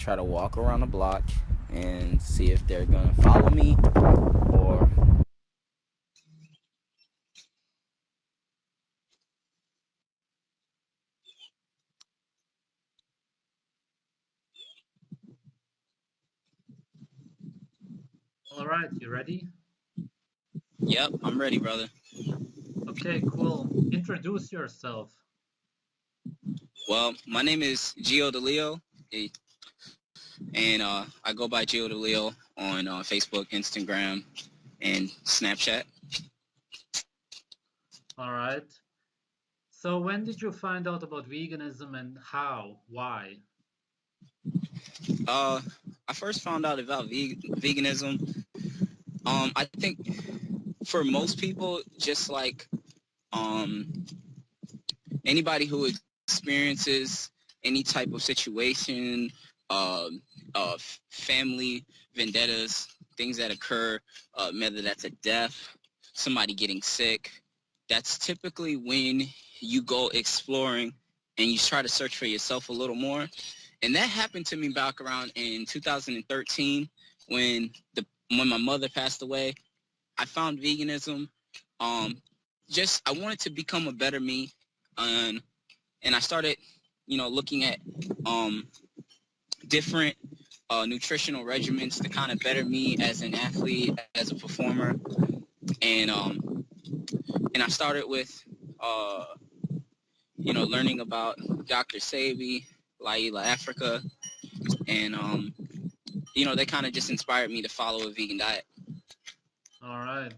try to walk around the block and see if they're gonna follow me or. All right, you ready? Yep, I'm ready, brother. Okay, cool. Introduce yourself. Well, my name is Gio DeLeo, and I go by Gio DeLeo on Facebook, Instagram, and Snapchat. All right. So when did you find out about veganism and how? Why? Uh, I first found out about veganism. I think for most people, just like um, anybody who experiences any type of situation, family vendettas, things that occur, whether that's a death, somebody getting sick, that's typically when you go exploring and you try to search for yourself a little more. And that happened to me back around in 2013 when when my mother passed away. I found veganism. Um, just I wanted to become a better me, and I started, looking at different nutritional regimens to kind of better me as an athlete, as a performer, and I started with uh, learning about Dr. Sebi, Laila Africa, and they kind of just inspired me to follow a vegan diet. All right.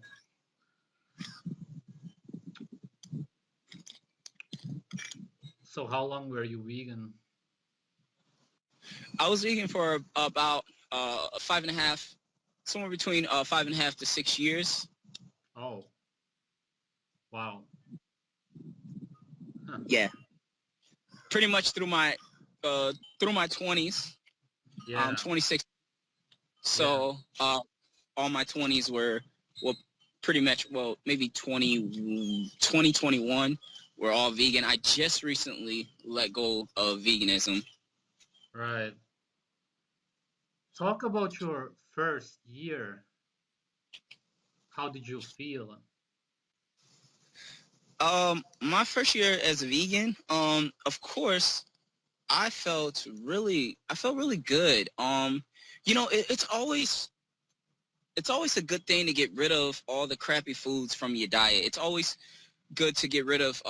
So how long were you vegan? I was vegan for about 5.5, somewhere between 5.5 to 6 years. Oh, wow. Huh. Yeah, pretty much through my 20s. I'm Yeah. 26, Yeah. so all my 20s were well, pretty much, well, maybe 2021 were all vegan. I just recently let go of veganism. Right. Talk about your first year. How did you feel? My first year as a vegan, of course, I felt really good. It's always a good thing to get rid of all the crappy foods from your diet. It's always good to get rid of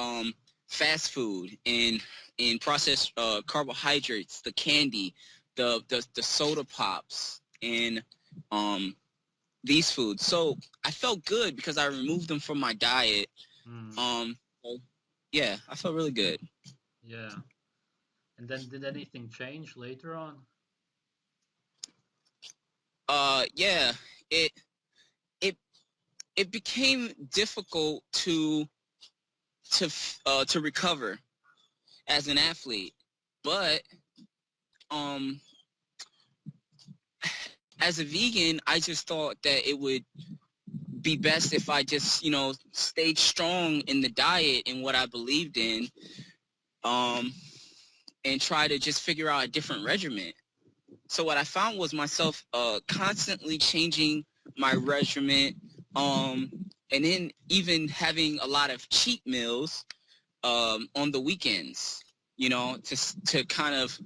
fast food and processed carbohydrates, the candy, the soda pops, and um, these foods. So I felt good because I removed them from my diet. Mm, So, yeah, I felt really good. yeah. And then did anything change later on? Yeah, it it it became difficult to recover as an athlete, but um as a vegan, I just thought that it would be best if I just, stayed strong in the diet and what I believed in, um, and try to just figure out a different regimen. So what I found was myself constantly changing my regimen, and then even having a lot of cheat meals on the weekends, to kind of,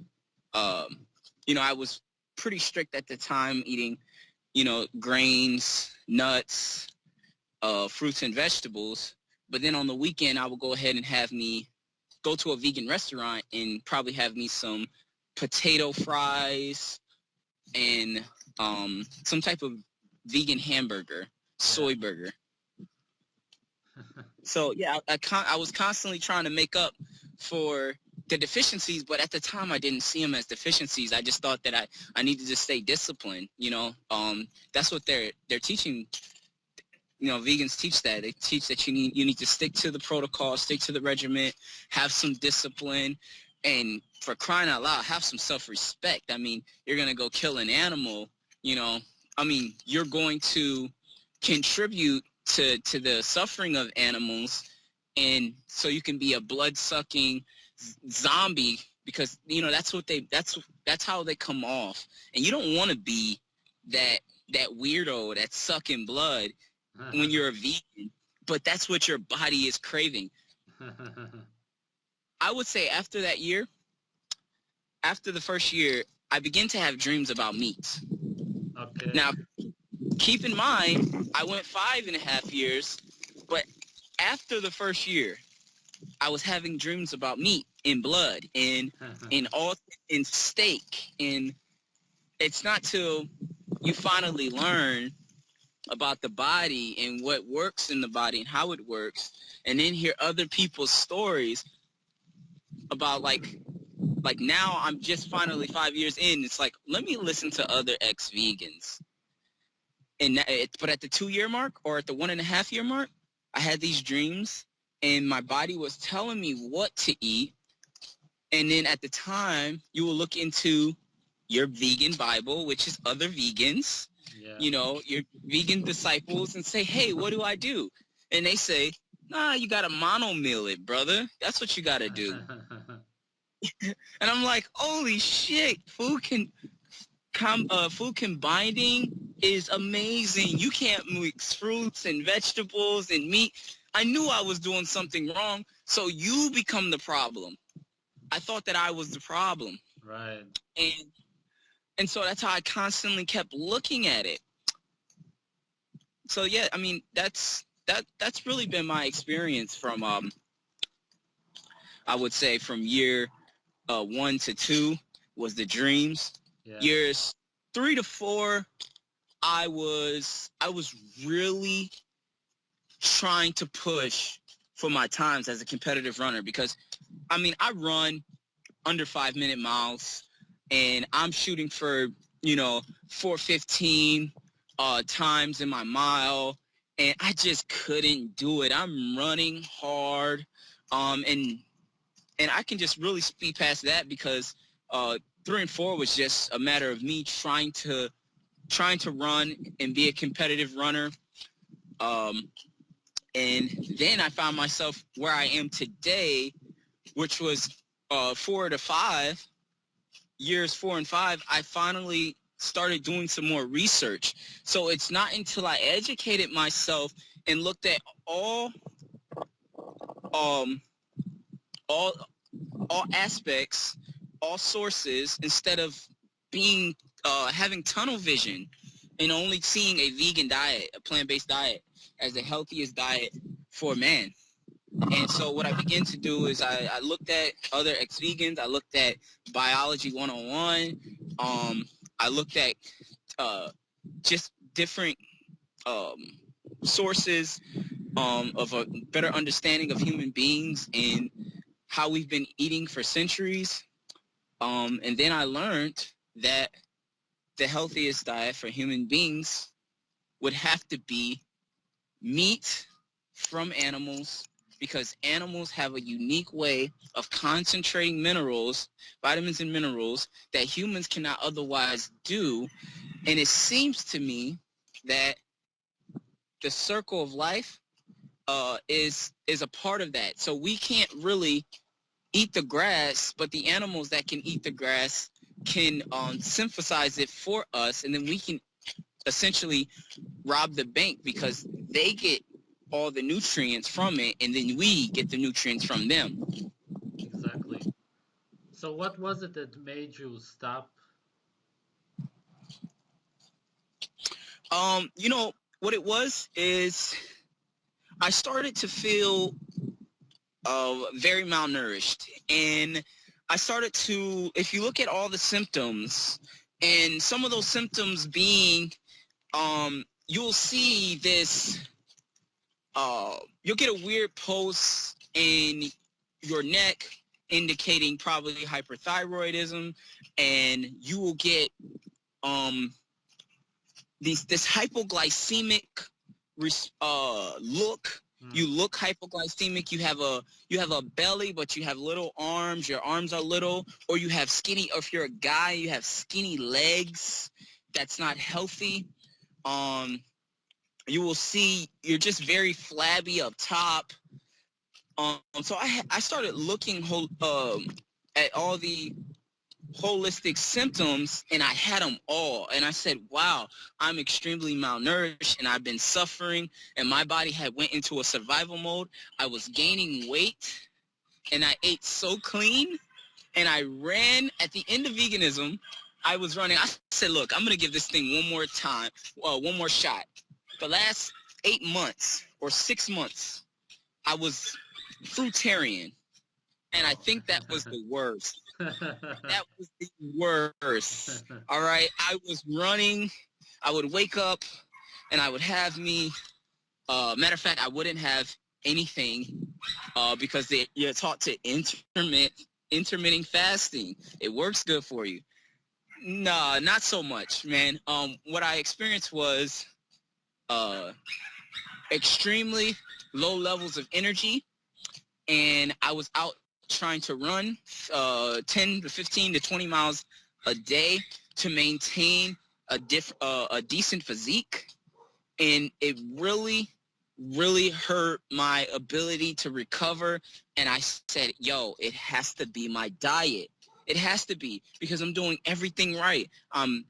I was pretty strict at the time eating, grains, nuts, fruits and vegetables. But then on the weekend, I would go ahead and have me go to a vegan restaurant and probably have me some potato fries and some type of vegan hamburger, Yeah. soy burger. So yeah, I was constantly trying to make up for the deficiencies, but at the time I didn't see them as deficiencies. I just thought that I needed to stay disciplined. That's what they're teaching. Vegans teach that. They teach that you need to stick to the protocol, stick to the regimen, have some discipline, and for crying out loud, have some self-respect. I mean, you're gonna go kill an animal, you know. I mean, you're going to contribute to the suffering of animals, and so you can be a blood-sucking zombie because that's how they come off, and you don't want to be that weirdo that's sucking blood when you're a vegan, but that's what your body is craving. I would say after that year, after the first year, I began to have dreams about meat. Okay. Now, keep in mind, I went 5.5 years, but after the first year, I was having dreams about meat and blood and all in steak. And it's not till you finally learn about the body and what works in the body and how it works, and then hear other people's stories about like now I'm just finally 5 years in. It's like, let me listen to other ex-vegans. But at the 2 year mark or at the 1.5 year mark, I had these dreams and my body was telling me what to eat. And then at the time, you will look into your vegan Bible, which is other vegans, Yeah. your vegan disciples, and say, hey, what do I do? And they say, nah, you got to mono meal it, brother. That's what you got to do. And I'm like, holy shit, food combining is amazing. You can't mix fruits and vegetables and meat. I knew I was doing something wrong, so you become the problem. I thought that I was the problem. Right. And so that's how I constantly kept looking at it. So yeah, I mean, that's really been my experience from I would say from year 1 to 2 was the dreams. Yeah. Years 3 to 4, I was really trying to push for my times as a competitive runner, because I mean, I run under 5-minute miles and I'm shooting for 4:15 times in my mile, and I just couldn't do it. I'm running hard, and I can just really speed past that because 3 and 4 was just a matter of me trying to run and be a competitive runner. And then I found myself where I am today, which was 4 to 5, years 4 and 5, I finally started doing some more research. So it's not until I educated myself and looked at all all aspects, all sources, instead of being having tunnel vision and only seeing a vegan diet, a plant-based diet, as the healthiest diet for man. And so what I began to do is I looked at other ex-vegans. I looked at Biology 101. I looked at just different sources of a better understanding of human beings and how we've been eating for centuries. And then I learned that the healthiest diet for human beings would have to be meat from animals, because animals have a unique way of concentrating minerals, vitamins and minerals, that humans cannot otherwise do. And it seems to me that the circle of life is a part of that. So we can't really eat the grass, but the animals that can eat the grass can synthesize it for us, and then we can essentially rob the bank because they get all the nutrients from it, and then we get the nutrients from them. Exactly. So what was it that made you stop? What it was is I started to feel very malnourished, and I started to, if you look at all the symptoms, and some of those symptoms being, you'll see this, you'll get a weird pulse in your neck indicating probably hyperthyroidism, and you will get this hypoglycemic look. You look hypoglycemic. You have a belly, but you have little arms. Your arms are little, or you have skinny. Or if you're a guy, you have skinny legs. That's not healthy. You will see you're just very flabby up top. So I started looking at all the holistic symptoms, and I had them all. And I said, wow, I'm extremely malnourished and I've been suffering, and my body had went into a survival mode. I was gaining weight and I ate so clean, and I ran at the end of veganism. I was running. I said, look, I'm going to give this thing one more time, one more shot. The last 8 months or 6 months, I was fruitarian. And I think that was the worst. That was the worst. All right. I was running. I would wake up and I would have me. Matter of fact, I wouldn't have anything because you're taught to intermittent fasting. It works good for you. Nah, not so much, man. What I experienced was extremely low levels of energy, and I was out trying to run 10 to 15 to 20 miles a day to maintain a decent physique, and it really hurt my ability to recover. And I said, yo, it has to be my diet. It has to be, because I'm doing everything right. I'm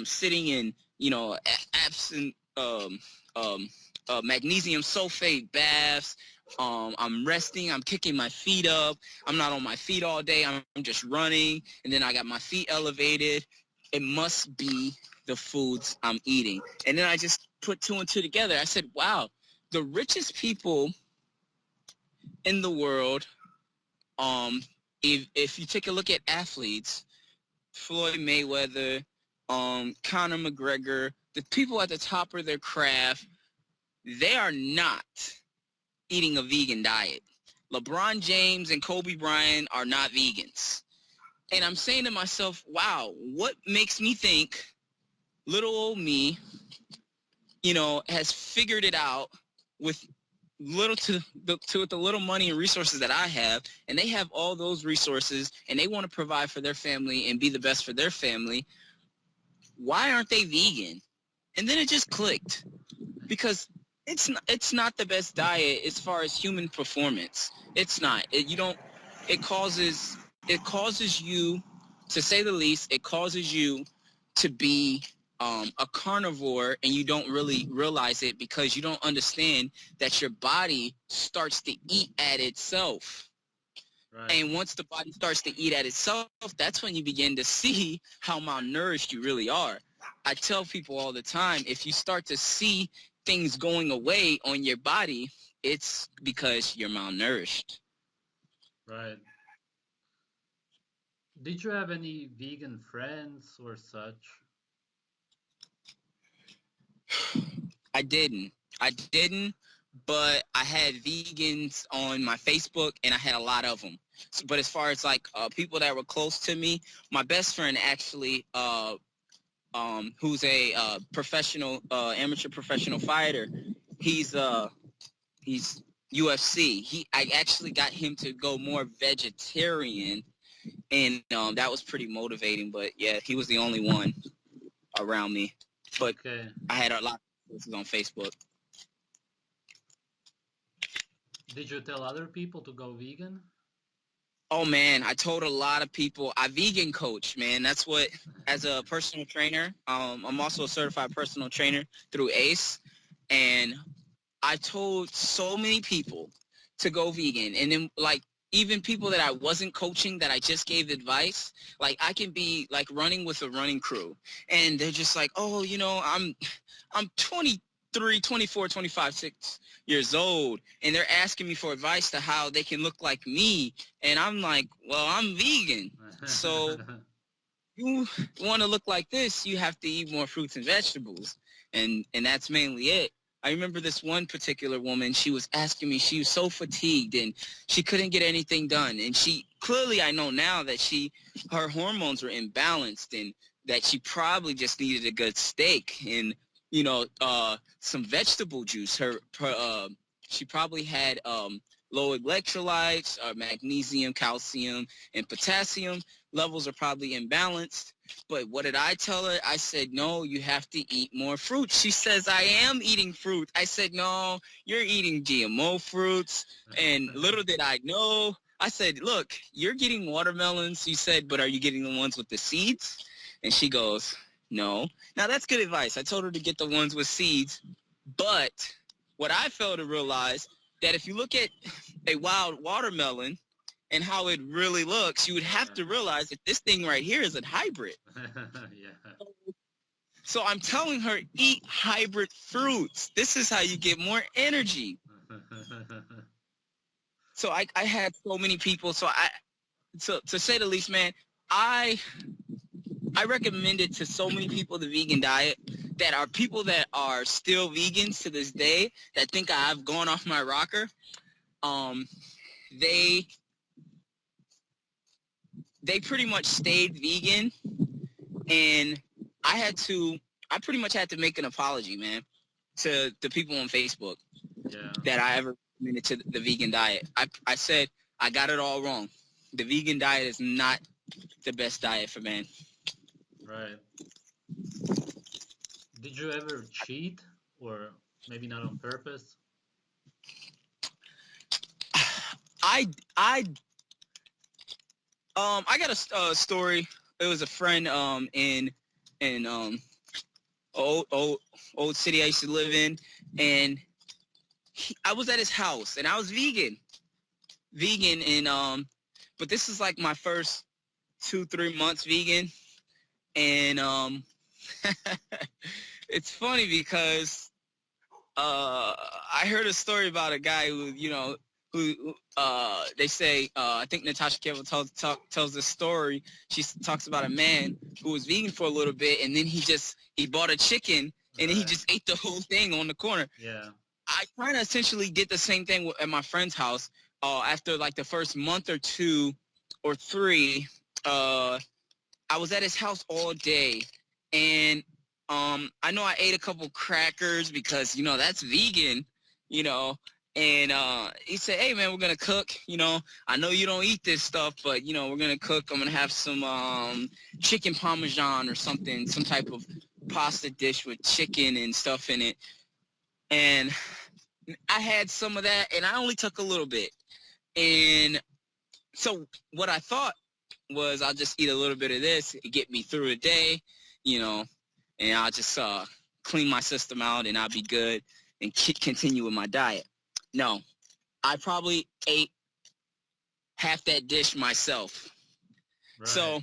sitting in, absent magnesium sulfate baths. I'm resting. I'm kicking my feet up. I'm not on my feet all day. I'm just running, and then I got my feet elevated. It must be the foods I'm eating. And then I just put two and two together. I said, wow, the richest people in the world, if you take a look at athletes, Floyd Mayweather, Conor McGregor, the people at the top of their craft, they are not eating a vegan diet. LeBron James and Kobe Bryant are not vegans. And I'm saying to myself, wow, what makes me think little old me, has figured it out with the little money and resources that I have, and they have all those resources, and they want to provide for their family and be the best for their family. Why aren't they vegan? And then it just clicked, because it's not the best diet as far as human performance. It's not. It causes you, to say the least, it causes you to be a carnivore, and you don't really realize it because you don't understand that your body starts to eat at itself. Right. And once the body starts to eat at itself, that's when you begin to see how malnourished you really are. I tell people all the time, if you start to see things going away on your body, it's because you're malnourished. Right. Did you have any vegan friends or such? I didn't. But I had vegans on my Facebook, and I had a lot of them. So, but as far as like people that were close to me, my best friend actually, who's a amateur professional fighter, he's UFC. I actually got him to go more vegetarian, and that was pretty motivating. But yeah, he was the only one around me. But Okay. I had a lot of posts on Facebook. Did you tell other people to go vegan? Oh man, I told a lot of people. I vegan coach, man. That's what, as a personal trainer, I'm also a certified personal trainer through ACE, and I told so many people to go vegan. And then like even people that I wasn't coaching, that I just gave advice, like I can be like running with a running crew, and they're just like, oh, I'm 23, 24, 25, 6 years old, and they're asking me for advice to how they can look like me. And I'm like, well, I'm vegan. So you want to look like this, you have to eat more fruits and vegetables. And that's mainly it. I remember this one particular woman, she was asking me, she was so fatigued and she couldn't get anything done. And she clearly, I know now that her hormones were imbalanced, and that she probably just needed a good steak and, some vegetable juice. She probably had low electrolytes, magnesium, calcium, and potassium levels are probably imbalanced. But what did I tell her? I said, no, you have to eat more fruit. She says, I am eating fruit. I said, no, you're eating GMO fruits. And little did I know, I said, look, you're getting watermelons. You said, but are you getting the ones with the seeds? And she goes, no. Now, that's good advice. I told her to get the ones with seeds. But what I failed to realize, that if you look at a wild watermelon and how it really looks, you would have to realize that this thing right here is a hybrid. Yeah. So I'm telling her, eat hybrid fruits. This is how you get more energy. So I had so many people. So to say the least, man, I recommend it to so many people, the vegan diet, that are people that are still vegans to this day, that think I've gone off my rocker. They pretty much stayed vegan, and I pretty much had to make an apology, man, to the people on Facebook Yeah. that I ever recommended to the vegan diet. I said, I got it all wrong. The vegan diet is not the best diet for man. Right. Did you ever cheat, or maybe not on purpose? I I I got a story. It was a friend in old city I used to live in, and I was at his house, and I was vegan, and but this is like my first 2-3 months vegan, and it's funny because I heard a story about a guy who they say, I think Natasha Campbell tells this story. She talks about a man who was vegan for a little bit, and then he bought a chicken, and then he Right. just ate the whole thing on the corner. Yeah. I kind of essentially did the same thing at my friend's house. After like the first month or 2 or 3, I was at his house all day, and I know I ate a couple crackers because that's vegan, you know. And he said, "Hey man, we're gonna cook. I know you don't eat this stuff, but we're gonna cook. I'm gonna have some chicken parmesan or something, some type of pasta dish with chicken and stuff in it." And I had some of that, and I only took a little bit. And so what I thought was, I'll just eat a little bit of this, get me through the day, you know, and I'll just clean my system out, and I'll be good and continue with my diet. No, I probably ate half that dish myself. Right. So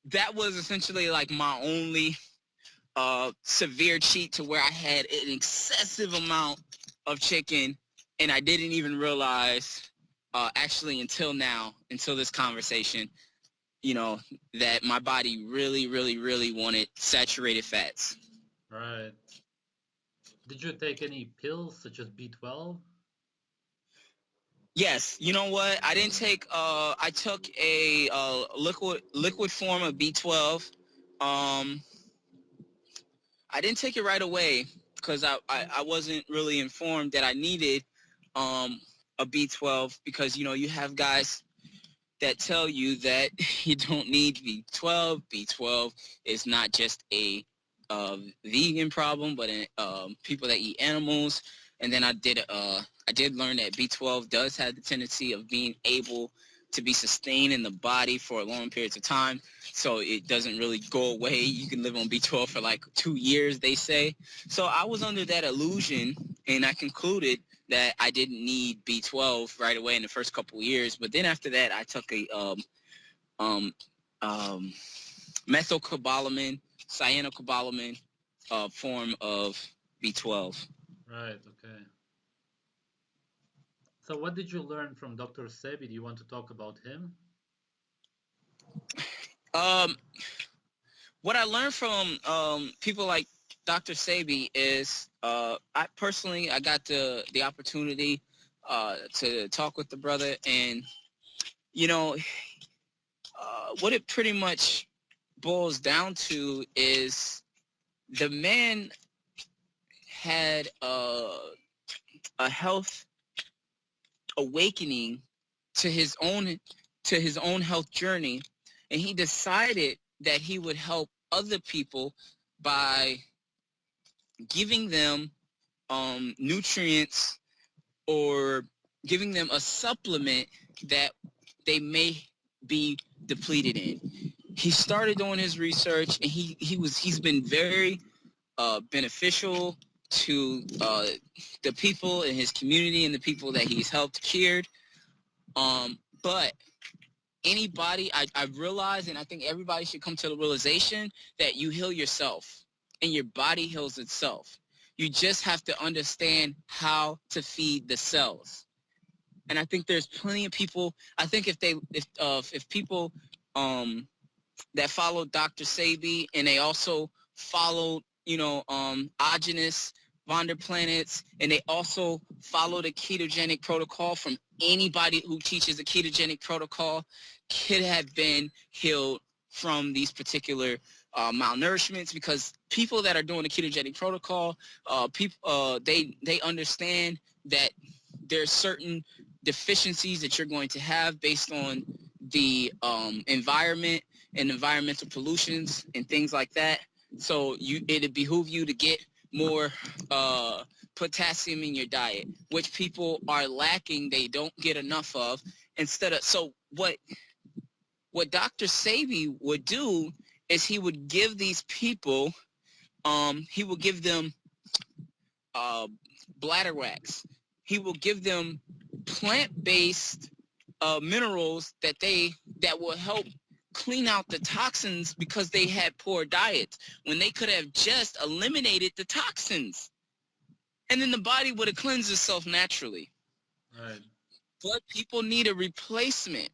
that was essentially like my only severe cheat, to where I had an excessive amount of chicken, and I didn't even realize actually until now, until this conversation, that my body really, really, really wanted saturated fats. Right. Did you take any pills such as B12? Yes, you know what? I didn't take. I took a liquid form of B12. Um, I didn't take it right away because I wasn't really informed that I needed um a B12, because you have guys that tell you that you don't need B12. B12 is not just a vegan problem, but people that eat animals. And then I did learn that B12 does have the tendency of being able to be sustained in the body for long periods of time. So it doesn't really go away. You can live on B12 for like 2 years, they say. So I was under that illusion, and I concluded that I didn't need B12 right away in the first couple of years. But then after that, I took a um, um, methylcobalamin, cyanocobalamin form of B12. Right. Okay. So what did you learn from Dr. Sebi? Do you want to talk about him? Um, what I learned from people like Dr. Sebi is, I got the opportunity to talk with the brother, and you know what it pretty much boils down to is, the man had a health awakening to his own health journey, and he decided that he would help other people by giving them nutrients, or giving them a supplement that they may be depleted in. He started doing his research, and he's been very beneficial to the people in his community and the people that he's helped cured. But anybody, I realize, and I think everybody should come to the realization that you heal yourself and your body heals itself. You just have to understand how to feed the cells. And I think there's plenty of people. I think if people that followed Dr. Sebi, and they also followed, Agenus, Vonderplanets, and they also follow the ketogenic protocol from anybody who teaches a ketogenic protocol could have been healed from these particular malnourishments, because people that are doing the ketogenic protocol, they understand that there's certain deficiencies that you're going to have based on the environment and environmental pollutions and things like that. So it'd behoove you to get more potassium in your diet, which people are lacking. They don't get enough of. So what Dr. Sebi would do is he would give these people, he will give them bladder wax. He will give them plant-based minerals that will help clean out the toxins, because they had poor diets when they could have just eliminated the toxins, and then the body would have cleansed itself naturally. Right. But people need a replacement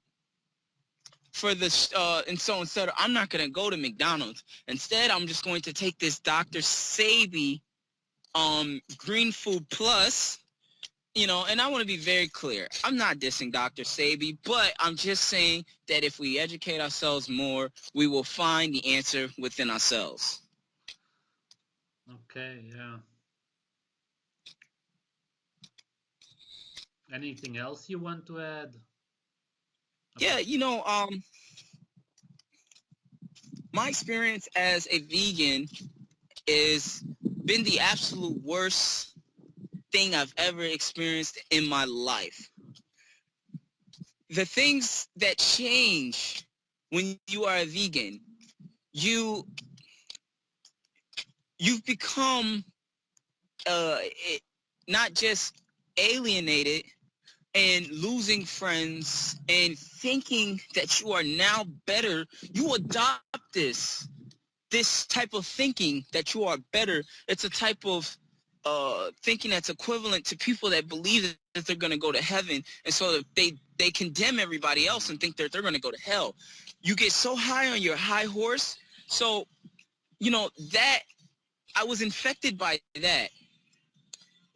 for this, and so instead I'm not going to go to McDonald's. Instead, I'm just going to take this Dr. Sebi Green Food Plus. And I want to be very clear. I'm not dissing Dr. Sebi, but I'm just saying that if we educate ourselves more, we will find the answer within ourselves. Okay, yeah. Anything else you want to add? Yeah, my experience as a vegan is been the absolute worst thing I've ever experienced in my life. The things that change when you are a vegan, you've become not just alienated and losing friends and thinking that you are now better. You adopt this type of thinking that you are better. It's a type of thinking that's equivalent to people that believe that they're going to go to heaven, and so they condemn everybody else and think that they're going to go to hell. You get so high on your high horse. So that I was infected by that.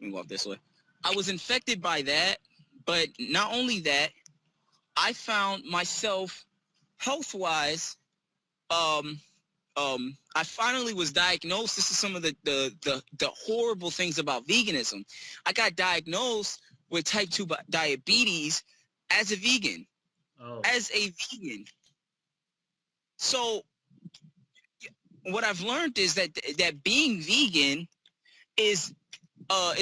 Let me walk this way. I was infected by that, but not only that, I found myself health-wise. I finally was diagnosed. This is some of the horrible things about veganism. I got diagnosed with type 2 diabetes as a vegan. Oh. As a vegan. So what I've learned is that being vegan is a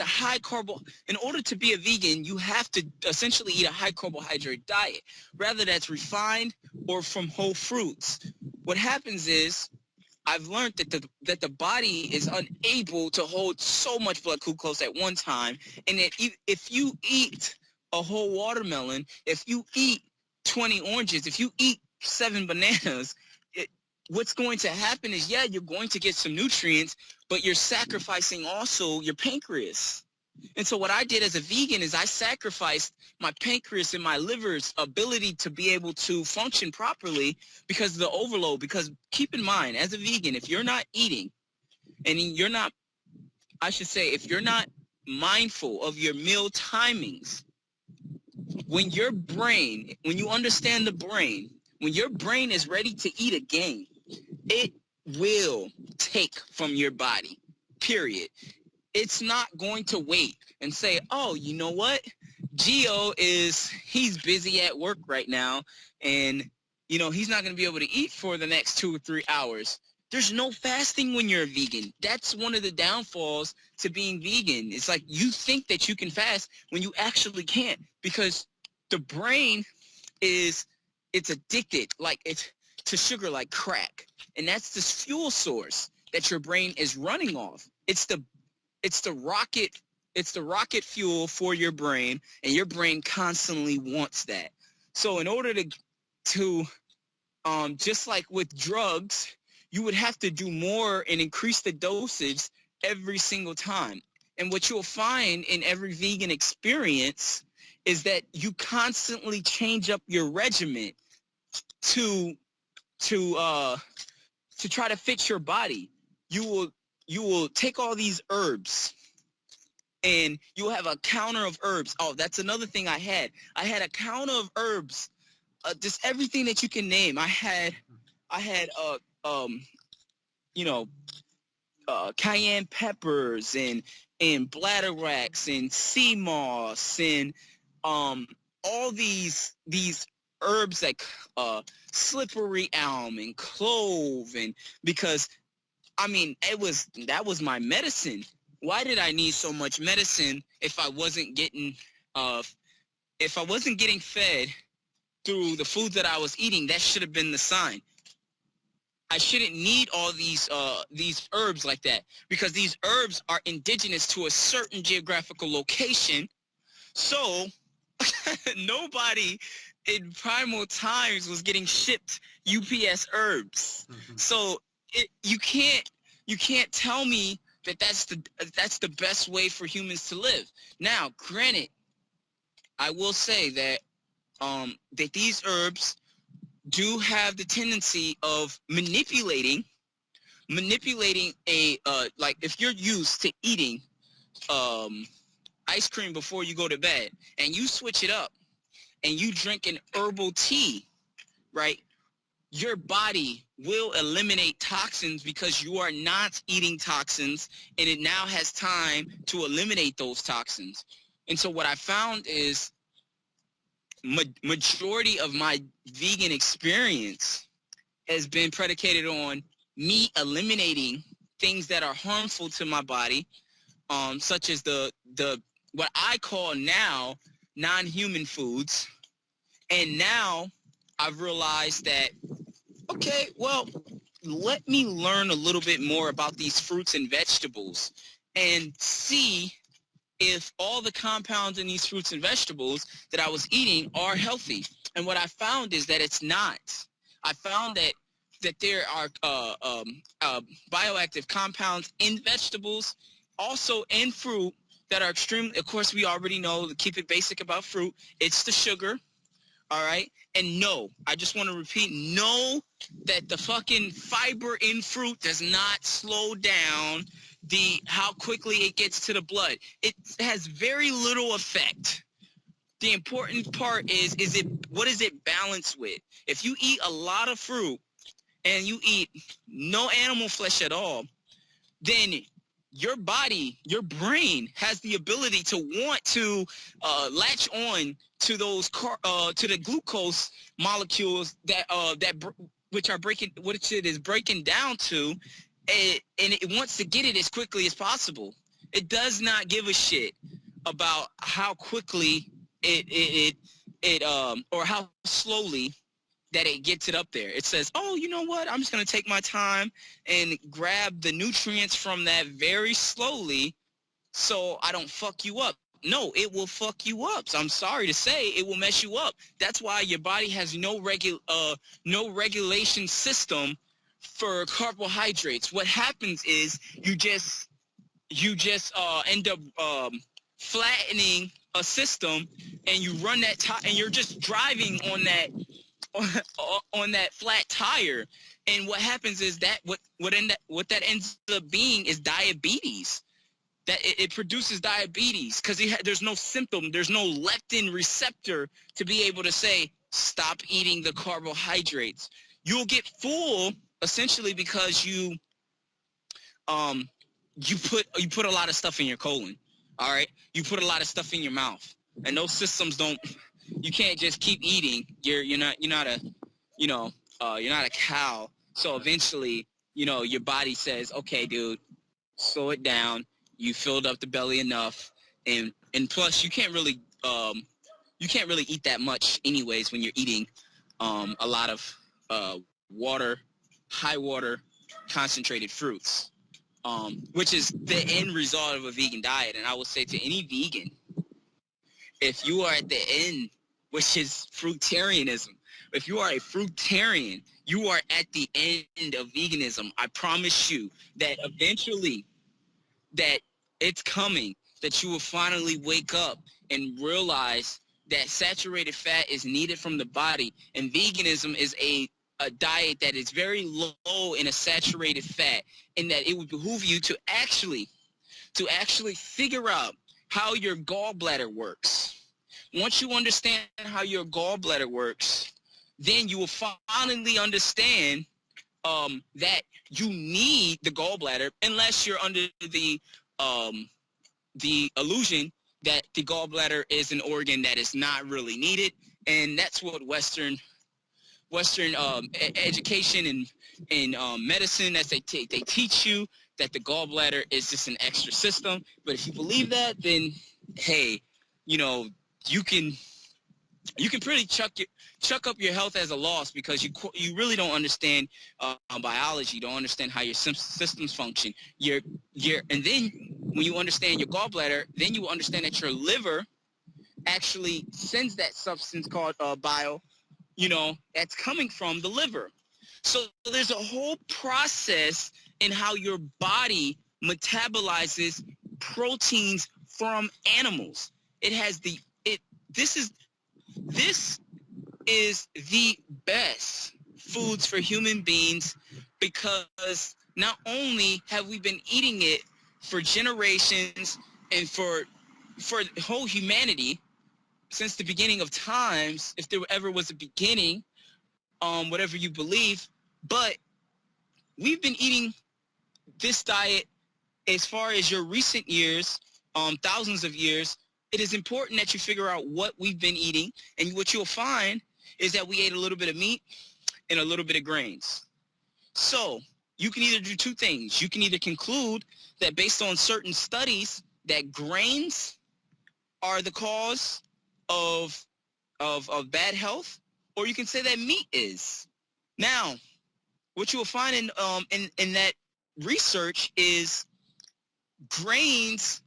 high carbo. In order to be a vegan, you have to essentially eat a high carbohydrate diet, rather that's refined or from whole fruits. What happens is, I've learned that the body is unable to hold so much blood glucose at one time, and that if you eat a whole watermelon, if you eat 20 oranges, if you eat 7 bananas, what's going to happen is, yeah, you're going to get some nutrients, but you're sacrificing also your pancreas. And so what I did as a vegan is I sacrificed my pancreas and my liver's ability to be able to function properly because of the overload. Because keep in mind, as a vegan, if you're not eating, and you're not, I should say, if you're not mindful of your meal timings, when you understand the brain, when your brain is ready to eat again, it will take from your body, period. It's not going to wait and say, oh, you know what? Gio he's busy at work right now, and, he's not going to be able to eat for the next 2 or 3 hours. There's no fasting when you're a vegan. That's one of the downfalls to being vegan. It's like you think that you can fast when you actually can't, because the brain is, it's addicted, like it's to sugar like crack. And that's this fuel source that your brain is running off. It's the rocket, it's the rocket fuel for your brain, and your brain constantly wants that. So in order to just like with drugs, you would have to do more and increase the dosage every single time. And what you'll find in every vegan experience is that you constantly change up your regimen to to uh to try to fit your body. You will take all these herbs, and you'll have a counter of herbs. Oh, that's another thing I had. I had a counter of herbs, just everything that you can name. I had um you know cayenne peppers and bladderwracks and sea moss and um all these herbs like slippery elm and clove, and because I mean that was my medicine. Why did I need so much medicine if I wasn't getting uh fed through the food that I was eating? That should have been the sign. I shouldn't need all these herbs like that, because these herbs are indigenous to a certain geographical location. So nobody in primal times was getting shipped UPS herbs. So you can't tell me that that's the best way for humans to live. Now, granted, I will say that that these herbs do have the tendency of manipulating a like if you're used to eating um ice cream before you go to bed, and you switch it up and you drink an herbal tea, right? Your body will eliminate toxins because you are not eating toxins, and it now has time to eliminate those toxins. And so what I found is majority of my vegan experience has been predicated on me eliminating things that are harmful to my body, such as the what I call now non-human foods. And now I've realized that, okay, well, let me learn a little bit more about these fruits and vegetables and see if all the compounds in these fruits and vegetables that I was eating are healthy. And what I found is that it's not. I found that there are bioactive compounds in vegetables, also in fruit, that are extremely, of course, we already know, to keep it basic about fruit, it's the sugar, all right? And no, I just want to repeat, know that the fucking fiber in fruit does not slow down how quickly it gets to the blood. It has very little effect. The important part is what is it balanced with? If you eat a lot of fruit and you eat no animal flesh at all, then your body, your brain has the ability to want to latch on to those to the glucose molecules which are breaking, what it is breaking down to, and it wants to get it as quickly as possible. It does not give a shit about how quickly or how slowly that it gets it up there. It says, oh, you know what? I'm just going to take my time and grab the nutrients from that very slowly so I don't fuck you up. No, it will fuck you up. So I'm sorry to say, it will mess you up. That's why your body has no regulation system for carbohydrates. What happens is you just end up flattening a system, and you run that and you're just driving on that on that flat tire. And what happens is that what that ends up being is diabetes. That it produces diabetes because there's no symptom, there's no leptin receptor to be able to say stop eating the carbohydrates. You'll get full essentially because you put a lot of stuff in your colon. All right, you put a lot of stuff in your mouth, and those systems don't. You can't just keep eating. You're not a cow. So eventually your body says, okay, dude, slow it down. You filled up the belly enough, and plus you can't really eat that much anyways when you're eating a lot of water, high water, concentrated fruits, which is the end result of a vegan diet. And I will say to any vegan, if you are at the end, which is fruitarianism, if you are a fruitarian, you are at the end of veganism. I promise you that eventually that it's coming, that you will finally wake up and realize that saturated fat is needed from the body, and veganism is a diet that is very low in a saturated fat, and that it would behoove you to actually figure out how your gallbladder works. Once you understand how your gallbladder works, then you will finally understand that you need the gallbladder, unless you're under the illusion that the gallbladder is an organ that is not really needed. And that's what Western education and medicine, as they teach you that the gallbladder is just an extra system. But if you believe that, then hey, you can pretty chuck up your health as a loss, because you really don't understand biology, don't understand how your systems function. And then when you understand your gallbladder, then you will understand that your liver actually sends that substance called bile, that's coming from the liver. So there's a whole process in how your body metabolizes proteins from animals. This is the best foods for human beings, because not only have we been eating it for generations and for whole humanity since the beginning of times, if there ever was a beginning, whatever you believe, but we've been eating this diet as far as your recent years, thousands of years. It is important that you figure out what we've been eating, and what you'll find is that we ate a little bit of meat and a little bit of grains. So you can either do two things. You can either conclude that based on certain studies that grains are the cause of bad health, or you can say that meat is. Now, what you will find in that research is grains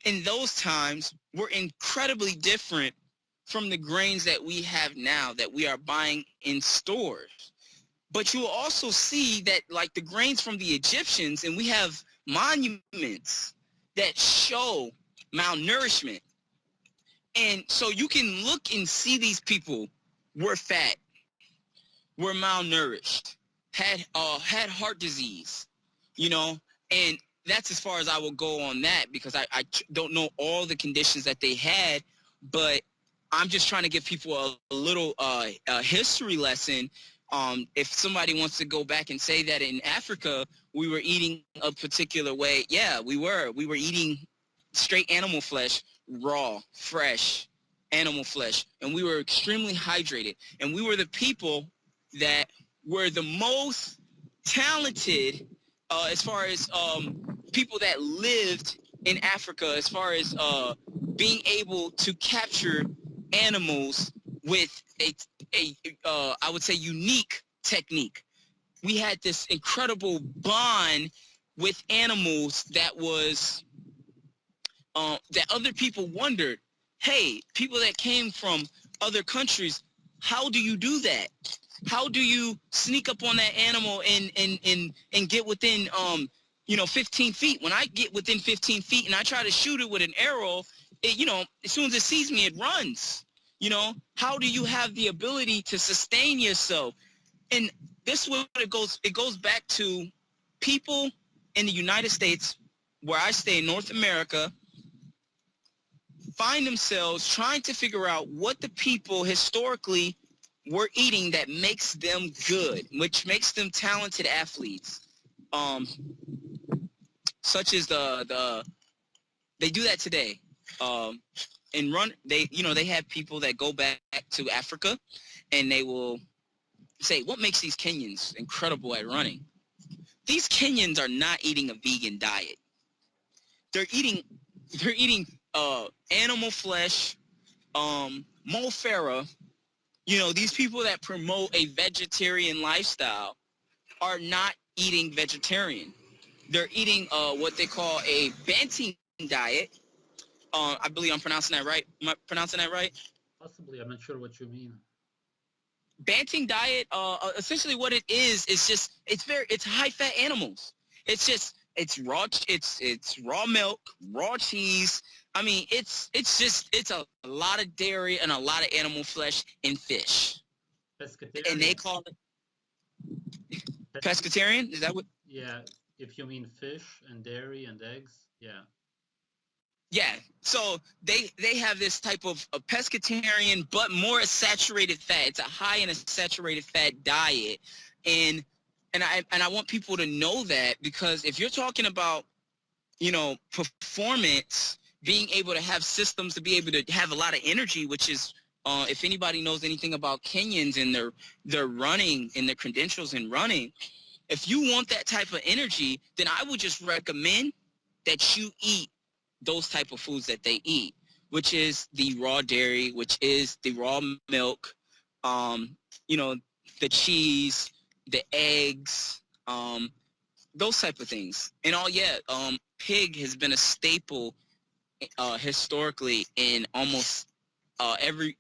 in those times were incredibly different from the grains that we have now, that we are buying in stores. But you will also see that, like the grains from the Egyptians, and we have monuments that show malnourishment. And so you can look and see these people were fat, were malnourished, had heart disease, and that's as far as I will go on that, because I don't know all the conditions that they had, but I'm just trying to give people a little history lesson. If somebody wants to go back and say that in Africa we were eating a particular way, yeah, we were eating straight animal flesh, raw, fresh animal flesh, and we were extremely hydrated, and we were the people that were the most talented as far as people that lived in Africa, as far as being able to capture animals with a I would say unique technique. We had this incredible bond with animals that was that other people wondered, hey, people that came from other countries, how do you do that? How do you sneak up on that animal and get within 15 feet? When I get within 15 feet and I try to shoot it with an arrow, as soon as it sees me, it runs. How do you have the ability to sustain yourself? And this is what it goes back to people in the United States, where I stay in North America, find themselves trying to figure out what the people historically were eating that makes them good, which makes them talented athletes. Such as they do that today. And they have people that go back to Africa, and they will say, what makes these Kenyans incredible at running? these Kenyans are not eating a vegan diet. They're eating animal flesh, Mo Farah. You know, these people that promote a vegetarian lifestyle are not eating vegetarian. They're eating what they call a Banting diet. I believe I'm pronouncing that right. Am I pronouncing that right? Possibly, I'm not sure what you mean. Banting diet, essentially what it is just it's high fat animals. It's raw milk, raw cheese. I mean, it's a lot of dairy and a lot of animal flesh and fish. And they Pescatarian. call it Pesca pescatarian. Is that what? yeah, if you mean fish and dairy and eggs, yeah. Yeah. So they have this type of a pescatarian, but more saturated fat. It's a high in a saturated fat diet, and I want people to know that, because if you're talking about, you know, performance, being able to have systems to be able to have a lot of energy, which is if anybody knows anything about Kenyans and their running and their credentials in running, if you want that type of energy, then I would just recommend that you eat those type of foods that they eat, which is the raw dairy, which is the raw milk, you know, the cheese, the eggs, those type of things. And pig has been a staple historically in almost every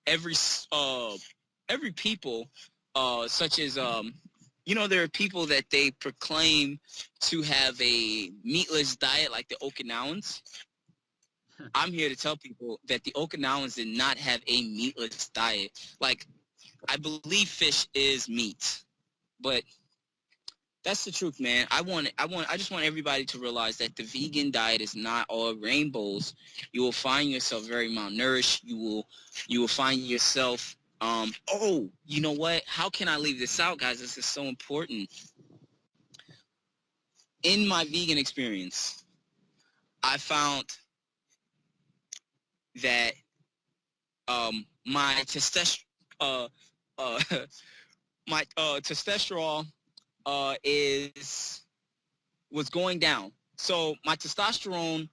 every every people, such as you know, there are people that they proclaim to have a meatless diet, like the Okinawans. I'm here to tell people that the Okinawans did not have a meatless diet. Like, I believe fish is meat, but that's the truth, man. I just want everybody to realize that the vegan diet is not all rainbows. You will find yourself very malnourished. You will find yourself, oh, you know what? How can I leave this out, guys? This is so important. In my vegan experience, I found that my testosterone, uh, my testosterone was going down. So my testosterone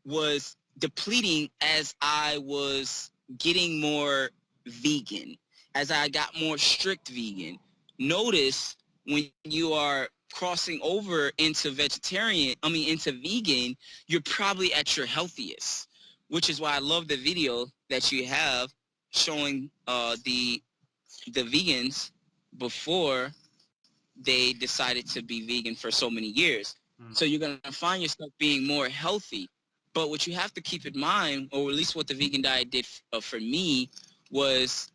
was depleting as I was getting more vegan, as I got more strict vegan. Notice when you are crossing over into into vegan, you're probably at your healthiest, which is why I love the video that you have showing the vegans before they decided to be vegan for so many years. Mm. So you're going to find yourself being more healthy. But what you have to keep in mind, or at least what the vegan diet did for me, was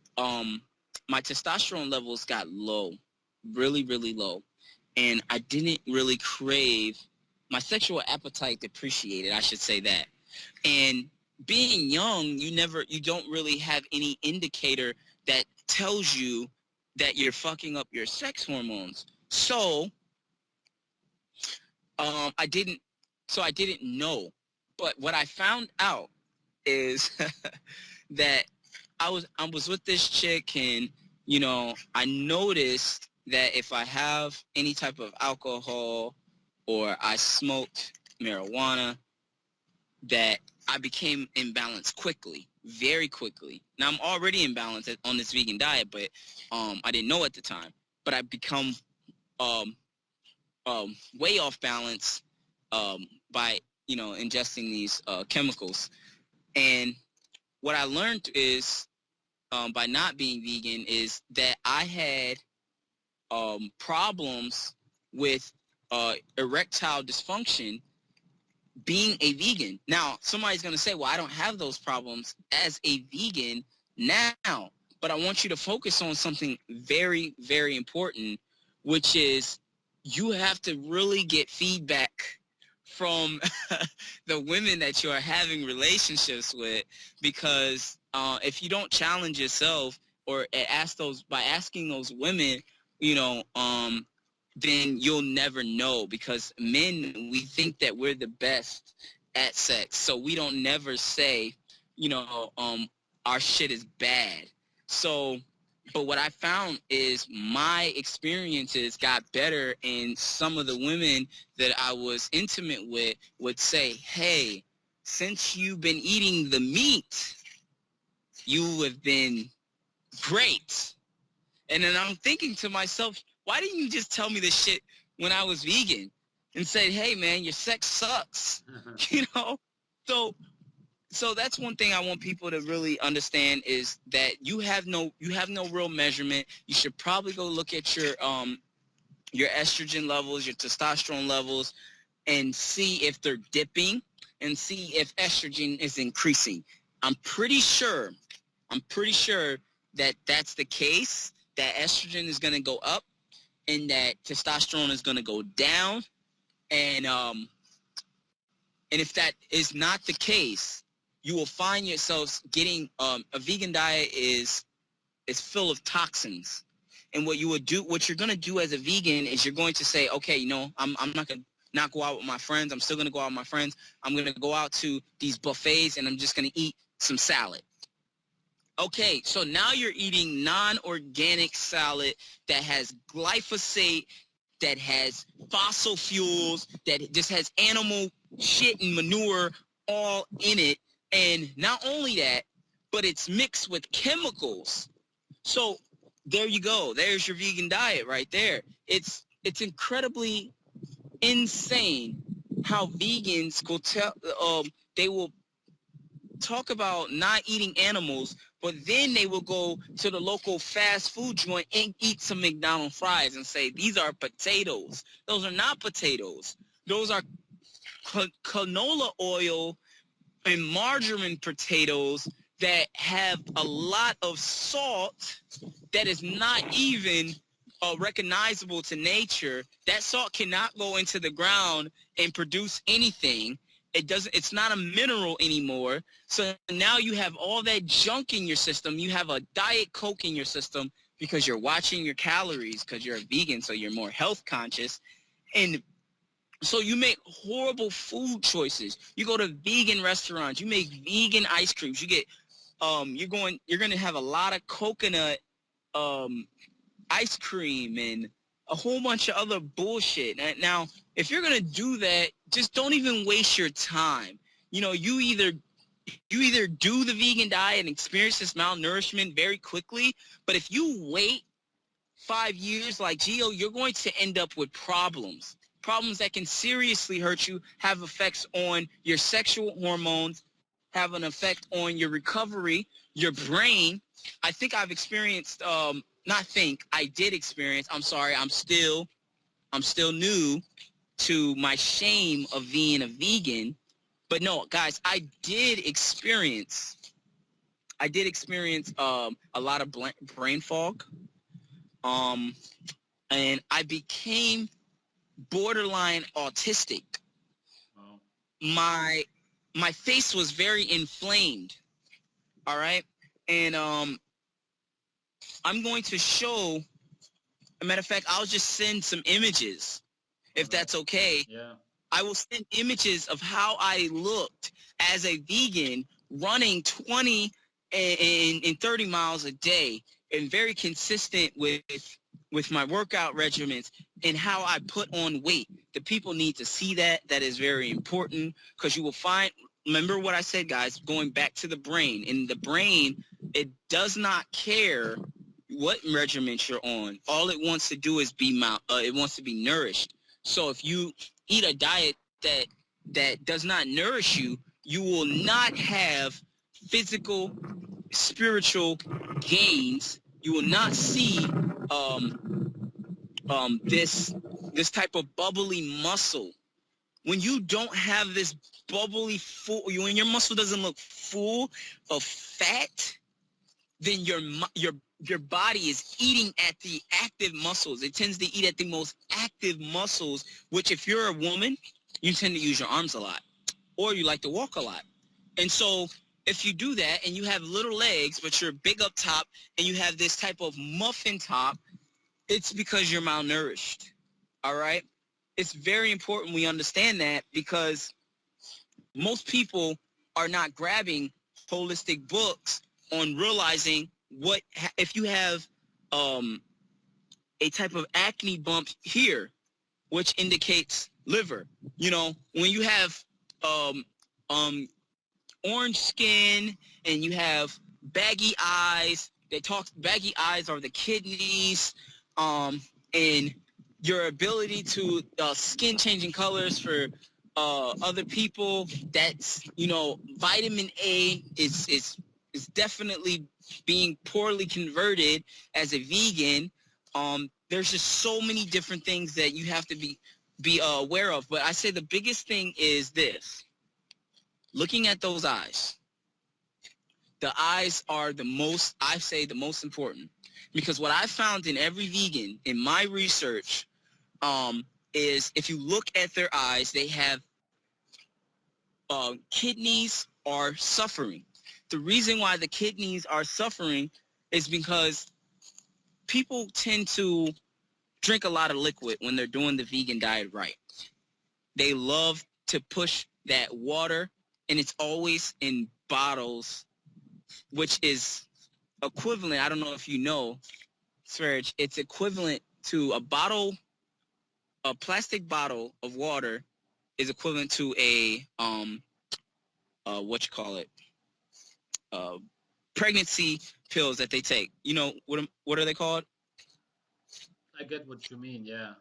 my testosterone levels got low, really, really low. And I didn't really crave, my sexual appetite depreciated, I should say that. And being young, you don't really have any indicator that tells you that you're fucking up your sex hormones. So I didn't know. But what I found out is that I was with this chick, and you know, I noticed that if I have any type of alcohol or I smoked marijuana, that I became imbalanced quickly, very quickly. Now I'm already imbalanced on this vegan diet, but I didn't know at the time. But I become um, way off balance by, you know, ingesting these chemicals. And what I learned is by not being vegan is that I had problems with erectile dysfunction being a vegan. Now, somebody's going to say, well, I don't have those problems as a vegan now, but I want you to focus on something very, very important, which is you have to really get feedback from the women that you are having relationships with, because if you don't challenge yourself or by asking those women, you know, then you'll never know, because men, we think that we're the best at sex. So we don't never say, you know, our shit is bad. So But what I found is my experiences got better, and some of the women that I was intimate with would say, hey, since you've been eating the meat, you have been great. And then I'm thinking to myself, why didn't you just tell me this shit when I was vegan and said, hey, man, your sex sucks, you know? So that's one thing I want people to really understand is that you have no real measurement. You should probably go look at your estrogen levels, your testosterone levels, and see if they're dipping and see if estrogen is increasing. I'm pretty sure that that's the case, that estrogen is going to go up and that testosterone is going to go down. And if that is not the case, you will find yourselves getting a vegan diet is full of toxins. And what you're going to do as a vegan is you're going to say, okay, I'm not going to not go out with my friends. I'm still going to go out with my friends. I'm going to go out to these buffets and I'm just going to eat some salad. Okay, so now you're eating non-organic salad that has glyphosate, that has fossil fuels, that just has animal shit and manure all in it. And not only that, but it's mixed with chemicals. So there you go. There's your vegan diet right there. It's incredibly insane how vegans they will talk about not eating animals, but then they will go to the local fast food joint and eat some McDonald's fries and say, these are potatoes. Those are not potatoes. Those are canola oil and margarine potatoes that have a lot of salt that is not even recognizable to nature. That salt cannot go into the ground and produce anything. It's not a mineral anymore. So now you have all that junk in your system. You have a Diet Coke in your system because you're watching your calories because you're a vegan, so you're more health conscious. And so you make horrible food choices. You go to vegan restaurants. You make vegan ice creams. You get you're going to have a lot of coconut ice cream and a whole bunch of other bullshit. Now, if you're going to do that, just don't even waste your time. You either do the vegan diet and experience this malnourishment very quickly, but if you wait 5 years like Gio, you're going to end up with problems that can seriously hurt you, have effects on your sexual hormones, have an effect on your recovery, your brain. I think I've experienced I did experience. I'm sorry. I'm still new to my shame of being a vegan. But no, guys, I did experience a lot of brain fog. And I became borderline autistic. Wow. My face was very inflamed. All right. And I'm going to show, a matter of fact, I'll just send some images if that's okay. Yeah. I will send images of how I looked as a vegan running 20 and 30 miles a day and very consistent with my workout regimens and how I put on weight. The people need to see that. That is very important because you will find, remember what I said, guys, going back to the brain. In the brain, it does not care what regiment you're on. All it wants to do is it wants to be nourished. So if you eat a diet that does not nourish you, you will not have physical, spiritual gains. You will not see this type of bubbly muscle. When you don't have this bubbly when your muscle doesn't look full of fat, then your body is eating at the active muscles. It tends to eat at the most active muscles, which if you're a woman, you tend to use your arms a lot, or you like to walk a lot. And so if you do that and you have little legs, but you're big up top and you have this type of muffin top, it's because you're malnourished. All right? It's very important we understand that because most people are not grabbing holistic books on realizing if you have a type of acne bump here, which indicates liver. You know, when you have um, um, orange skin and you have baggy eyes, baggy eyes are the kidneys, and your ability to skin changing colors for other people. That's, you know, vitamin A is definitely being poorly converted as a vegan. There's just so many different things that you have to be aware of. But I say the biggest thing is this: looking at those eyes. The eyes are I say, the most important, because what I found in every vegan in my research is if you look at their eyes, they have kidneys are suffering. The reason why the kidneys are suffering is because people tend to drink a lot of liquid when they're doing the vegan diet right. They love to push that water, and it's always in bottles, which is equivalent. I don't know if you know, Serge, it's equivalent to a plastic bottle of water is equivalent to a what you call it, uh, pregnancy pills that they take. You know what are they called? I get what you mean. Yeah.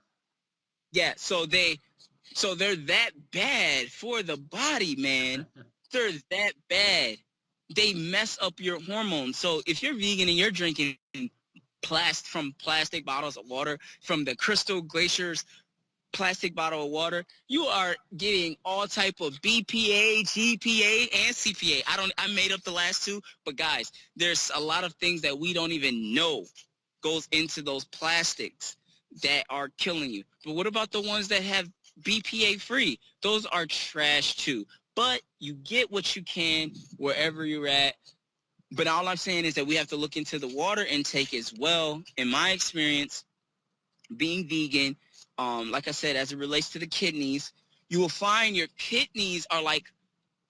Yeah, so they're that bad for the body, man. They're that bad. They mess up your hormones. So if you're vegan and you're drinking from plastic bottles of water from the crystal glaciers plastic bottle of water, you are getting all type of BPA, GPA, and CPA. I made up the last two, but guys, there's a lot of things that we don't even know goes into those plastics that are killing you. But what about the ones that have BPA free? Those are trash too. But you get what you can wherever you're at. But all I'm saying is that we have to look into the water intake as well. In my experience, being vegan, like I said, as it relates to the kidneys, you will find your kidneys are like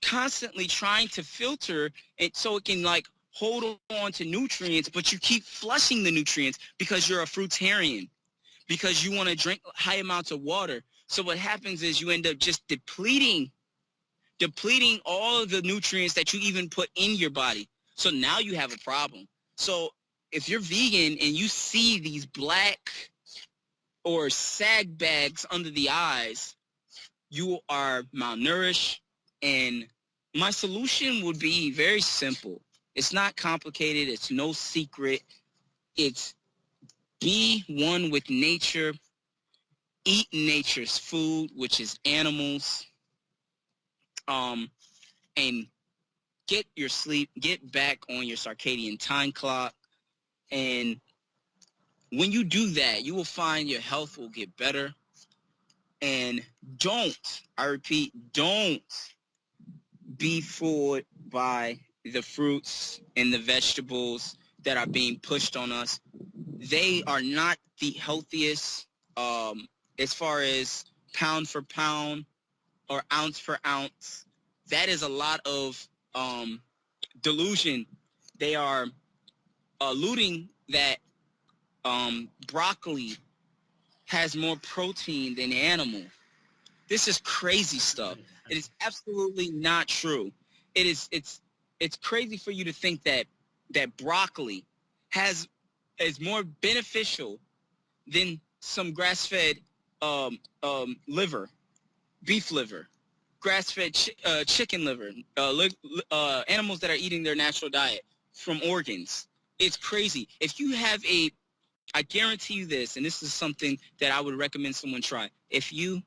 constantly trying to filter it so it can like hold on to nutrients, but you keep flushing the nutrients because you're a fruitarian, because you want to drink high amounts of water. So what happens is you end up just depleting all of the nutrients that you even put in your body. So now you have a problem. So if you're vegan and you see these black or sag bags under the eyes, you are malnourished. And my solution would be very simple. It's not complicated. It's no secret. It's be one with nature, eat nature's food, which is animals, and get your sleep, get back on your circadian time clock. And when you do that, you will find your health will get better. And I repeat, don't be fooled by the fruits and the vegetables that are being pushed on us. They are not the healthiest as far as pound for pound or ounce for ounce. That is a lot of delusion. They are alluding that broccoli has more protein than animal. This is crazy stuff. It is absolutely not true. It's crazy for you to think that broccoli is more beneficial than some grass-fed liver, beef liver, grass-fed chicken liver, animals that are eating their natural diet from organs. It's crazy. If you have I guarantee you this, and this is something that I would recommend someone try. If you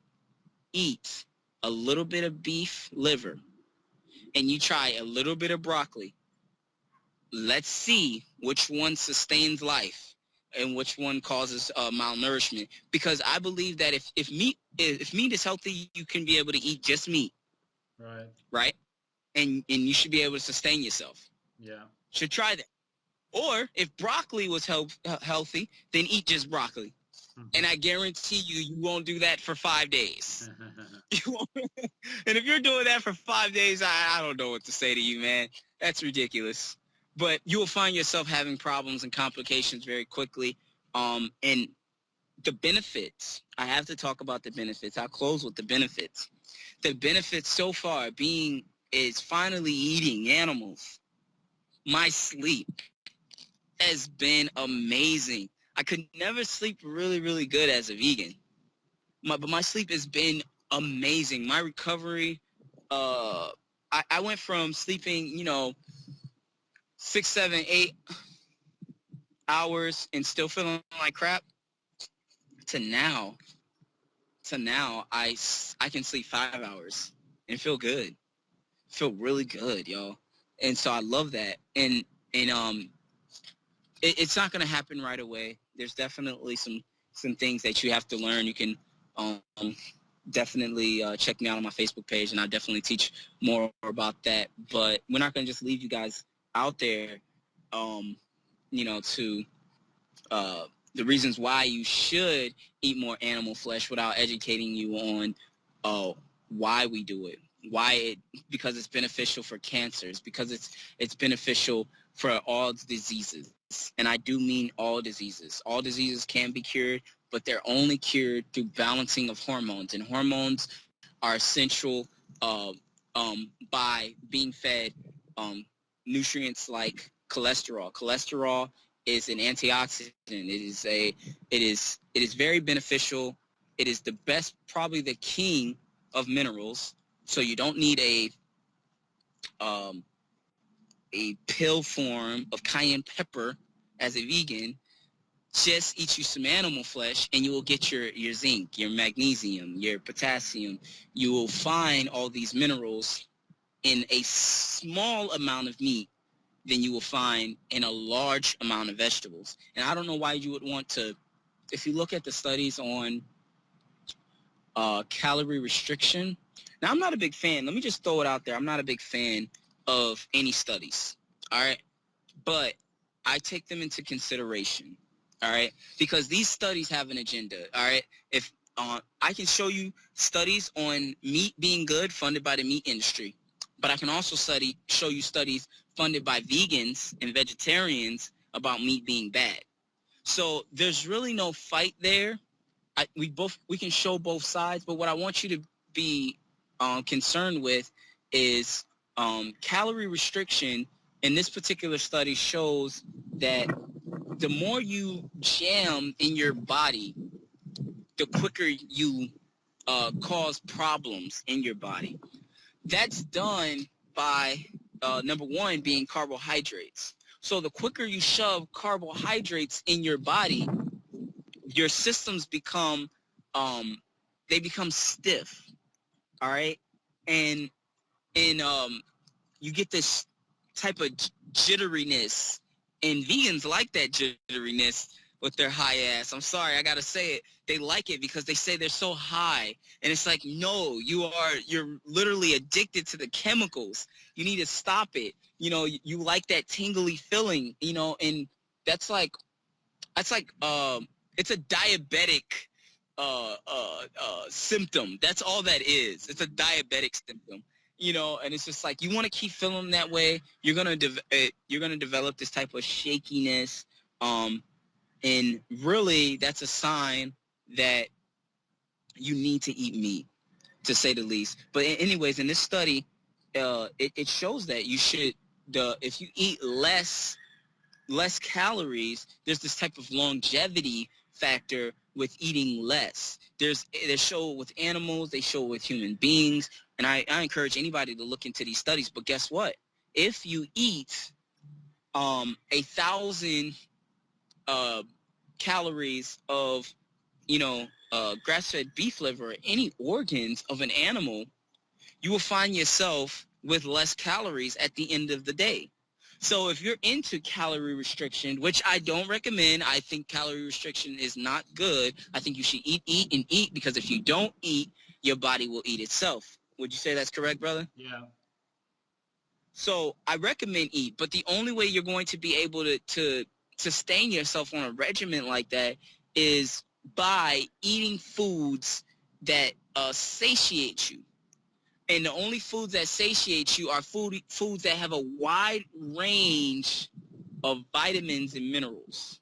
eat a little bit of beef liver and you try a little bit of broccoli, let's see which one sustains life and which one causes malnourishment. Because I believe that if meat is healthy, you can be able to eat just meat, Right. right? And you should be able to sustain yourself. Yeah. Should try that. Or if broccoli was healthy, then eat just broccoli. And I guarantee you won't do that for 5 days. And if you're doing that for 5 days, I don't know what to say to you, man. That's ridiculous. but you will find yourself having problems and complications very quickly. And the benefits, I have to talk about the benefits. I'll close with the benefits. The benefits so far is finally eating animals. My sleep has been amazing. I could never sleep really, really good as a vegan. But my sleep has been amazing. My recovery, I went from sleeping, 6, 7, 8 hours and still feeling like crap to now, I can sleep 5 hours and feel good. Feel really good, y'all. And so I love that. And it's not going to happen right away. There's definitely some things that you have to learn. You can um, definitely check me out on my Facebook page, and I'll definitely teach more about that. But we're not going to just leave you guys out there, to the reasons why you should eat more animal flesh without educating you on why we do it. Because it's beneficial for cancers, because it's beneficial for all diseases. And I do mean all diseases. All diseases can be cured, but they're only cured through balancing of hormones. And hormones are essential by being fed nutrients like cholesterol. Cholesterol is an antioxidant. It is very beneficial. It is the best, probably the king of minerals. So you don't need a pill form of cayenne pepper as a vegan. Just eat you some animal flesh and you will get your zinc, your magnesium, your potassium. You will find all these minerals in a small amount of meat than you will find in a large amount of vegetables. And I don't know why you would want to, if you look at the studies on calorie restriction. Now, I'm not a big fan. Let me just throw it out there. I'm not a big fan of any studies, all right? But I take them into consideration, all right? Because these studies have an agenda, all right? If I can show you studies on meat being good funded by the meat industry, but I can also show you studies funded by vegans and vegetarians about meat being bad. So there's really no fight there. We can show both sides, but what I want you to be concerned with is calorie restriction. In this particular study shows that the more you jam in your body, the quicker you cause problems in your body. That's done by number one being carbohydrates. So the quicker you shove carbohydrates in your body, your systems become they become stiff, all right? And you get this type of jitteriness, and vegans like that jitteriness with their high ass. I'm sorry, I gotta say it. They like it because they say they're so high, and it's like, no, you're literally addicted to the chemicals. You need to stop it. You like that tingly feeling, and that's like it's a diabetic symptom. That's all that is. It's a diabetic symptom, and it's just like you want to keep feeling that way. You're gonna develop this type of shakiness, and really that's a sign that you need to eat meat, to say the least. But anyways, in this study, it shows that if you eat less calories, there's this type of longevity factor with eating less. They show it with animals, they show it with human beings, and I encourage anybody to look into these studies. But guess what? If you eat 1,000 calories of grass-fed beef liver or any organs of an animal, you will find yourself with less calories at the end of the day. So if you're into calorie restriction, which I don't recommend, I think calorie restriction is not good. I think you should eat, and eat, because if you don't eat, your body will eat itself. Would you say that's correct, brother? Yeah. So I recommend eat, but the only way you're going to be able to sustain yourself on a regimen like that is by eating foods that satiate you. And the only foods that satiate you are foods that have a wide range of vitamins and minerals.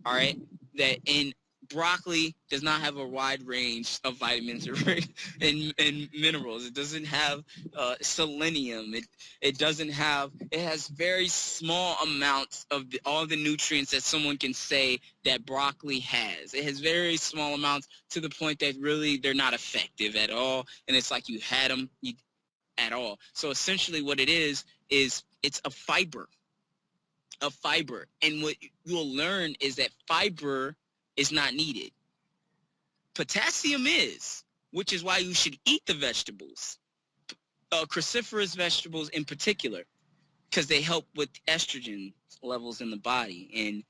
All right, that in broccoli does not have a wide range of vitamins and minerals. It doesn't have selenium. It doesn't have. It has very small amounts of all the nutrients that someone can say that broccoli has. It has very small amounts to the point that really they're not effective at all. And it's like you had them at all. So essentially, what it is it's a fiber. And what you'll learn is that fiber is not needed. Potassium is, which is why you should eat the vegetables, cruciferous vegetables in particular, because they help with estrogen levels in the body. And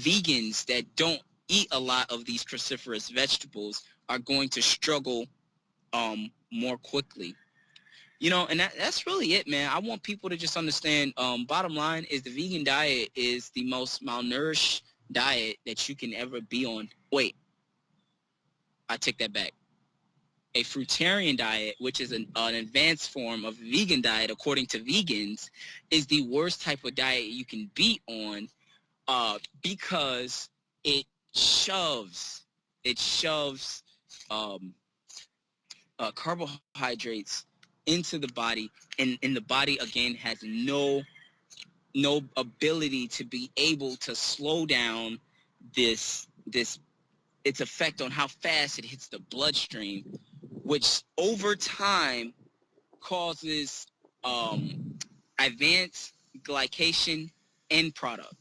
vegans that don't eat a lot of these cruciferous vegetables are going to struggle more quickly. You know, and that's really it, man. I want people to just understand, bottom line is the vegan diet is the most malnourished diet that you can ever be on. Wait, I take that back. A fruitarian diet, which is an advanced form of vegan diet, according to vegans, is the worst type of diet you can be on because it shoves um, carbohydrates into the body, and the body again has no ability to be able to slow down this its effect on how fast it hits the bloodstream, which over time causes advanced glycation end product.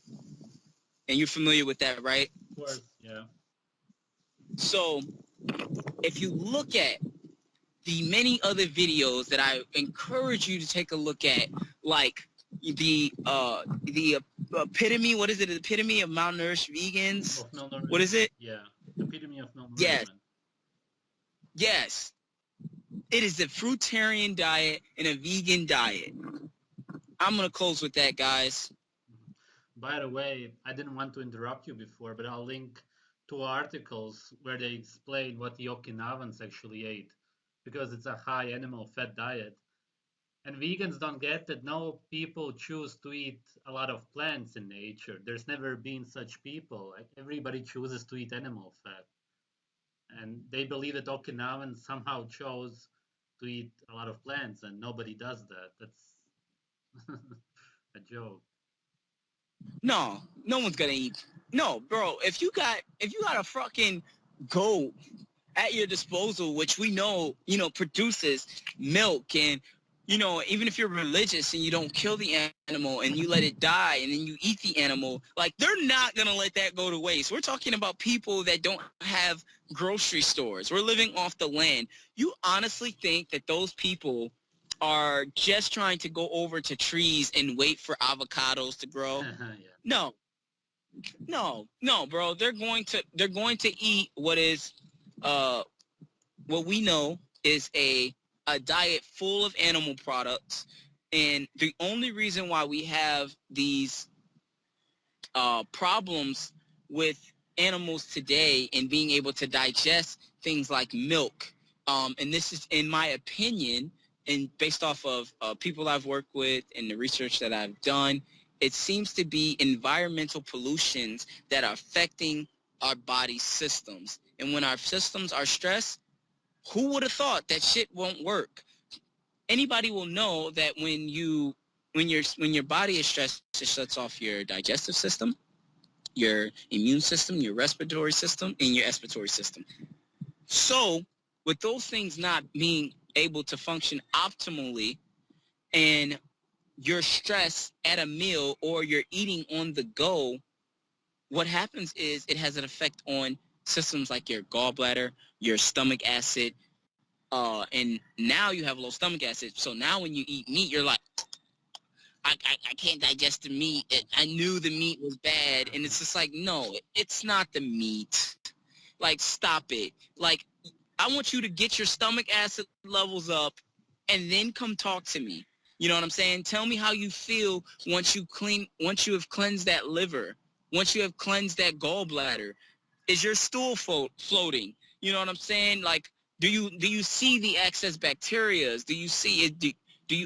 And you're familiar with that, right? Of course, yeah. So if you look at the many other videos that I encourage you to take a look at, like the epitome, what is it? The epitome of malnourished vegans. Of malnourishment. What is it? Yeah, epitome of malnourishment. Yes. Yes. It is a fruitarian diet and a vegan diet. I'm going to close with that, guys. By the way, I didn't want to interrupt you before, but I'll link two articles where they explain what the Okinawans actually ate, because it's a high animal fat diet. And vegans don't get that no people choose to eat a lot of plants in nature. There's never been such people. Like everybody chooses to eat animal fat. And they believe that Okinawans somehow chose to eat a lot of plants, and nobody does that. That's a joke. No, no one's going to eat. No, bro, if you got a fucking goat at your disposal, which we know, produces milk, and, even if you're religious and you don't kill the animal and you let it die and then you eat the animal, like, they're not going to let that go to waste. We're talking about people that don't have grocery stores. We're living off the land. You honestly think that those people are just trying to go over to trees and wait for avocados to grow? Yeah. No, bro. They're going to eat what is what we know is a diet full of animal products. And the only reason why we have these problems with animals today and being able to digest things like milk, and this is in my opinion and based off of people I've worked with and the research that I've done, it seems to be environmental pollutions that are affecting our body systems. And when our systems are stressed, who would have thought that shit won't work? Anybody will know that when your body is stressed, it shuts off your digestive system, your immune system, your respiratory system, and your expiratory system. So with those things not being able to function optimally, and you're stressed at a meal or you're eating on the go, what happens is it has an effect on systems like your gallbladder, your stomach acid, and now you have low stomach acid. So now when you eat meat, you're like, I can't digest the meat. I knew the meat was bad. And it's just like, no, it's not the meat. Like, stop it. Like, I want you to get your stomach acid levels up and then come talk to me. You know what I'm saying? Tell me how you feel once you have cleansed that liver, once you have cleansed that gallbladder. Is your stool floating? You know what I'm saying? Like, Do you see the excess bacteria? Do you see it?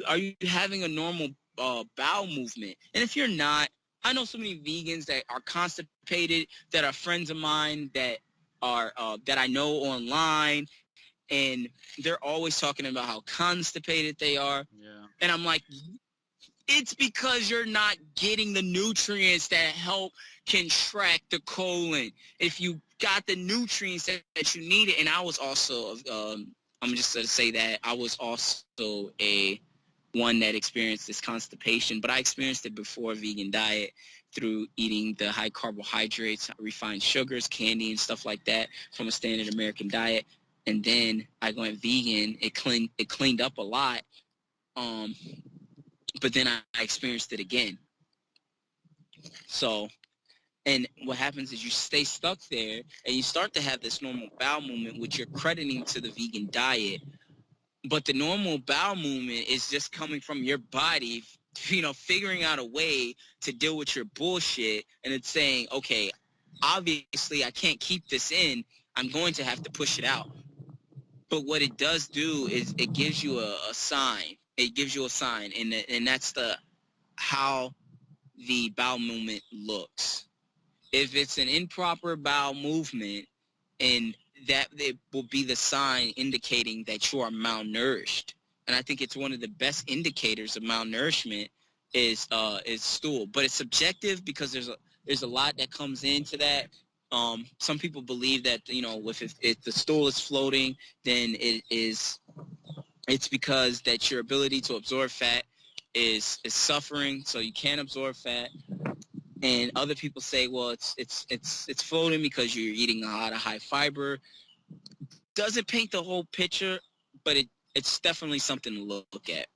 Are you having a normal bowel movement? And if you're not, I know so many vegans that are constipated, that are friends of mine, that are that I know online, and they're always talking about how constipated they are. Yeah. And I'm like, it's because you're not getting the nutrients that help contract the colon. If you got the nutrients that you needed, and I was also, I'm just going to say that I was also a one that experienced this constipation, but I experienced it before a vegan diet through eating the high carbohydrates, refined sugars, candy, and stuff like that from a standard American diet. And then I went vegan. It cleaned up a lot. But then I experienced it again. So, and what happens is you stay stuck there and you start to have this normal bowel movement, which you're crediting to the vegan diet. But the normal bowel movement is just coming from your body, figuring out a way to deal with your bullshit. And it's saying, okay, obviously I can't keep this in. I'm going to have to push it out. But what it does do is it gives you a sign. It gives you a sign. And that's how the bowel movement looks. If it's an improper bowel movement, and that it will be the sign indicating that you are malnourished. And I think it's one of the best indicators of malnourishment is stool. But it's subjective because there's a lot that comes into that. Some people believe that if the stool is floating, then it's because that your ability to absorb fat is suffering, so you can't absorb fat. And other people say, well, it's floating because you're eating a lot of high fiber. Doesn't paint the whole picture, but it's definitely something to look at.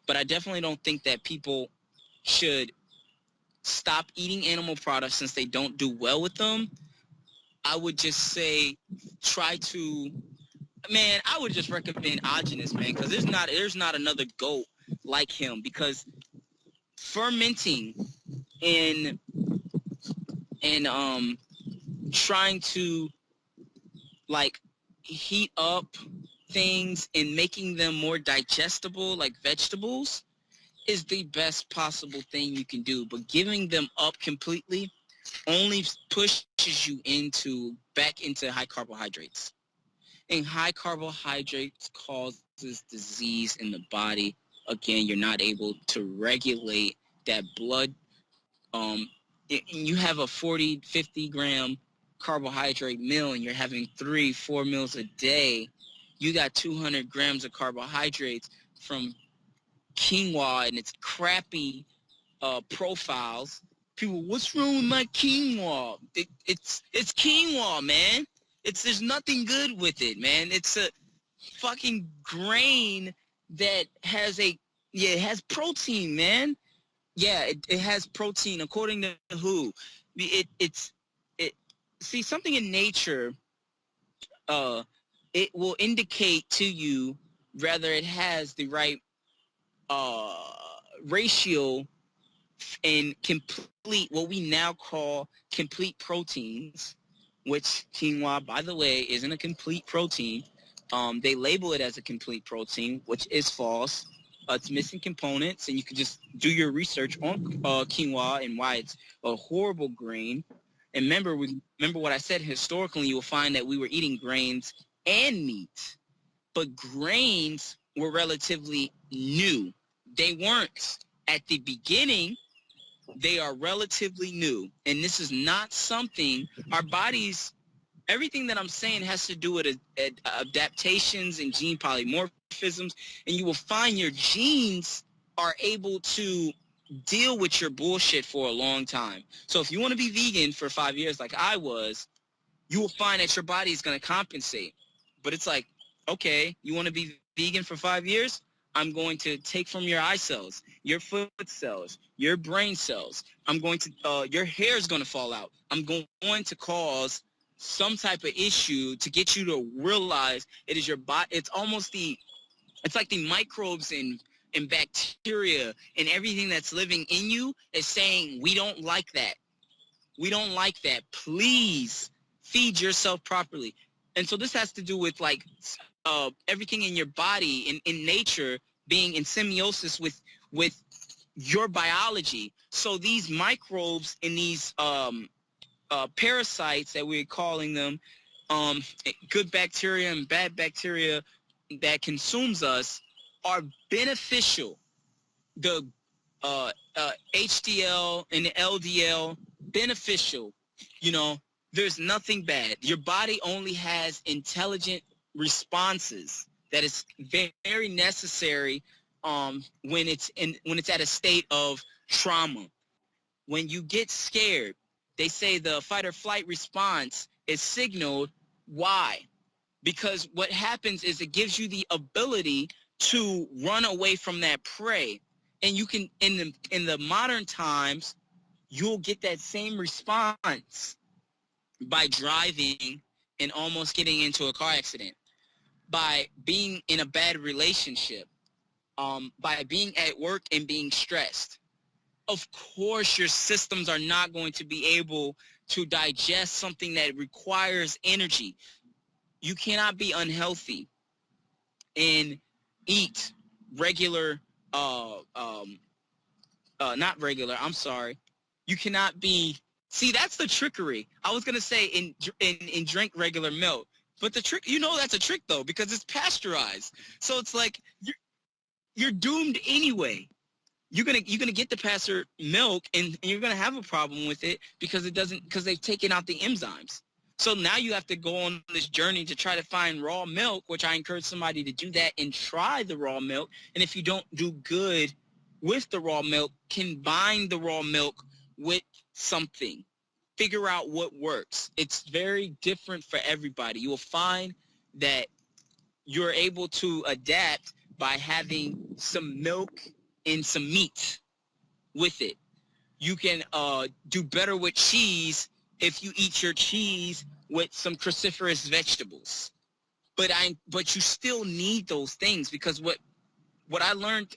But I definitely don't think that people should stop eating animal products since they don't do well with them. I would just say I would just recommend Autism, man, because there's not another goat like him, because fermenting and trying to like heat up things and making them more digestible like vegetables is the best possible thing you can do. But giving them up completely only pushes you back into high carbohydrates. And high carbohydrates causes disease in the body. Again, you're not able to regulate that blood. You have a 40, 50 gram carbohydrate meal and you're having 3-4 meals a day. You got 200 grams of carbohydrates from quinoa and its crappy profiles. People, what's wrong with my quinoa? It's quinoa, man. There's nothing good with it, man. It's a fucking grain that it has protein, man. Yeah, it has protein according to who? See, something in nature, it will indicate to you whether it has the right ratio in complete, what we now call complete proteins, which quinoa, by the way, isn't a complete protein. They label it as a complete protein, which is false. It's missing components, and you can just do your research on quinoa and why it's a horrible grain. And remember what I said. Historically, you will find that we were eating grains and meat, but grains were relatively new. They weren't at the beginning. They are relatively new, and this is not something our bodies. Everything that I'm saying has to do with adaptations and gene polymorphisms, and you will find your genes are able to deal with your bullshit for a long time. So if you want to be vegan for 5 years like I was, you will find that your body is going to compensate. But it's like, okay, you want to be vegan for 5 years? I'm going to take from your eye cells, your foot cells, your brain cells. I'm going to, your hair is going to fall out. I'm going to cause some type of issue to get you to realize it is your body. It's like the microbes and bacteria and everything that's living in you is saying, we don't like that. We don't like that. Please feed yourself properly. And so this has to do with like everything in your body in nature being in symbiosis with your biology. So these microbes and these parasites that we're calling them, good bacteria and bad bacteria that consumes us, are beneficial. The HDL and the LDL, beneficial. You know, there's nothing bad. Your body only has intelligent responses that is very necessary when it's at a state of trauma. When you get scared, they say the fight or flight response is signaled. Why? Because what happens is it gives you the ability to run away from that prey. And you can, in the modern times, you'll get that same response by driving and almost getting into a car accident, by being in a bad relationship, by being at work and being stressed. Of course, your systems are not going to be able to digest something that requires energy. You cannot be unhealthy and eat regular, not regular, I'm sorry. You cannot be, see, that's the trickery. I was going to say in drink regular milk, but the trick, that's a trick though, because it's pasteurized. So it's like, you're doomed anyway. You're gonna get the pasture milk and you're gonna have a problem with it because they've taken out the enzymes. So now you have to go on this journey to try to find raw milk, which I encourage somebody to do that and try the raw milk. And if you don't do good with the raw milk, combine the raw milk with something. Figure out what works. It's very different for everybody. You will find that you're able to adapt by having some milk and some meat with it. You can do better with cheese if you eat your cheese with some cruciferous vegetables. But you still need those things, because what I learned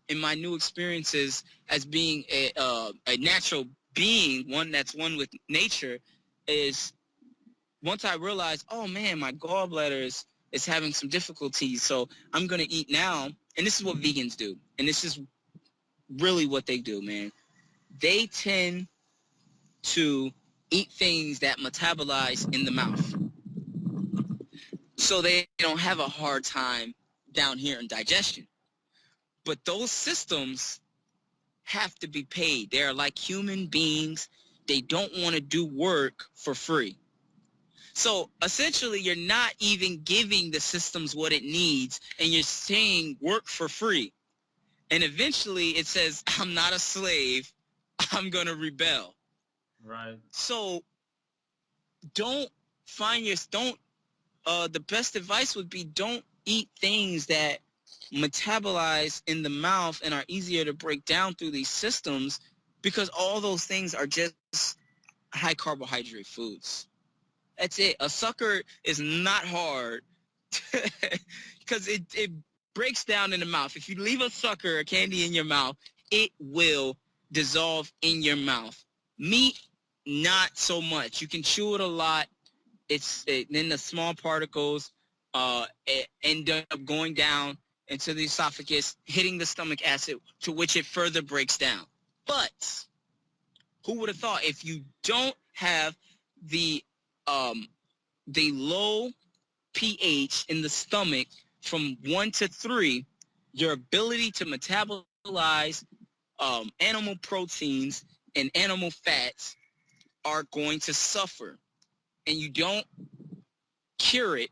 in my new experiences as being a natural being, one that's one with nature, is once I realized, oh man, my gallbladder is having some difficulties, so I'm gonna eat now. And this is what vegans do, and this is really what they do, man. They tend to eat things that metabolize in the mouth, so they don't have a hard time down here in digestion. But those systems have to be paid. They're like human beings. They don't want to do work for free. So essentially, you're not even giving the systems what it needs, and you're saying work for free. And eventually it says, I'm not a slave, I'm going to rebel. Right. So the best advice would be, don't eat things that metabolize in the mouth and are easier to break down through these systems, because all those things are just high carbohydrate foods. That's it. A sucker is not hard because it breaks down in the mouth. If you leave a sucker, a candy in your mouth, it will dissolve in your mouth. Meat, not so much. You can chew it a lot. Then the small particles end up going down into the esophagus, hitting the stomach acid, to which it further breaks down. But who would have thought, if you don't have the low pH in the stomach from 1 to 3, your ability to metabolize animal proteins and animal fats are going to suffer. And you don't cure it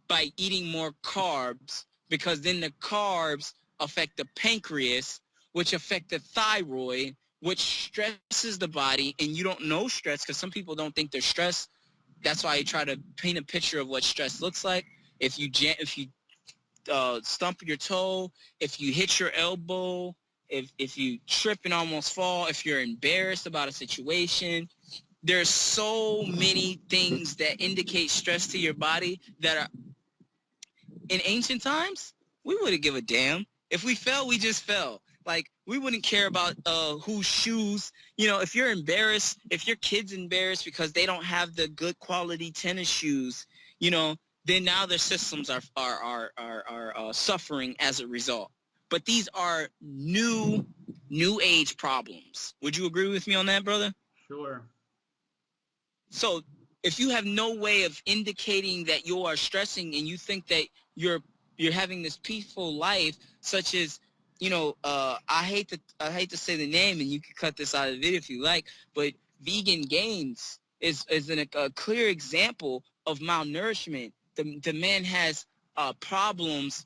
by eating more carbs, because then the carbs affect the pancreas, which affect the thyroid, which stresses the body. And you don't know stress, because some people don't think they're stressed. That's why I try to paint a picture of what stress looks like. If you stump your toe, if you hit your elbow, if you trip and almost fall, if you're embarrassed about a situation, there's so many things that indicate stress to your body that are, in ancient times, we wouldn't give a damn. If we fell, we just fell. Like, we wouldn't care about whose shoes. If you're embarrassed, if your kid's embarrassed because they don't have the good quality tennis shoes, then now their systems are suffering as a result. But these are new age problems. Would you agree with me on that, brother? Sure. So if you have no way of indicating that you are stressing and you think that you're having this peaceful life, such as, I hate to say the name, and you can cut this out of the video if you like, but Vegan Gains is a clear example of malnourishment. The man has problems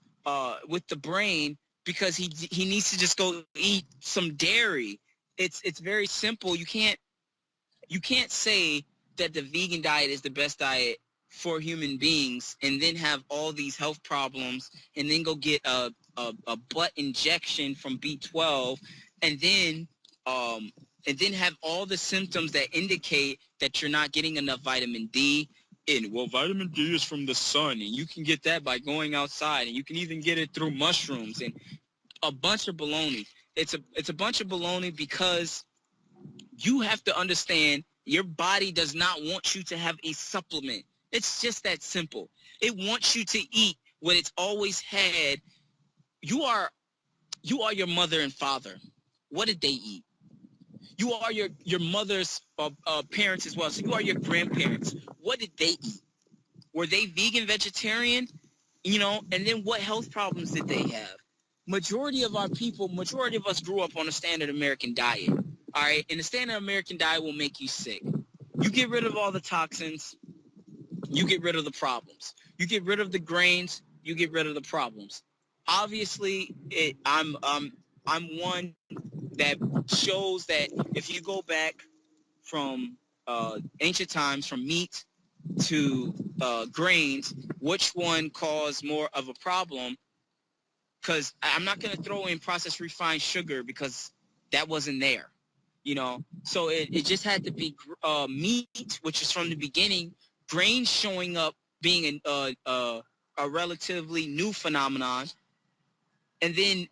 with the brain because he needs to just go eat some dairy. It's very simple. You can't say that the vegan diet is the best diet for human beings and then have all these health problems and then go get a butt injection from B12 and then have all the symptoms that indicate that you're not getting enough vitamin D. And well, vitamin D is from the sun, and you can get that by going outside, and you can even get it through mushrooms and a bunch of baloney. It's a bunch of baloney because you have to understand your body does not want you to have a supplement. It's just that simple. It wants you to eat what it's always had. You are your mother and father. What did they eat? You are your mother's parents as well. So you are your grandparents. What did they eat? Were they vegan, vegetarian? And then what health problems did they have? Majority of us grew up on a standard American diet. All right, and the standard American diet will make you sick. You get rid of all the toxins, you get rid of the problems. You get rid of the grains, you get rid of the problems. Obviously, I'm one that shows that if you go back from ancient times, from meat to grains, which one caused more of a problem? Because I'm not going to throw in processed refined sugar because that wasn't there. So it just had to be meat, which is from the beginning, grains showing up being a relatively new phenomenon, and then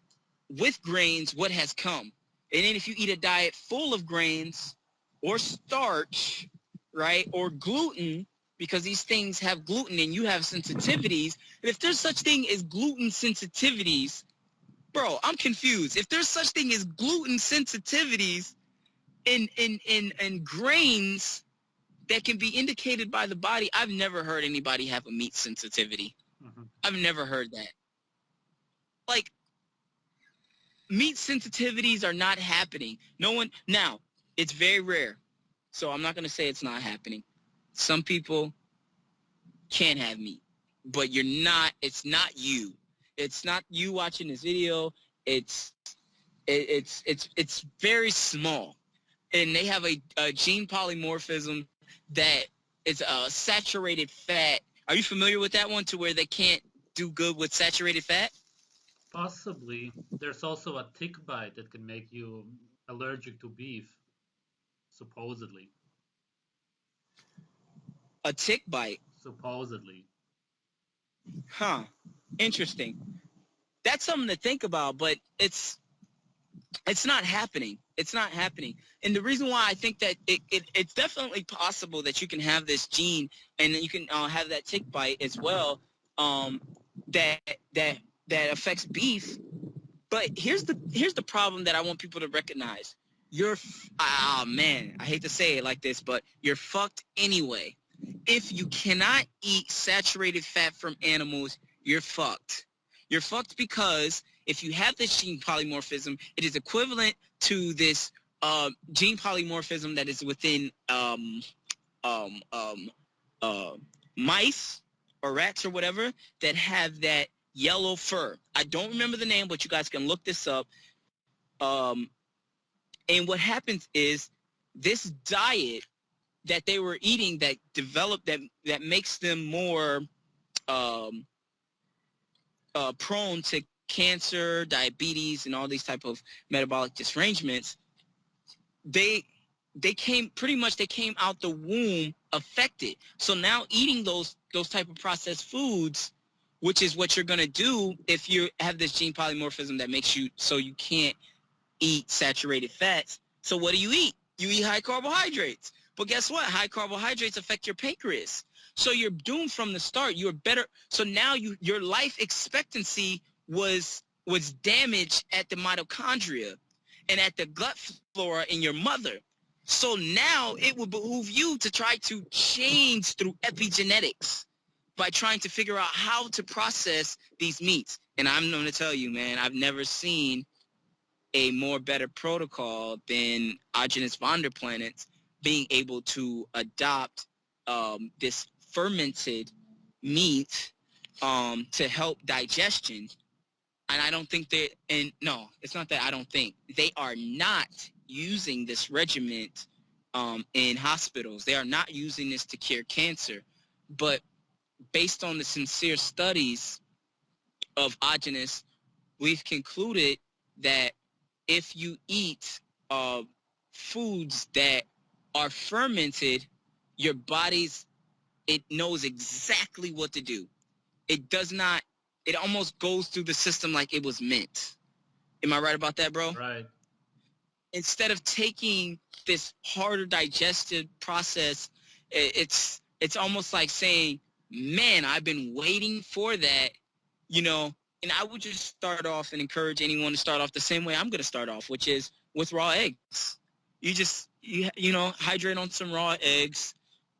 with grains, what has come? And then if you eat a diet full of grains or starch, right, or gluten, because these things have gluten and you have sensitivities, and if there's such thing as gluten sensitivities, bro, I'm confused. If there's such thing as gluten sensitivities in grains that can be indicated by the body, I've never heard anybody have a meat sensitivity. Mm-hmm. I've never heard that. Like, meat sensitivities are not happening. Now, it's very rare, so I'm not going to say it's not happening. Some people can't have meat, but it's not you. It's not you watching this video. It's very small. And they have a gene polymorphism that is a saturated fat. Are you familiar with that one, to where they can't do good with saturated fat? Possibly. There's also a tick bite that can make you allergic to beef, supposedly. A tick bite? Supposedly. Huh. Interesting. That's something to think about, but it's not happening. It's not happening. And the reason why I think that it's definitely possible that you can have this gene and you can have that tick bite as well, that affects beef. But here's the problem that I want people to recognize. Man, I hate to say it like this, but you're fucked anyway. If you cannot eat saturated fat from animals, you're fucked. You're fucked because if you have this gene polymorphism, it is equivalent to this gene polymorphism that is within mice or rats or whatever that have that yellow fur. I don't remember the name, but you guys can look this up. And what happens is this diet that they were eating that developed that makes them more prone to cancer, diabetes, and all these type of metabolic disarrangements, they came out the womb affected. So now eating those type of processed foods, which is what you're going to do if you have this gene polymorphism that makes you so you can't eat saturated fats. So what do you eat? You eat high carbohydrates. But guess what? High carbohydrates affect your pancreas. So you're doomed from the start. You're better. So now your life expectancy was damaged at the mitochondria and at the gut flora in your mother. So now it would behoove you to try to change through epigenetics by trying to figure out how to process these meats. And I'm going to tell you, man, I've never seen a more better protocol than Autism Vonderplanets being able to adopt this fermented meat to help digestion. And I don't think that, and no, it's not that I don't think. They are not using this regimen in hospitals. They are not using this to cure cancer. But based on the sincere studies of Autism, we've concluded that if you eat foods that are fermented, your body's, it knows exactly what to do. It does not, it almost goes through the system like it was meant. Am I right about that, bro? Right. Instead of taking this harder digestive process, it's almost like saying, man, I've been waiting for that, you know. And I would just start off and encourage anyone to start off the same way I'm going to start off, which is with raw eggs. You know, hydrate on some raw eggs,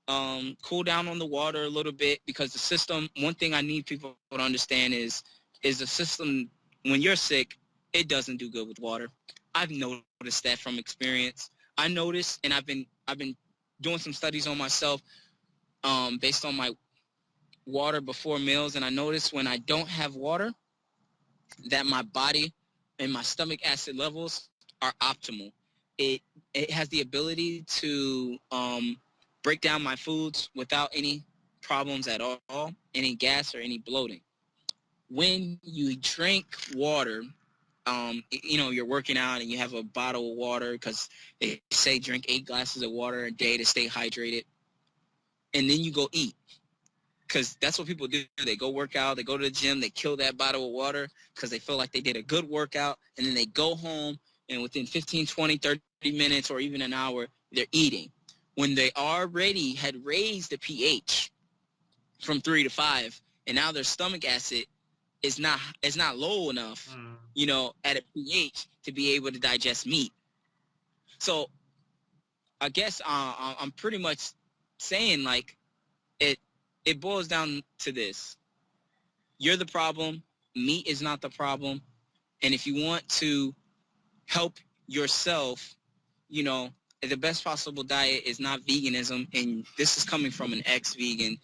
cool down on the water a little bit, because the system, one thing I need people to understand is the system, when you're sick, it doesn't do good with water. I've noticed that from experience. I noticed, and I've been doing some studies on myself based on my water before meals, and I noticed when I don't have water that my body and my stomach acid levels are optimal. It has the ability to break down my foods without any problems at all, any gas or any bloating. When you drink water, you know, you're working out and you have a bottle of water, because they say drink 8 glasses of water a day to stay hydrated, and then you go eat. Because that's what people do. They go work out, they go to the gym, they kill that bottle of water because they feel like they did a good workout, and then they go home, and within 15, 20, 30 minutes or even an hour, they're eating. When they already had raised the pH from 3 to 5, and now their stomach acid is not low enough, you know, at a pH to be able to digest meat. So I guess I'm pretty much saying, like, it boils down to this. You're the problem. Meat is not the problem. And if you want to help yourself, you know, the best possible diet is not veganism. And this is coming from an ex-vegan.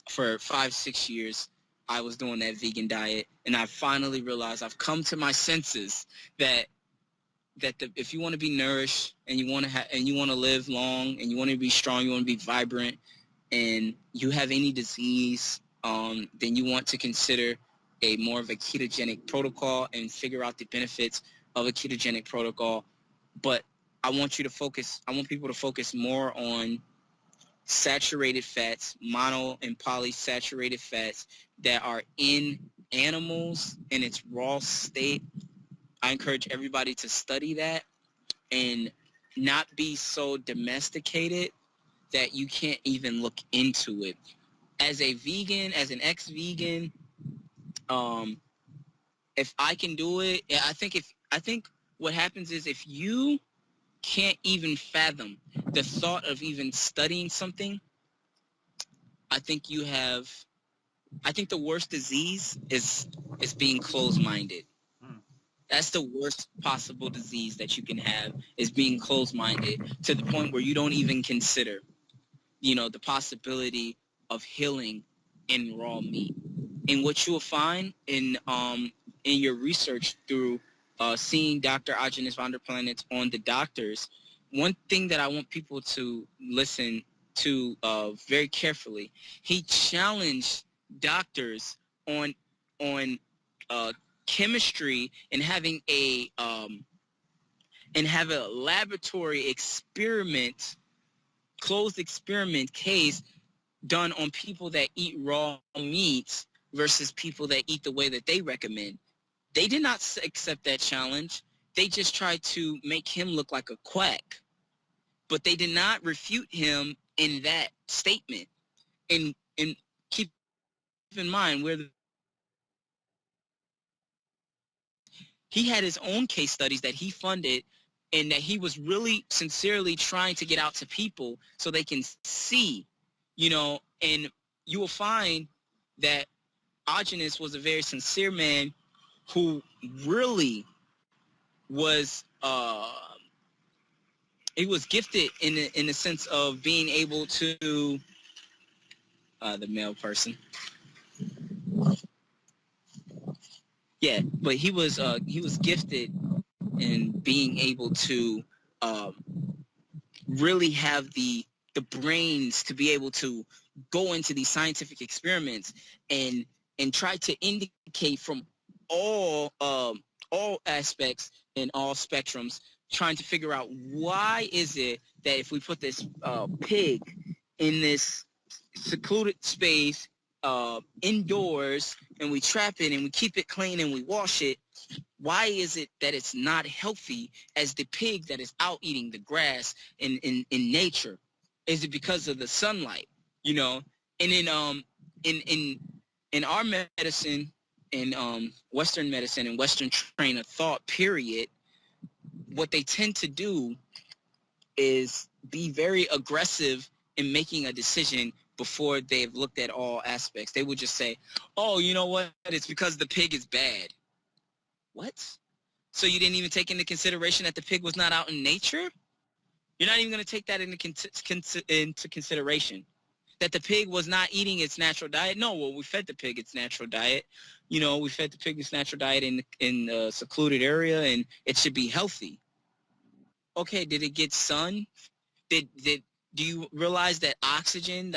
For 5-6 years, I was doing that vegan diet. And I finally realized, I've come to my senses that if you want to be nourished and you want to live long and you want to be strong, you want to be vibrant, and you have any disease, then you want to consider a more of a ketogenic protocol and figure out the benefits of a ketogenic protocol. But I want people to focus more on saturated fats, mono and polysaturated fats that are in animals in its raw state. I encourage everybody to study that and not be so domesticated that you can't even look into it. As a vegan, as an ex-vegan, if I can do it, I think what happens is, if you can't even fathom the thought of even studying something, I think the worst disease is being closed-minded. That's the worst possible disease that you can have, is being closed-minded to the point where you don't even consider, you know, the possibility of healing in raw meat. And what you will find in your research through seeing Dr. Autism Vonderplanets on the doctors, one thing that I want people to listen to very carefully, he challenged doctors on chemistry and having a laboratory experiment, closed experiment case done on people that eat raw meats versus people that eat the way that they recommend. They did not accept that challenge. They just tried to make him look like a quack. But they did not refute him in that statement. And And keep in mind he had his own case studies that he funded and that he was really sincerely trying to get out to people so they can see, and you will find that Autism was a very sincere man who really was he was gifted in the sense of being able to the male person. Yeah, but he was gifted in being able to um, really have the brains to be able to go into these scientific experiments and try to indicate from all aspects and all spectrums, trying to figure out why is it that if we put this pig in this secluded space indoors and we trap it and we keep it clean and we wash it, why is it that it's not healthy as the pig that is out eating the grass in nature? Is it because of the sunlight? And in our medicine, in Western medicine and Western train of thought, period, what they tend to do is be very aggressive in making a decision before they've looked at all aspects. They would just say, oh, you know what? It's because the pig is bad. What? So you didn't even take into consideration that the pig was not out in nature? You're not even going to take that into consideration. That the pig was not eating its natural diet? No, well, we fed the pig its natural diet. We fed the pig its natural diet in a secluded area, and it should be healthy. Okay, did it get sun? Do you realize that oxygen,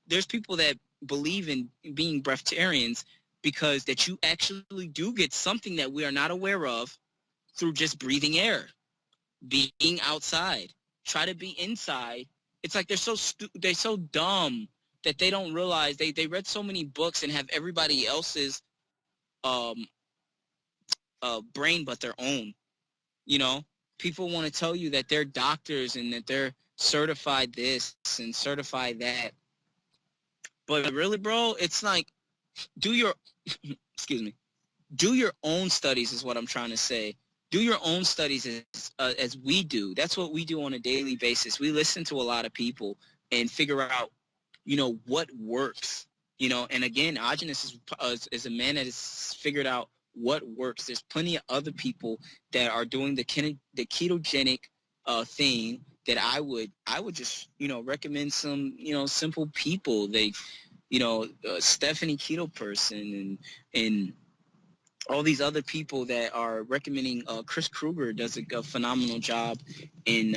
there's people that believe in being breatharians because that you actually do get something that we are not aware of through just breathing air, being outside. Try to be inside. It's like they're so dumb that they don't realize they read so many books and have everybody else's um brain but their own. People want to tell you that they're doctors and that they're certified this and certified that, but really, bro, it's like do your excuse me, do your own studies is what I'm trying to say. Do your own studies as we do. That's what we do on a daily basis. We listen to a lot of people and figure out, what works. And again, Agenus is a man that has figured out what works. There's plenty of other people that are doing the ketogenic thing that I would just, recommend some, simple people. Stephanie Keto Person and all these other people that are recommending. Chris Kruger does a phenomenal job in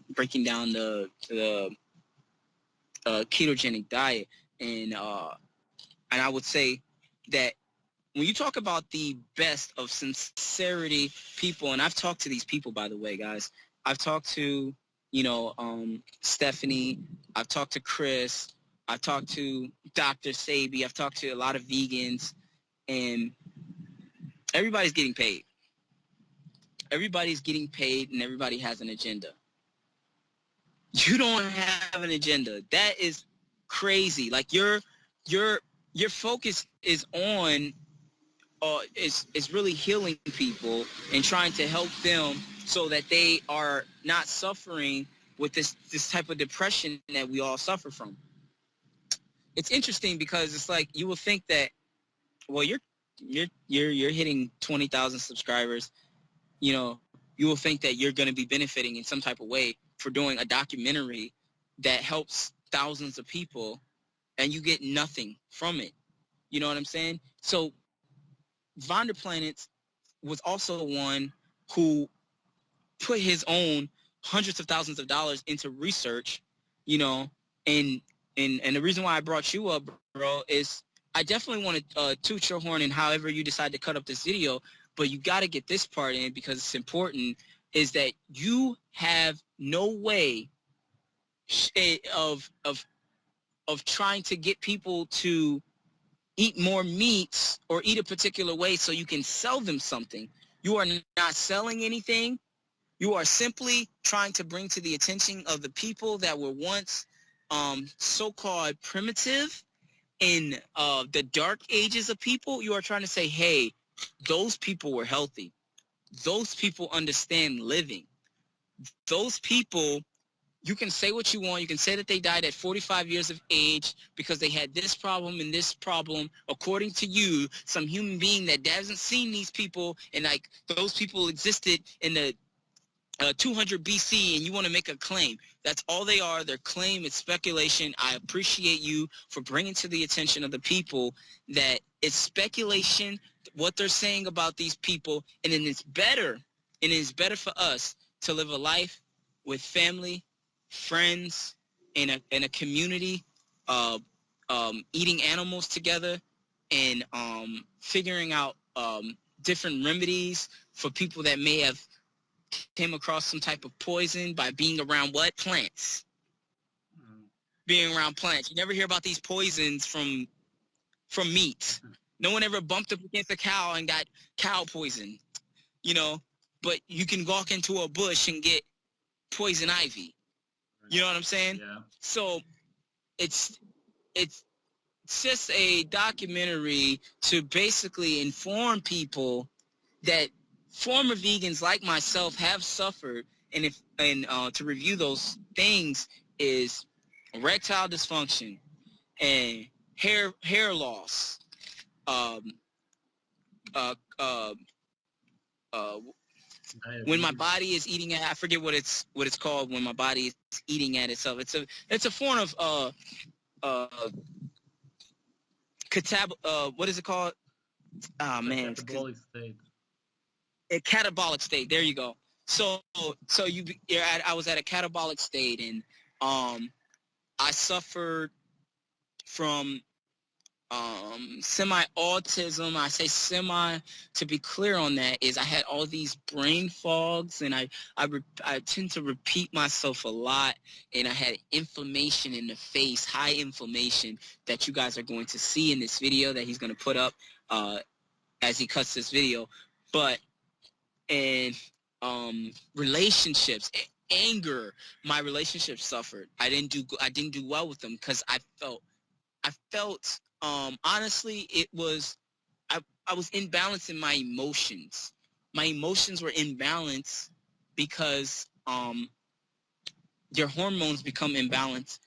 breaking down the ketogenic diet, and I would say that when you talk about the best of sincerity people, and I've talked to these people, by the way, guys. I've talked to Stephanie. I've talked to Chris. I've talked to Dr. Sabi. I've talked to a lot of vegans, and everybody's getting paid. Everybody's getting paid, and everybody has an agenda. You don't have an agenda. That is crazy. Like your focus is on is really healing people and trying to help them so that they are not suffering with this type of depression that we all suffer from. It's interesting because it's like you will think that, well, you're hitting 20,000 subscribers. You will think that you're going to be benefiting in some type of way for doing a documentary that helps thousands of people, and you get nothing from it. You know what I'm saying? So Vonderplanets was also one who put his own hundreds of thousands of dollars into research, and the reason why I brought you up, bro, is I definitely want to toot your horn in however you decide to cut up this video, but you got to get this part in because it's important, is that you have no way of trying to get people to eat more meats or eat a particular way so you can sell them something. You are not selling anything. You are simply trying to bring to the attention of the people that were once so-called primitive in the dark ages of people, you are trying to say, hey, those people were healthy. Those people understand living. Those people, you can say what you want. You can say that they died at 45 years of age because they had this problem and this problem. According to you, some human being that hasn't seen these people, and like those people existed in the 200 BC, and you want to make a claim. That's all they are. Their claim is speculation. I appreciate you for bringing to the attention of the people that it's speculation, what they're saying about these people, and then it's better for us to live a life with family, friends, in a community, eating animals together, and figuring out different remedies for people that may have came across some type of poison by being around what? Plants. Being around plants. You never hear about these poisons from meat. No one ever bumped up against a cow and got cow poison, you know, but you can walk into a bush and get poison ivy. You know what I'm saying? Yeah. So it's just a documentary to basically inform people that former vegans like myself have suffered, and to review those things is erectile dysfunction and hair loss, um, uh, uh, uh, when my body is eating at, I forget what it's called, when my body is eating at itself. It's a form of what is it called? Oh man, Catabolic state. A catabolic state. There you go. So I was at a catabolic state, and I suffered from semi-autism. I say semi to be clear on that, is I had all these brain fogs, and I tend to repeat myself a lot, and I had inflammation in the face, high inflammation, that you guys are going to see in this video that he's going to put up as he cuts this video. But and relationships, anger, my relationships suffered. I didn't do well with them because I felt honestly, it was I was imbalanced in my emotions. My emotions were imbalanced because your hormones become imbalanced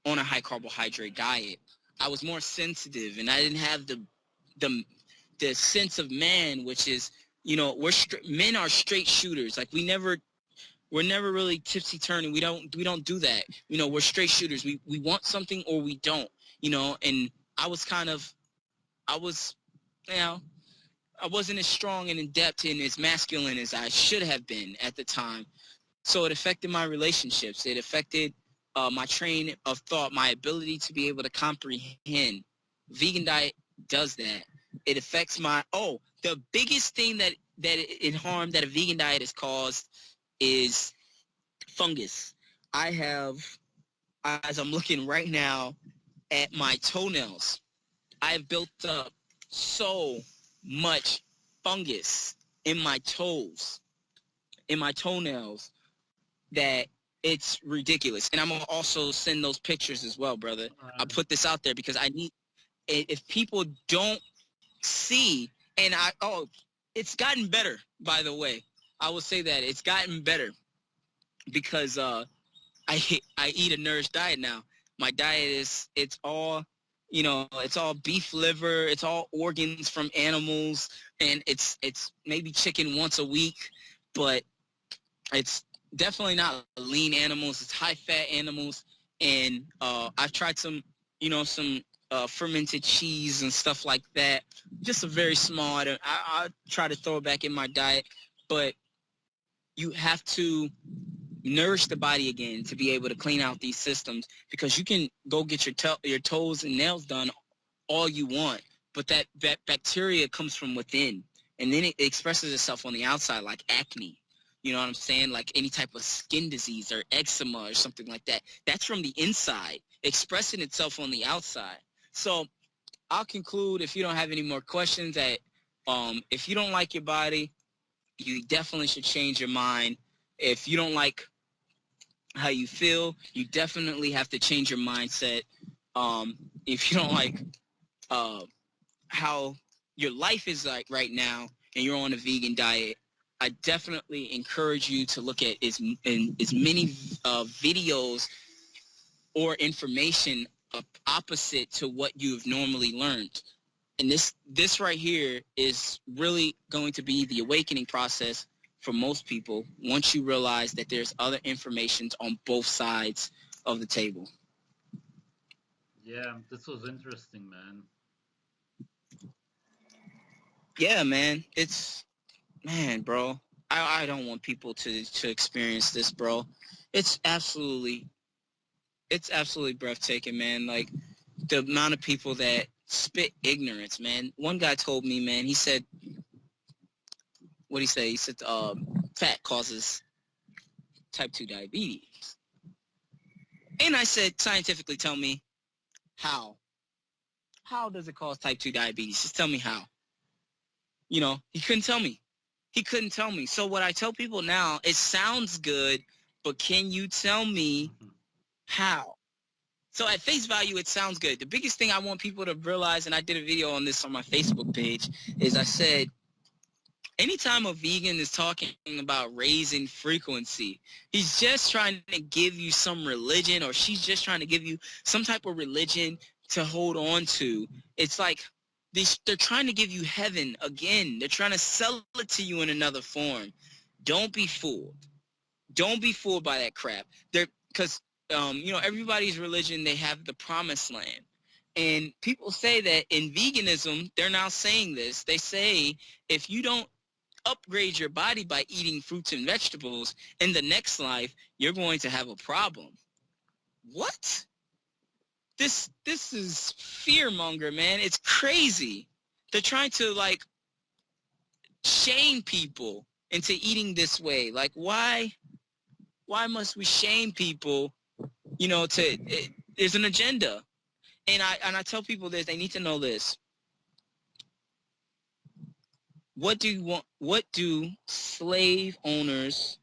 on a high carbohydrate diet. I was more sensitive, and I didn't have the sense of man, which is, you know, men are straight shooters. Like we're never really tipsy turning. We don't do that. You know, we're straight shooters. We want something or we don't. You know, and I wasn't as strong and in depth and as masculine as I should have been at the time. So it affected my relationships. It affected my train of thought, my ability to be able to comprehend. Vegan diet does that. It affects the biggest thing that it harm that a vegan diet has caused is fungus. I have, as I'm looking right now at my toenails, I've built up so much fungus in my toes, in my toenails, that it's ridiculous. And I'm going to also send those pictures as well, brother. I put this out there because I need, if people don't see, and it's gotten better, by the way. I will say that it's gotten better because I eat a nourished diet now. My diet it's all beef liver, it's all organs from animals, and it's maybe chicken once a week, but it's definitely not lean animals. It's high fat animals, and I've tried some fermented cheese and stuff like that. Just a very small. I try to throw it back in my diet, but you have to nourish the body again to be able to clean out these systems, because you can go get your toes and nails done all you want, but that bacteria comes from within, and then it expresses itself on the outside like acne. You know what I'm saying? Like any type of skin disease or eczema or something like that. That's from the inside, expressing itself on the outside. So I'll conclude, if you don't have any more questions, that if you don't like your body, you definitely should change your mind. If you don't like how you feel, you definitely have to change your mindset. If you don't like how your life is like right now and you're on a vegan diet, I definitely encourage you to look at as many videos or information opposite to what you've normally learned. And this right here is really going to be the awakening process for most people once you realize that there's other information on both sides of the table. Yeah, this was interesting, man. Yeah, man. Man, bro. I don't want people to experience this, bro. It's absolutely breathtaking, man. Like the amount of people that spit ignorance, man. One guy told me, man, he said, what he say? He said, fat causes type 2 diabetes. And I said, scientifically tell me how. How does it cause type 2 diabetes? Just tell me how. You know, he couldn't tell me. He couldn't tell me. So what I tell people now, it sounds good, but can you tell me how? So at face value, it sounds good. The biggest thing I want people to realize, and I did a video on this on my Facebook page, is I said, anytime a vegan is talking about raising frequency, he's just trying to give you some religion, or she's just trying to give you some type of religion to hold on to. It's like they're trying to give you heaven again. They're trying to sell it to you in another form. Don't be fooled. Don't be fooled by that crap. Because everybody's religion, they have the promised land. And people say that in veganism, they're now saying this. They say if you don't upgrade your body by eating fruits and vegetables, in the next life, you're going to have a problem. What? This is fear-monger, man. It's crazy. They're trying to, like, shame people into eating this way. Like, why must we shame people, there's an agenda. And I tell people this, they need to know this. What do slave owners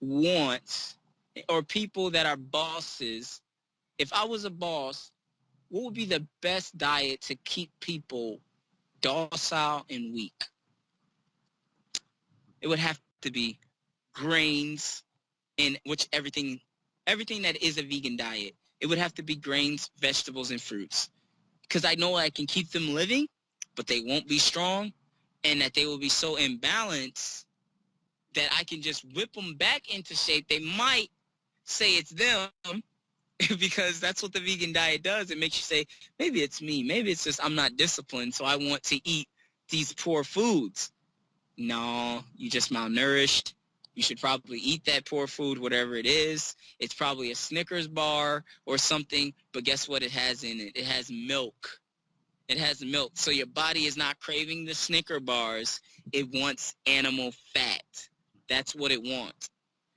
want, or people that are bosses? If I was a boss, what would be the best diet to keep people docile and weak? It would have to be grains, in which everything that is a vegan diet. It would have to be grains, vegetables, and fruits. Because I know I can keep them living, but they won't be strong, and that they will be so imbalanced that I can just whip them back into shape. They might say it's them because that's what the vegan diet does. It makes you say, maybe it's me. Maybe it's just I'm not disciplined, so I want to eat these poor foods. No, you just malnourished. You should probably eat that poor food, whatever it is. It's probably a Snickers bar or something, but guess what it has in it? It has milk. It has milk. So your body is not craving the Snicker bars. It wants animal fat. That's what it wants.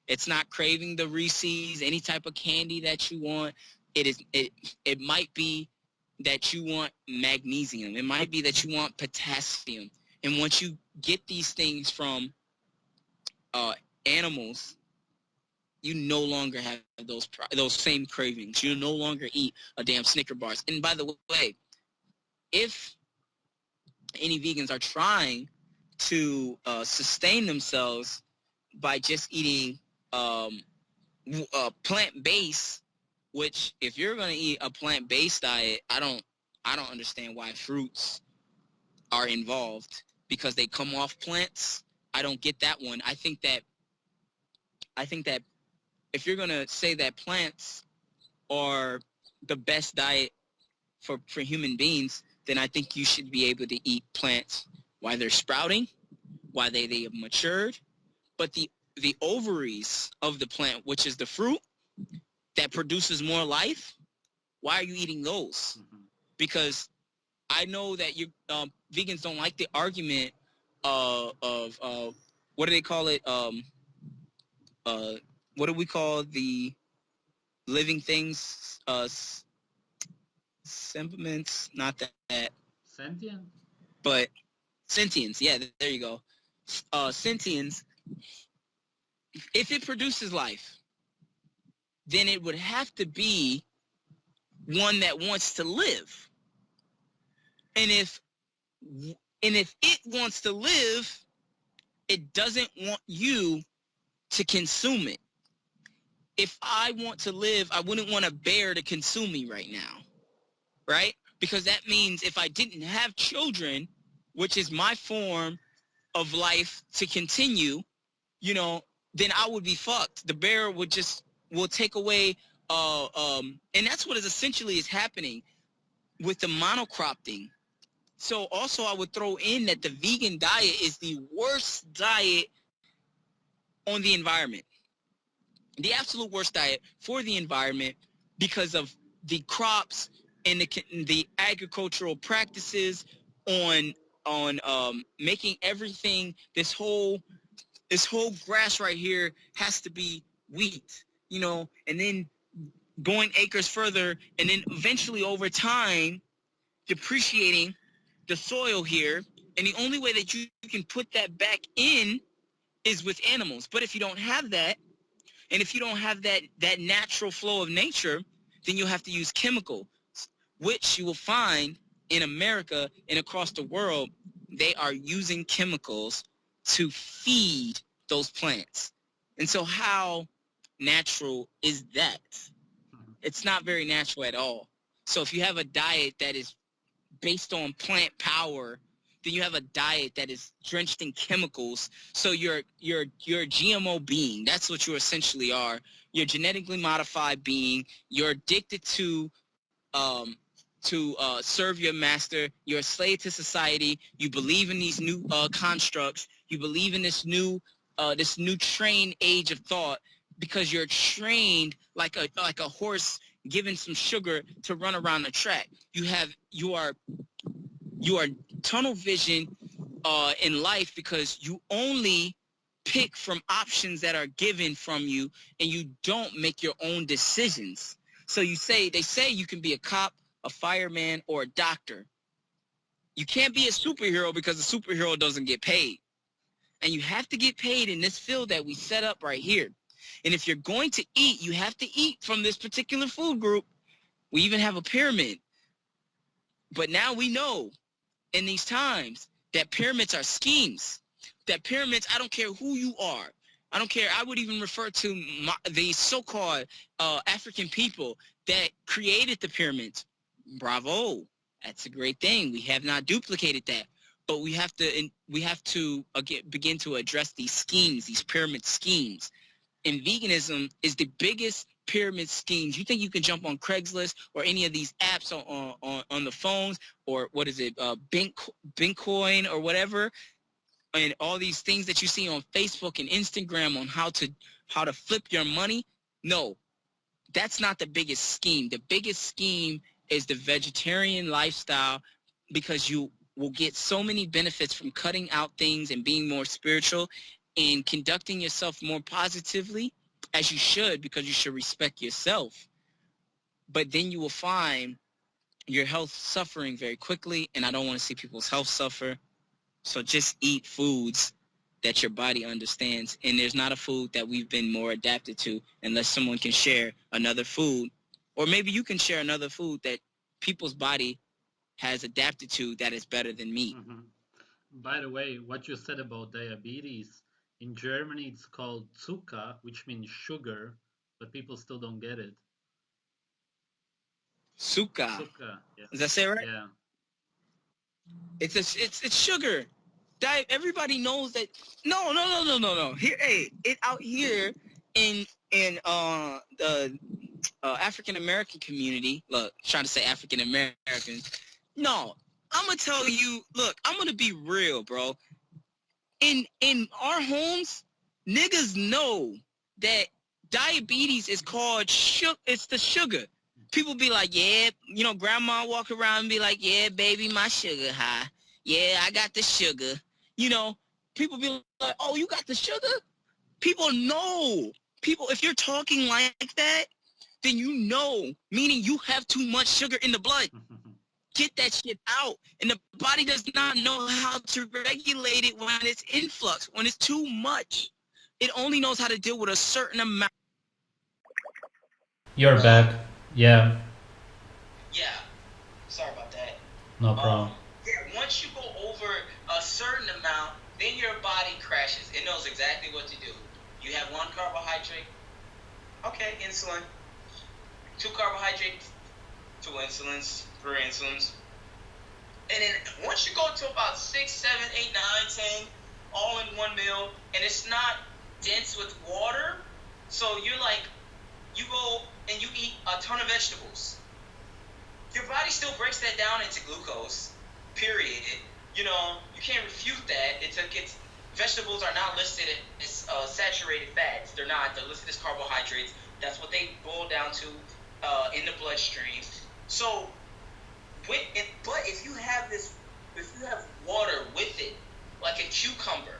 It's not craving the Reese's, any type of candy that you want. It might be that you want magnesium. It might be that you want potassium. And once you get these things from animals, you no longer have those same cravings. You no longer eat a damn Snicker bars. And by the way, if any vegans are trying to sustain themselves by just eating plant-based, which if you're going to eat a plant-based diet, I don't understand why fruits are involved, because they come off plants. I don't get that one. I think that if you're going to say that plants are the best diet for human beings, then I think you should be able to eat plants while they're sprouting, while they have matured. But the ovaries of the plant, which is the fruit that produces more life, why are you eating those? Because I know that you vegans don't like the argument of what do they call it? What do we call the living things? Sentiments, not that. Sentient? But sentience. Yeah, there you go. Sentience. If it produces life, then it would have to be one that wants to live. And if it wants to live, it doesn't want you to consume it. If I want to live, I wouldn't want a bear to consume me right now, right? Because that means if I didn't have children, which is my form of life to continue, then I would be fucked. The bear will take away, and that's what is essentially is happening with the monocrop thing. So also I would throw in that the vegan diet is the worst diet on the environment. The absolute worst diet for the environment because of the crops and the agricultural practices on making everything, this whole grass right here has to be wheat, and then going acres further, and then eventually over time depreciating the soil here. And the only way that you can put that back in is with animals. But if you don't have that, and if you don't have that natural flow of nature, then you'll have to use chemicals, which you will find in America and across the world. They are using chemicals to feed those plants. And so how natural is that? It's not very natural at all. So if you have a diet that is based on plant power, then you have a diet that is drenched in chemicals. So you're a GMO being. That's what you essentially are. You're a genetically modified being. You're addicted to serve your master. You're a slave to society. You believe in these new constructs. You believe in this new trained age of thought because you're trained like a horse given some sugar to run around the track. You are tunnel vision in life because you only pick from options that are given from you, and you don't make your own decisions. So they say you can be a cop, a fireman, or a doctor. You can't be a superhero because a superhero doesn't get paid. And you have to get paid in this field that we set up right here. And if you're going to eat, you have to eat from this particular food group. We even have a pyramid. But now we know in these times that pyramids are schemes. That pyramids, I don't care who you are. I don't care. I would even refer to the so-called African people that created the pyramids. Bravo. That's a great thing. We have not duplicated that. But we have to begin to address these schemes, these pyramid schemes. And veganism is the biggest pyramid schemes. You think you can jump on Craigslist or any of these apps on the phones, or what is it, Bitcoin or whatever, and all these things that you see on Facebook and Instagram on how to flip your money? No, that's not the biggest scheme. The biggest scheme is the vegetarian lifestyle, because you will get so many benefits from cutting out things and being more spiritual and conducting yourself more positively, as you should, because you should respect yourself. But then you will find your health suffering very quickly, and I don't want to see people's health suffer. So just eat foods that your body understands. And there's not a food that we've been more adapted to unless someone can share another food, or maybe you can share another food that people's body has adapted to that is better than meat. Mm-hmm. By the way, what you said about diabetes, in Germany it's called Zucker, which means sugar, but people still don't get it. Suka. Zucker, yeah. Does that say right? Yeah. It's sugar. Everybody knows that. No. Here, it out here in the African American community. Look, trying to say African Americans. No, I'm gonna tell you. Look, I'm gonna be real, bro. In our homes, niggas know that diabetes is called sugar. It's the sugar. People be like, yeah, grandma walk around and be like, yeah, baby, my sugar high. Yeah, I got the sugar. People be like, oh, you got the sugar? People know. People, if you're talking like that, then meaning you have too much sugar in the blood. Get that shit out. And the body does not know how to regulate it when it's influx, when it's too much. It only knows how to deal with a certain amount. You're back. Yeah. No problem. Yeah, once you go over a certain amount, then your body crashes. It knows exactly what to do. You have one carbohydrate, okay, insulin. Two carbohydrates, two insulins, three insulins. And then once you go to about 6, 7, 8, 9, 10, all in one meal, and it's not dense with water, so you're like, you go and you eat a ton of vegetables. Your body still breaks that down into glucose, period. You can't refute that. It's vegetables are not listed as saturated fats. They're not. They're listed as carbohydrates. That's what they boil down to in the bloodstream. So, but if you have water with it, like a cucumber,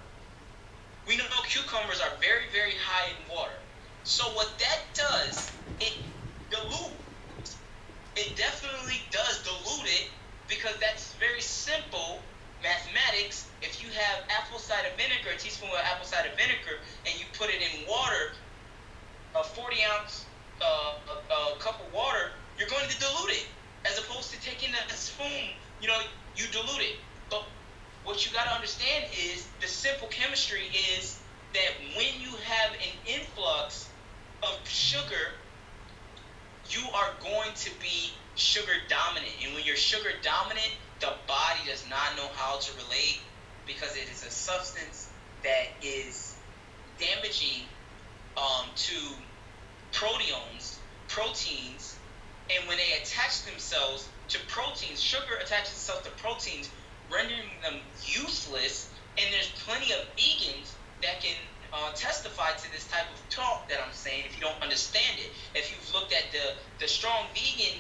we know cucumbers are very, very high in water. So what that does, it dilutes. It definitely does dilute it because that's very simple mathematics. If you have apple cider vinegar, a teaspoon of apple cider vinegar, and you put it in water, a 40-ounce cup of water, you're going to dilute it. As opposed to taking a spoon, you dilute it. But what you got to understand is the simple chemistry is that when you have an influx of sugar, you are going to be sugar dominant. And when you're sugar dominant, the body does not know how to relate because it is a substance that is damaging to proteins, and when they attach themselves to proteins, sugar attaches itself to proteins, rendering them useless. And there's plenty of vegans that can testify to this type of talk that I'm saying if you don't understand it. If you've looked at the Strong Vegan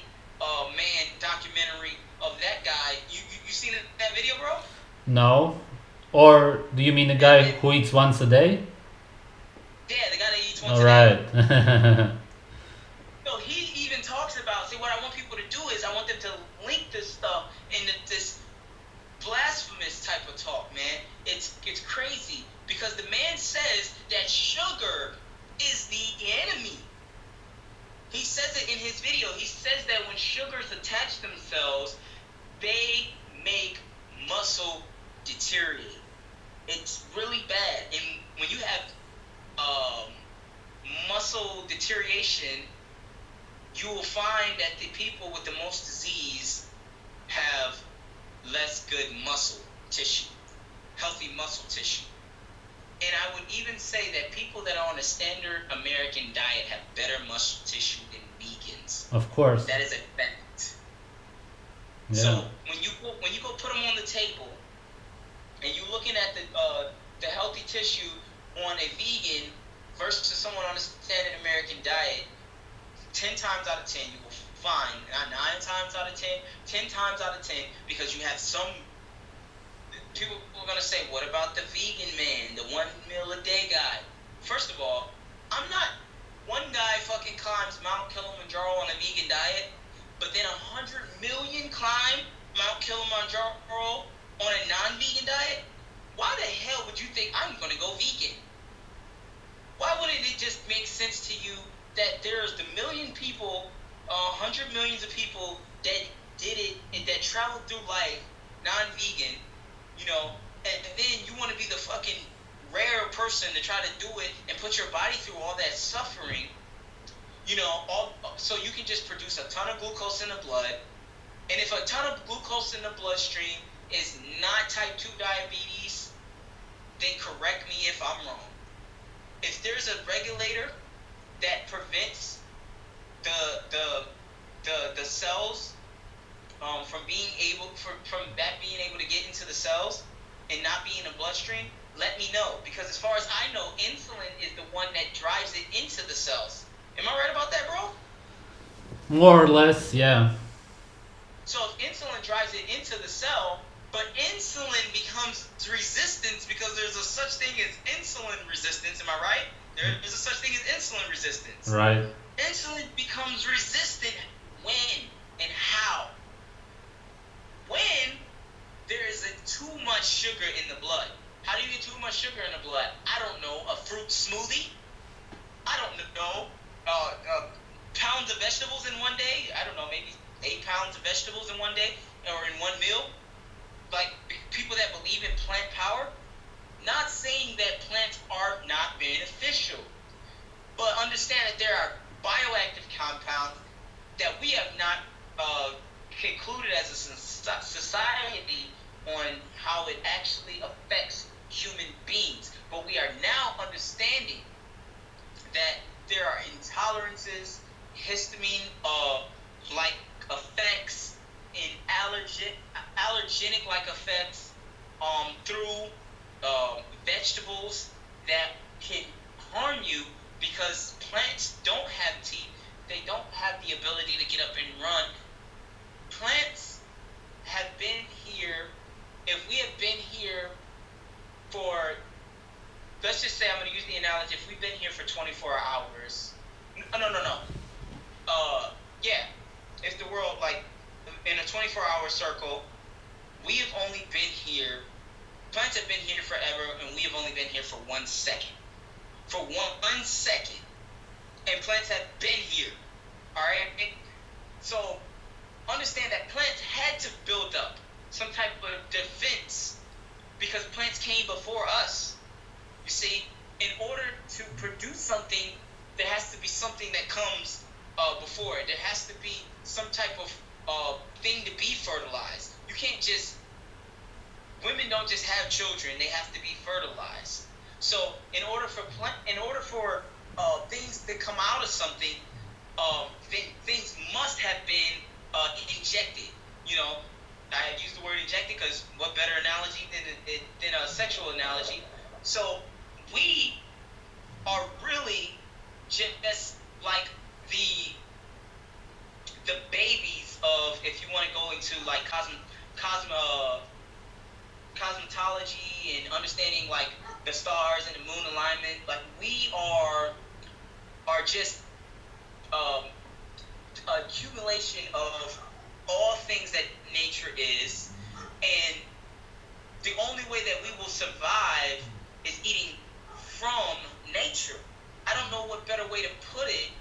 Man documentary of that guy, you seen that video, bro? No. Or do you mean the guy who eats once a day? Yeah, the guy that eats once All a day. right. So he even talks about, see, what I want people to do is I want them to link this stuff into this blasphemous type of talk, man. It's crazy because the man says that sugar is the enemy. He says it in his video. He says that when sugars attach themselves, they make muscle deteriorate. It's really bad. And when you have muscle deterioration, you will find that the people with the most disease have less good muscle tissue, healthy muscle tissue. And I would even say that people that are on a standard American diet have better muscle tissue than vegans. Of course. That is a fact. Yeah. So when you go put them on the table, and you're looking at the healthy tissue on a vegan versus someone on a standard American diet, 10 times out of 10 you will find, not 9 times out of 10, 10 times out of 10, because you have some people who are going to say, what about the vegan man, the 1 meal a day guy? First of all, I'm not, one guy fucking climbs Mount Kilimanjaro on a vegan diet, but then 100 million climb Mount Kilimanjaro on a non-vegan diet. Why the hell would you think I'm going to go vegan? Why wouldn't it just make sense to you that there's the million people, 100 millions of people that did it and that traveled through life non-vegan, and then you want to be the fucking rare person to try to do it and put your body through all that suffering, so you can just produce a ton of glucose in the blood. And if a ton of glucose in the bloodstream is not type 2 diabetes, then correct me if I'm wrong. If there's a regulator that prevents the cells from being able to get into the cells and not be in the bloodstream, let me know. Because as far as I know, insulin is the one that drives it into the cells. Am I right about that, bro? More or less, yeah. So if insulin drives it into the cell, but insulin becomes resistance because there's a such thing as insulin resistance, am I right? There's a such thing as insulin resistance. Right. Insulin becomes resistant when and how? When there is too much sugar in the blood. How do you get too much sugar in the blood? I don't know. A fruit smoothie? I don't know. Pounds of vegetables in one day? I don't know, maybe 8 pounds of vegetables in one day. or in one meal. Like people that believe in plant power, not saying that plants are not beneficial, but understand that there are bioactive compounds that we have not concluded as a society on how it actually affects human beings. But we are now understanding that there are intolerances, histamine like effects, and allergenic like effects through vegetables that can harm you because plants don't have teeth. They don't have the ability to get up and run. Plants have been here. If we have been here for, let's just say, I'm going to use the analogy, if we've been here for 24 hours, no. Yeah, if the world, like, in a 24-hour circle, we have only been here, plants have been here forever, and we have only been here for 1 second. For 1 second. And plants have been here. Alright? So, understand that plants had to build up some type of defense because plants came before us. You see, in order to produce something, there has to be something that comes before it. There has to be some type of thing to be fertilized. You can't just, women don't just have children, they have to be fertilized. So in order for things to come out of something, things must have been injected. You know, I use the word injected because what better analogy than a sexual analogy? So we are really just like the babies of, if you want to go into like cosmetology and understanding like the stars and the moon alignment, like we are just accumulation of all things that nature is, and the only way that we will survive is eating from nature. I don't know what better way to put it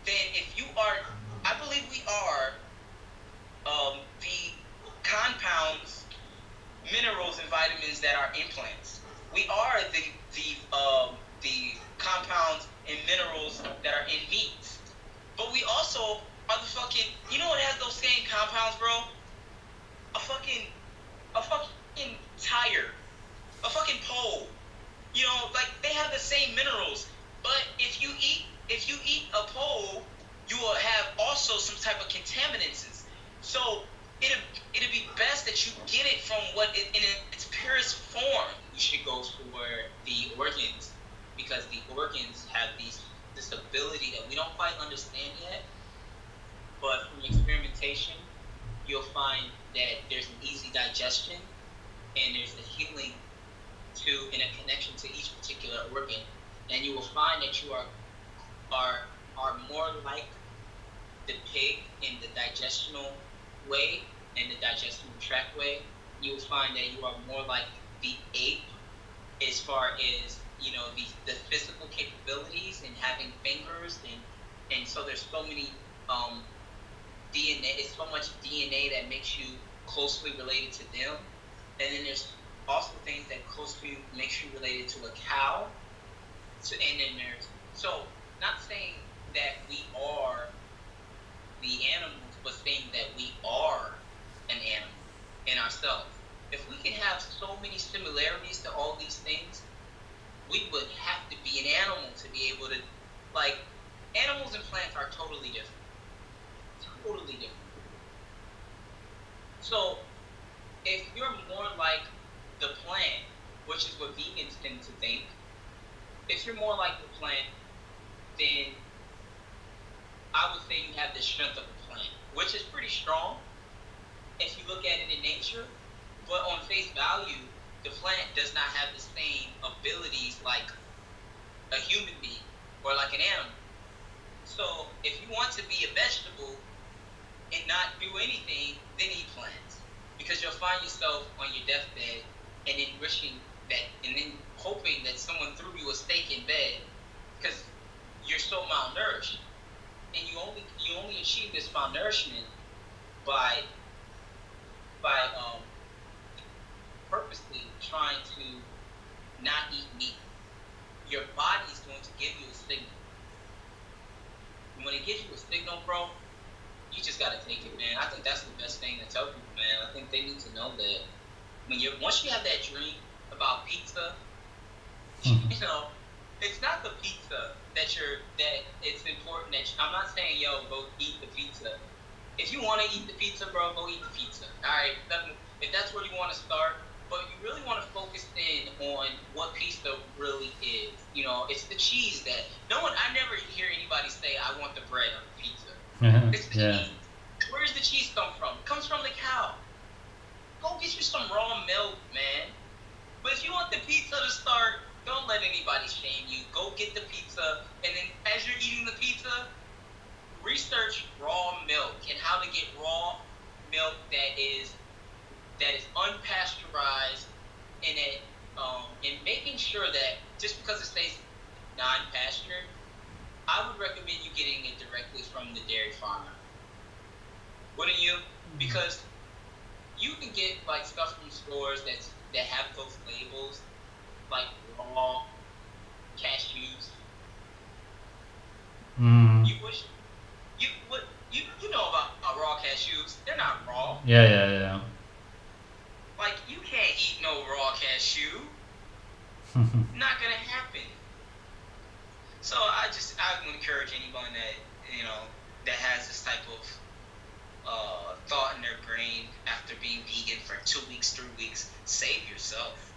than if you are, I believe we are the compounds, minerals, and vitamins that are in plants. We are the compounds and minerals that are in meats. But we also are the fucking, you know what has those same compounds, bro? A fucking tire. A fucking pole. You know, like they have the same minerals. But if you eat a pole, you will have also some type of contaminants. So it'd be best that you get it from what it, in its purest form. You should go for the organs because the organs have this ability that we don't quite understand yet. But from experimentation, you'll find that there's an easy digestion and there's a healing and a connection to each particular organ. And you will find that you are more like the pig in the digestional way and the digestional tract way. You will find that you are more like the ape as far as, you know, the physical capabilities and having fingers and so there's so many DNA, it's so much DNA that makes you closely related to them. And then there's also things that closely makes you related to a cow. And then there's, so not saying that we are the animals, but saying that we are an animal in ourselves. If we can have so many similarities to all these things, we would have to be an animal to be able to, like, animals and plants are totally different. Totally different. So, if you're more like the plant, which is what vegans tend to think, if you're more like the plant, then I would say you have the strength of the plant, which is pretty strong if you look at it in nature, but on face value, the plant does not have the same abilities like a human being or like an animal. So if you want to be a vegetable and not do anything, then eat plants. Because you'll find yourself on your deathbed and then wishing that, and then hoping that someone threw you a steak in bed because you're so malnourished. And you only achieve this malnourishment by bro, you just gotta take it, man. I think that's the best thing to tell people, man. I think they need to know that once you have that dream about pizza, you know, it's not the pizza that it's important that I'm not saying, yo, go eat the pizza. If you want to eat the pizza, bro, go eat the pizza. All right, if that's where you want to start, but you really want to focus in on what pizza really is. You know, it's the cheese that I never hear anybody say, I want the bread on the pizza. It's the cheese. Where does the cheese come from? It comes from the cow. Go get you some raw milk, man. But if you want the pizza to start, don't let anybody shame you. Go get the pizza, and then as you're eating the pizza, research raw milk and how to get raw milk that is unpasteurized, and making sure that just because it stays non-pastured, I would recommend you getting it directly from the dairy farmer. Wouldn't you? Because you can get like stuff from stores that have those labels, like raw cashews. You wish you know about raw cashews. They're not raw. Yeah. Like, you can't eat no raw cashew. Not gonna happen. So I would encourage anyone that has this type of thought in their brain after being vegan for 2 weeks, 3 weeks, save yourself.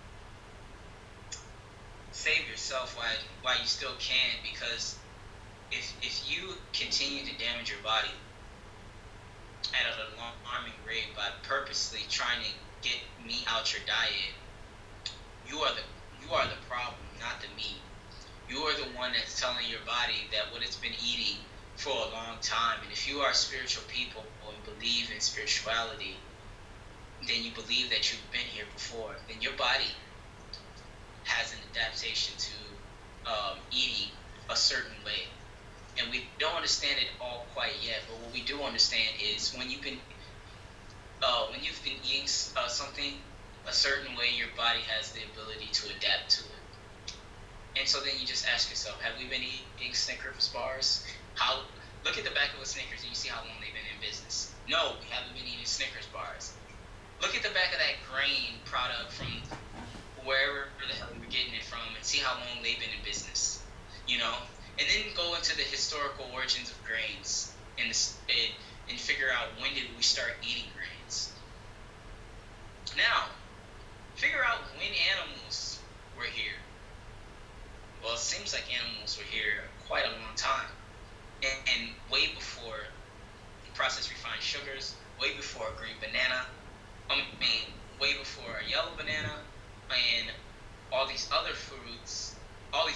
Save yourself while you still can, because if you continue to damage your body at an alarming rate by purposely trying to get meat out your diet, you are the problem, not the meat. You are the one that's telling your body that what it's been eating for a long time. And if you are spiritual people and believe in spirituality, then you believe that you've been here before. Then your body has an adaptation to eating a certain way. And we don't understand it all quite yet, but what we do understand is when you've been eating something a certain way, your body has the ability to adapt to it. And so then you just ask yourself, have we been eating Snickers bars? Look at the back of a Snickers and you see how long they've been in business. No, we haven't been eating Snickers bars. Look at the back of that grain product from wherever the hell we're getting it from and see how long they've been in business. You know? And then go into the historical origins of grains and figure out when did we start eating grains. Now, figure out when animals were here. Well, it seems like animals were here quite a long time. And way before processed refined sugars, way before green banana, way before a yellow banana, and all these other foods. I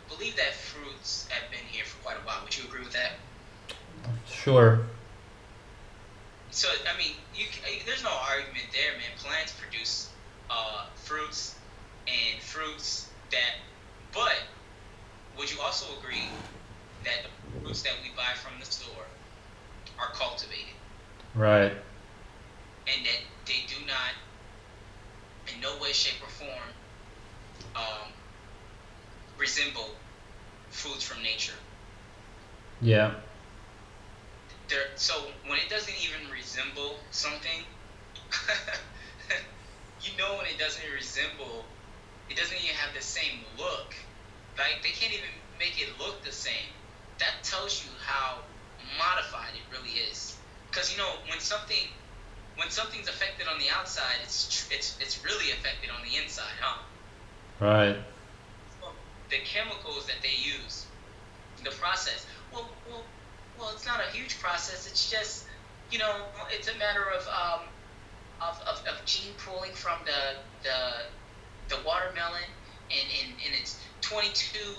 believe that fruits have been here for quite a while. Would you agree with that? Sure. So, there's no argument there, man. Plants produce fruits but would you also agree that the fruits that we buy from the store are cultivated? Right. And that they do not, in no way, shape, or form, resemble foods from nature. Yeah. So when it doesn't even resemble something, when it doesn't resemble, it doesn't even have the same look. Like, they can't even make it look the same. That tells you how modified it really is. Because when something's affected on the outside, it's really affected on the inside, huh? Right. The chemicals that they use, the process. Well, it's not a huge process. It's just, it's a matter of gene pooling from the watermelon, and it's 22.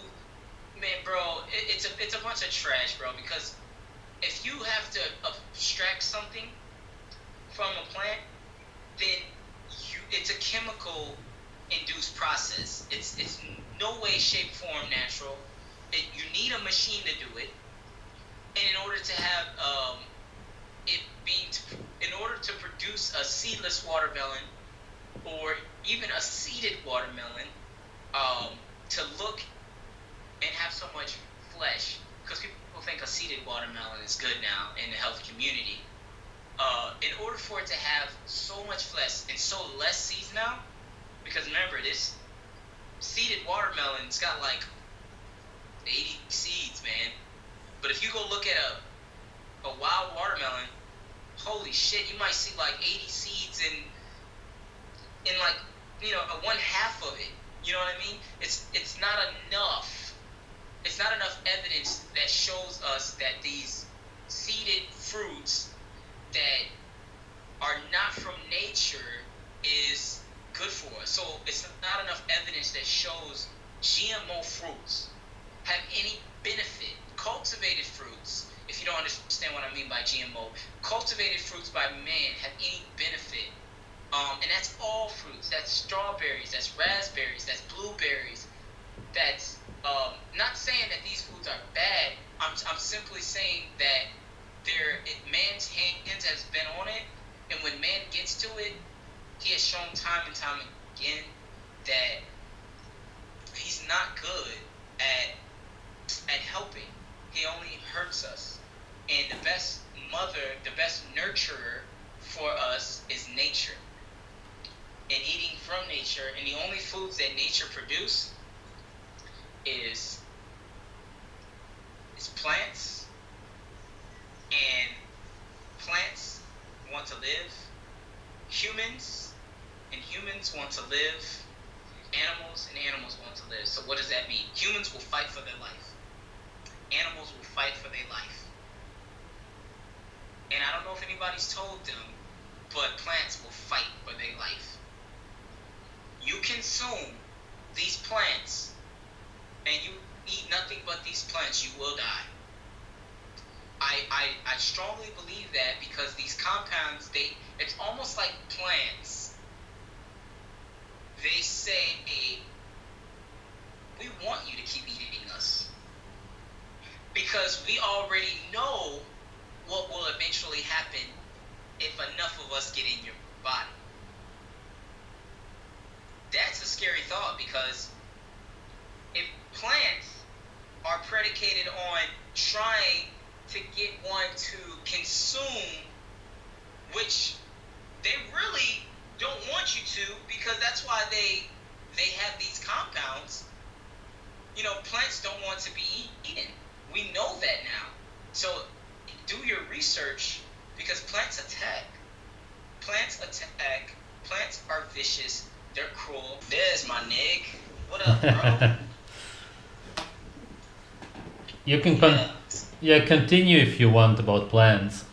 Man, bro, it's a bunch of trash, bro. Because if you have to extract something from a plant, then it's a chemical induced process. It's no way, shape, form natural. You need a machine to do it, and in order to have in order to produce a seedless watermelon or even a seeded watermelon, to look and have so much flesh because people think a seeded watermelon is good now in the health community. In order for it to have so much flesh and so less seeds now, because remember, this seeded watermelon's got like 80 seeds, man. But if you go look at a wild watermelon, holy shit, you might see like 80 seeds in like, you know, a 1/2 of it. You know what I mean? It's not enough. It's not enough evidence that shows us that these seeded fruits that are not from nature is good for us. So it's not enough evidence that shows GMO fruits have any benefit. Cultivated fruits, if you don't understand what I mean by GMO, cultivated fruits by man have any benefit. And that's all fruits. That's strawberries, that's raspberries, that's blueberries. That's not saying that these foods are bad. I'm simply saying that man's hands has been on it, and when man gets to it, he has shown time and time again that he's not good at helping. He only hurts us. And the best mother, the best nurturer for us is nature. And eating from nature, and the only foods that nature produce is plants. And plants want to live. Humans want to live. Animals want to live. So what does that mean? Humans will fight for their life. Animals will fight for their life. And I don't know if anybody's told them, but plants will fight for their life. You consume these plants and you eat nothing but these plants, you will die. I strongly believe that, because these compounds, it's almost like plants. They say, we want you to keep eating us, because we already know what will eventually happen if enough of us get in your body. That's a scary thought, because if plants are predicated on trying to get one to consume, which they really don't want you to, because that's why they have these compounds. You know, plants don't want to be eaten. We know that now. So do your research, because plants attack. Plants are vicious. They're cruel. There's my nig. What up, bro? You can continue if you want about plants.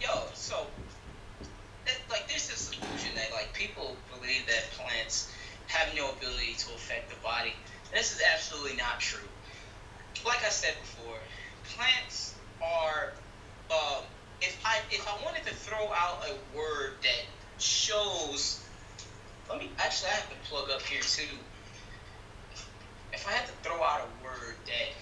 Yo, so there's this illusion that like people believe that plants have no ability to affect the body. This is absolutely not true. Like I said before, plants are. If I wanted to throw out a word that shows, I have to plug up here too. If I had to throw out a word that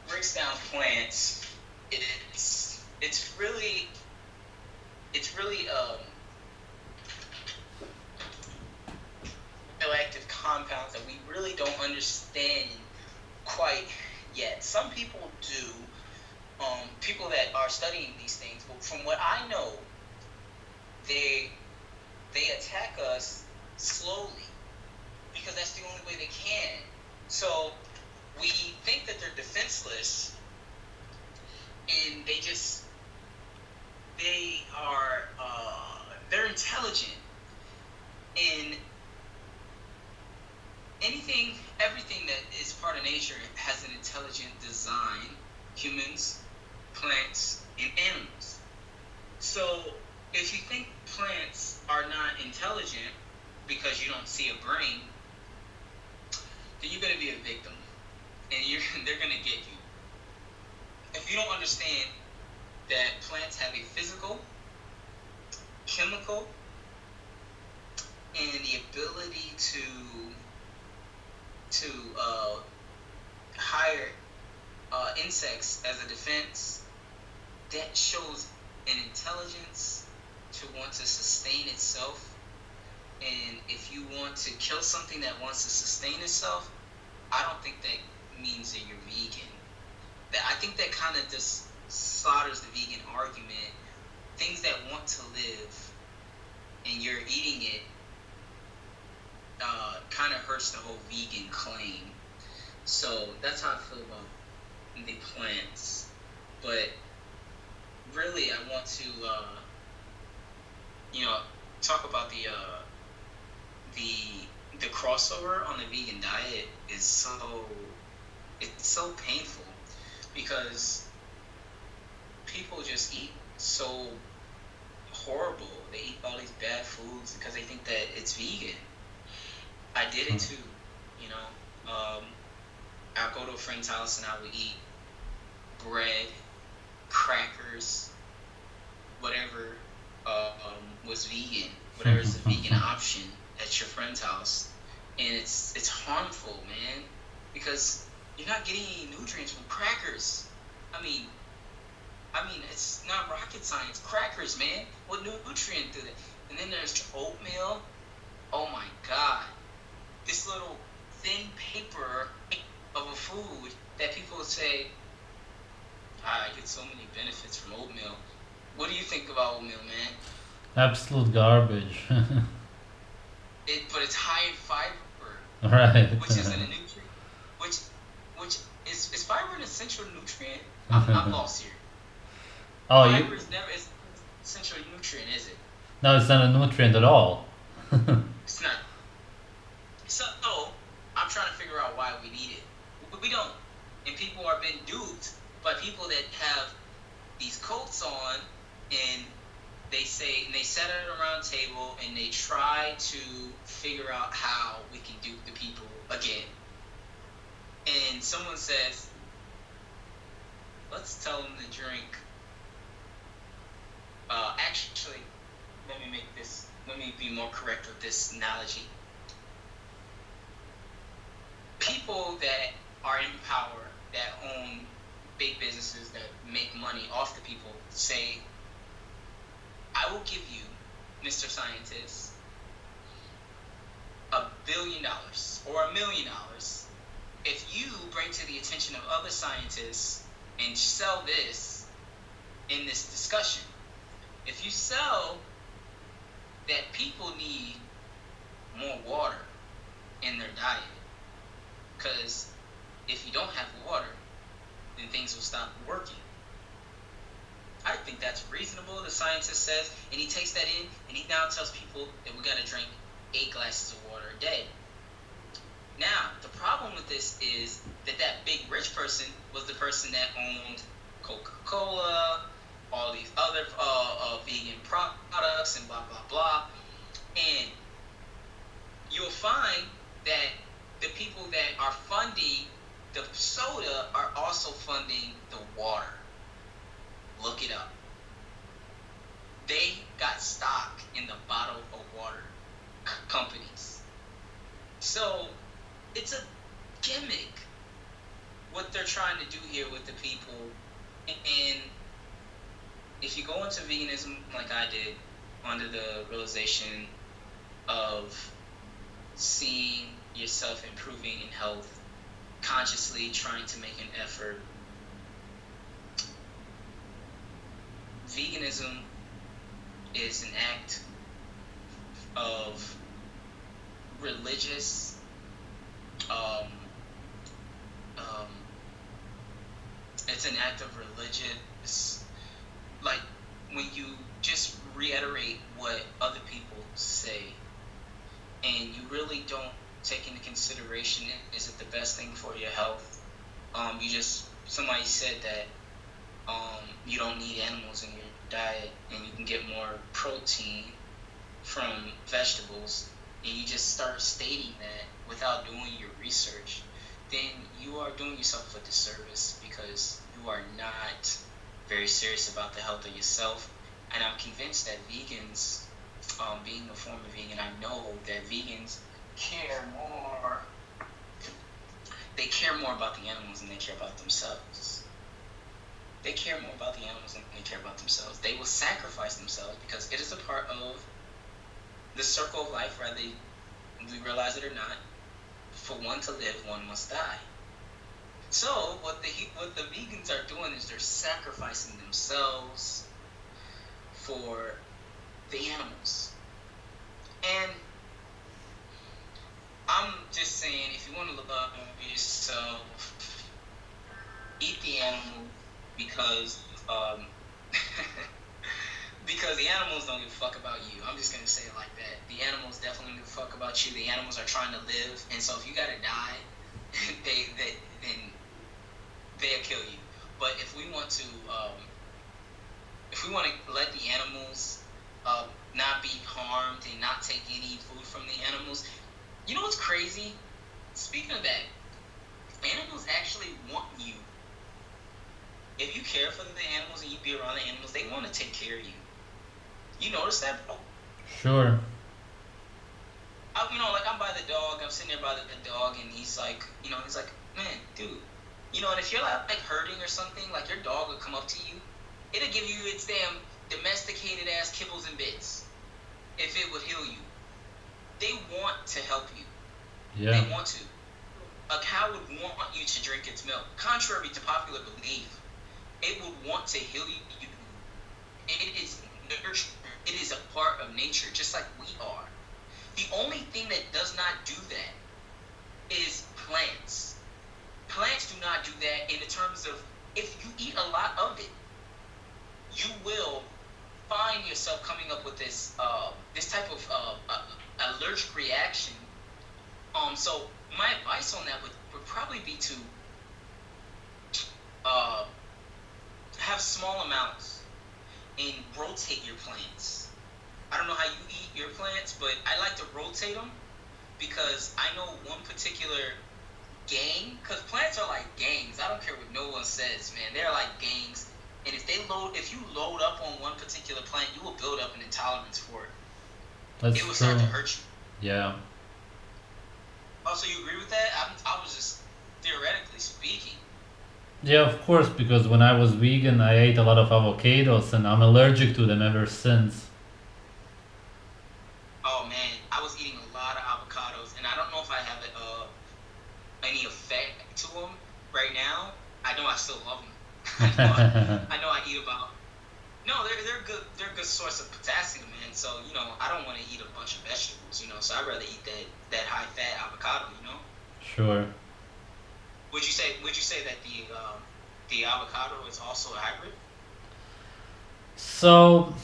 breaks down plants, it's really bioactive compounds that we really don't understand quite yet. Some people do, people that are studying these things, but from what I know, they attack us slowly, because that's the only way they can. So we think that they're defenseless, and they're intelligent, and everything that is part of nature has an intelligent design. Humans, plants, and animals. So if you think plants are not intelligent because you don't see a brain, then you're going to be a victim, and they're going to get you. If you don't understand that plants have a physical, chemical, and the ability to hire insects as a defense, that shows an intelligence to want to sustain itself. And if you want to kill something that wants to sustain itself, I don't think that means that you're vegan. That I think that kind of just slaughters the vegan argument. Things that want to live and you're eating it kind of hurts the whole vegan claim. So that's how I feel about the plants. But really, I want to, talk about the crossover on the vegan diet is so painful because people just eat so horrible. They eat all these bad foods because they think that it's vegan. I did it too, you know. I'll go to a friend's house and I would eat bread, crackers, whatever was vegan, whatever is the vegan option at your friend's house, and it's harmful, man, because you're not getting any nutrients from crackers. I mean, it's not rocket science. Crackers, man, what nutrient do they? And then there's oatmeal. Oh my God, this little thin paper of a food that people would say, I get so many benefits from oatmeal. What do you think about oatmeal, man? Absolute garbage. But it's high in fiber, Right. which is a nutrient. Which is fiber an essential nutrient? I'm lost here. Oh, Fiber is never an essential nutrient, is it? no, it's not a nutrient at all. It's not. So I'm trying to figure out why we need it. We don't, and people are being duped by people that have these coats on, and they sit at a round table and they try to figure out how we can dupe the people again. And someone says, let's tell them to drink. Actually, let me be more correct with this analogy. People that are in power, that own big businesses, that make money off the people, say, I will give you, Mr. Scientist, $1 billion or $1 million if you bring to the attention of other scientists and sell this in this discussion. If you sell that people need more water in their diet, because if you don't have water, then things will stop working. I think that's reasonable, the scientist says, and he takes that in, and he now tells people that we gotta drink 8 glasses of water a day. Now, the problem with this is that big rich person was the person that owned Coca-Cola, all these other vegan products, and blah, blah, blah. And you'll find that the people that are funding the soda are also funding the water. Look it up. They got stock in the bottled water companies. So it's a gimmick what they're trying to do here with the people. And if you go into veganism like I did, under the realization of seeing yourself improving in health, consciously trying to make an effort, veganism is an act of religious it's an act of religious, like when you just reiterate what other people say and you really don't take into consideration is it the best thing for your health. Somebody said that you don't need animals in your diet and you can get more protein from vegetables, and you just start stating that without doing your research, then you are doing yourself a disservice because you are not very serious about the health of yourself. And I'm convinced that vegans, being a former vegan, I know that vegans care more. They care more about the animals than they care about themselves. They care more about the animals than they care about themselves. They will sacrifice themselves because it is a part of the circle of life, whether we realize it or not. for one to live, one must die. So what the vegans are doing is they're sacrificing themselves for the animals. And I'm just saying, if you want to love yourself, eat the animal because because the animals don't give a fuck about you. I'm just gonna say it like that. The animals definitely don't give a fuck about you. The animals are trying to live, and so if you gotta die, then they'll kill you. But if we want to let the animals not be harmed and not take any food from the animals, you know what's crazy? Speaking of that, animals actually want you. If you care for the animals and you be around the animals, they want to take care of you. You notice that, bro? Sure. Like I'm by the dog, I'm sitting there by the dog, and he's like, man, dude, and if you're like hurting or something, like your dog will come up to you, it'll give you its damn domesticated ass kibbles and bits if it would heal you. They want to help you. Yeah. They want to. A cow would want you to drink its milk. Contrary to popular belief, it would want to heal you. It is nurture. It is a part of nature, just like we are. The only thing that does not do that is plants. Plants do not do that in the terms of, if you eat a lot of it, you will find yourself coming up with this type of allergic reaction. So my advice on that would probably be to have small amounts and rotate your plants. I don't know how you eat your plants, but I like to rotate them because I know one particular gang, because plants are like gangs. I don't care what no one says, man. They're like gangs. And if you load up on one particular plant, you will build up an intolerance for it. That's it will true. start to hurt you. Yeah. Oh, so you agree with that? I was just theoretically speaking. Yeah, of course, because when I was vegan, I ate a lot of avocados, and I'm allergic to them ever since. Oh man, I was eating a lot of avocados, and I don't know if I have any effect to them right now. I know I still love them. I know I eat about. No, they're good. They're a good source of potassium, man. So I don't want to eat a bunch of vegetables. So I'd rather eat that high fat avocado. Sure. Would you say that the avocado is also a hybrid? So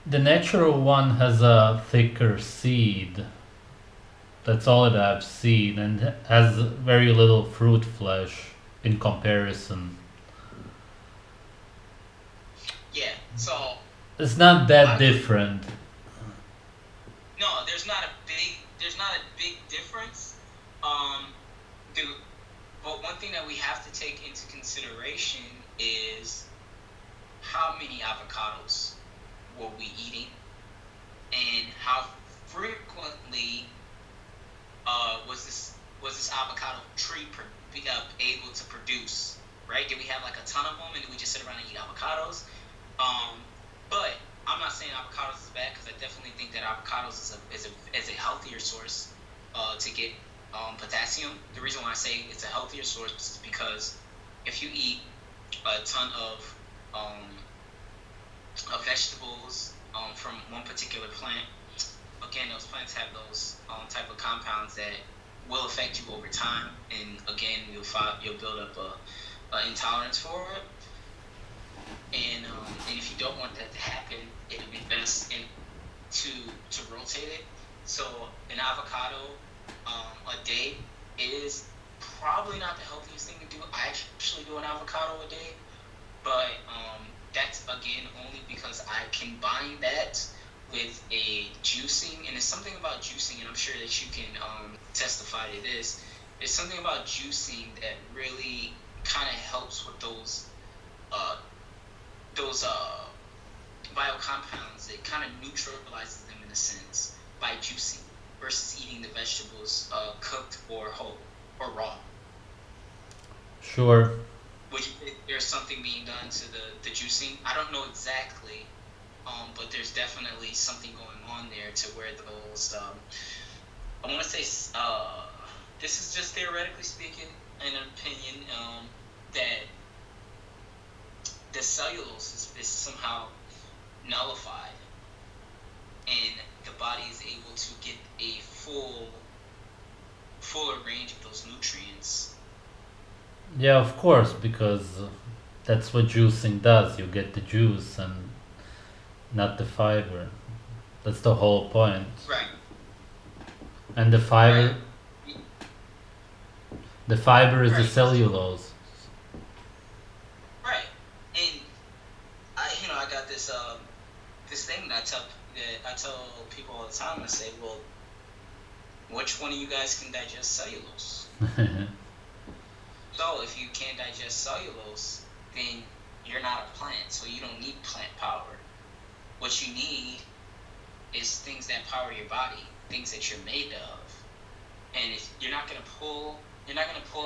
the natural one has a thicker seed. That's all that I've seen, and has very little fruit flesh in comparison. Yeah. So it's not that different. No, there's not a big difference. But one thing that we have to take into consideration is how many avocados were we eating, and how frequently was this avocado tree able to produce? Right? Did we have like a ton of them, and did we just sit around and eat avocados? But I'm not saying avocados is bad, because I definitely think that avocados is a healthier source to get potassium. The reason why I say it's a healthier source is because if you eat a ton of vegetables from one particular plant, again, those plants have those type of compounds that will affect you over time, and again, you'll build up a intolerance for it. And if you don't want that to happen, it would be best to rotate it. So an avocado a day is probably not the healthiest thing to do. I actually do an avocado a day, but that's again only because I combine that with a juicing, and there's something about juicing, and I'm sure that you can testify to this. There's something about juicing that really kind of helps with those biocompounds. It kind of neutralizes them in a sense by juicing versus eating the vegetables cooked or whole or raw. Sure. Would you think there's something being done to the juicing? I don't know exactly, but there's definitely something going on there to where I want to say this is just theoretically speaking, an opinion that the cellulose is somehow nullified, and the body is able to get a fuller range of those nutrients. Yeah, of course, because that's what juicing does. You get the juice and not the fiber. That's the whole point. Right. And the fiber, Right. the fiber is the Right. cellulose. Right. And I got this this thing that I tell people all the time. I say, well, which one of you guys can digest cellulose? So if you can't digest cellulose, then you're not a plant, so you don't need plant power. What you need is things that power your body, things that you're made of. And if you're not gonna pull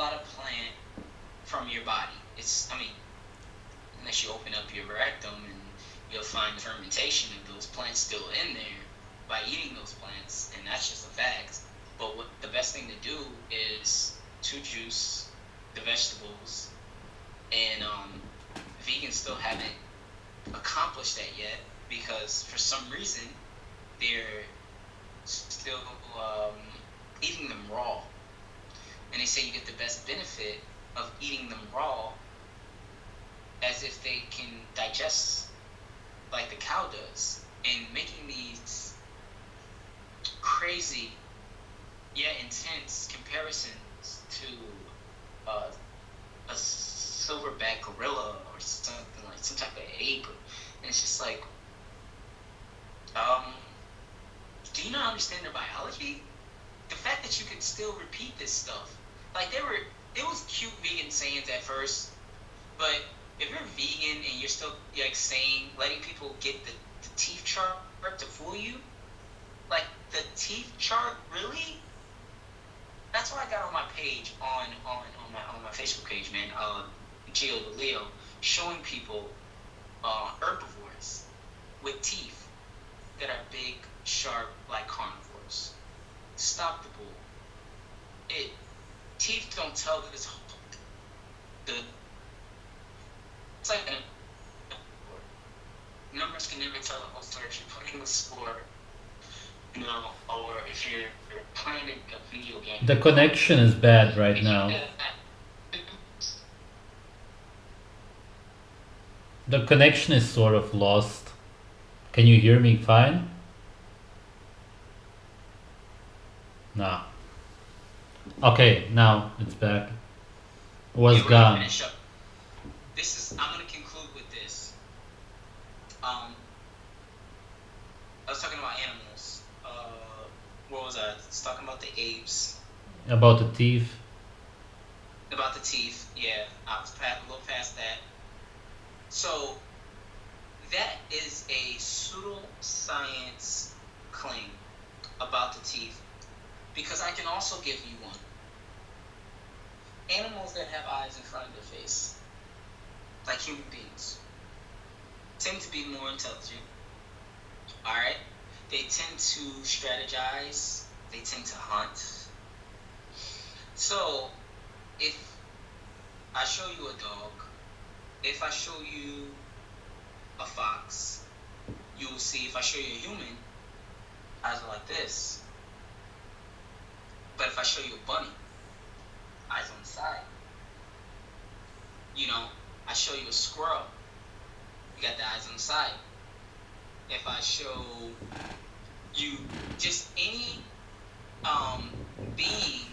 out a plant from your body. Unless you open up your rectum and you'll find fermentation of those plants still in there by eating those plants, and that's just a fact. But what the best thing to do is to juice the vegetables, and vegans still haven't accomplished that yet because for some reason they're still eating them raw, and they say you get the best benefit of eating them raw as if they can digest like the cow does, and making these crazy yet intense comparisons to a silverback gorilla or something, like some type of ape, and it's just like, do you not understand their biology? The fact that you could still repeat this stuff, like it was cute vegan sayings at first, but if you're vegan and you're still like letting people get the teeth chart to fool you, like the teeth chart, really? That's why I got on my page on my Facebook page, man, Geo the Leo, showing people herbivores with teeth that are big, sharp, like carnivores. Stop the bull. Teeth don't tell this. It's like numbers can never tell the whole story. If you're playing the sport, or if you're playing a video game. The connection is bad right now. The connection is sort of lost. Can you hear me fine? No. Okay, now it's back. Was gone. I'm gonna conclude with this. I was talking about animals. What was I? I was talking about the apes. About the teeth. About the teeth, yeah. I was a little past that. So that is a pseudoscience claim about the teeth, because I can also give you one. Animals that have eyes in front of their face, like human beings, tend to be more intelligent. Alright? They tend to strategize. They tend to hunt. So, if I show you a dog, if I show you a fox, you will see, if I show you a human, eyes are like this. But if I show you a bunny, eyes on the side. I show you a squirrel, you got the eyes on the side. If I show you just any being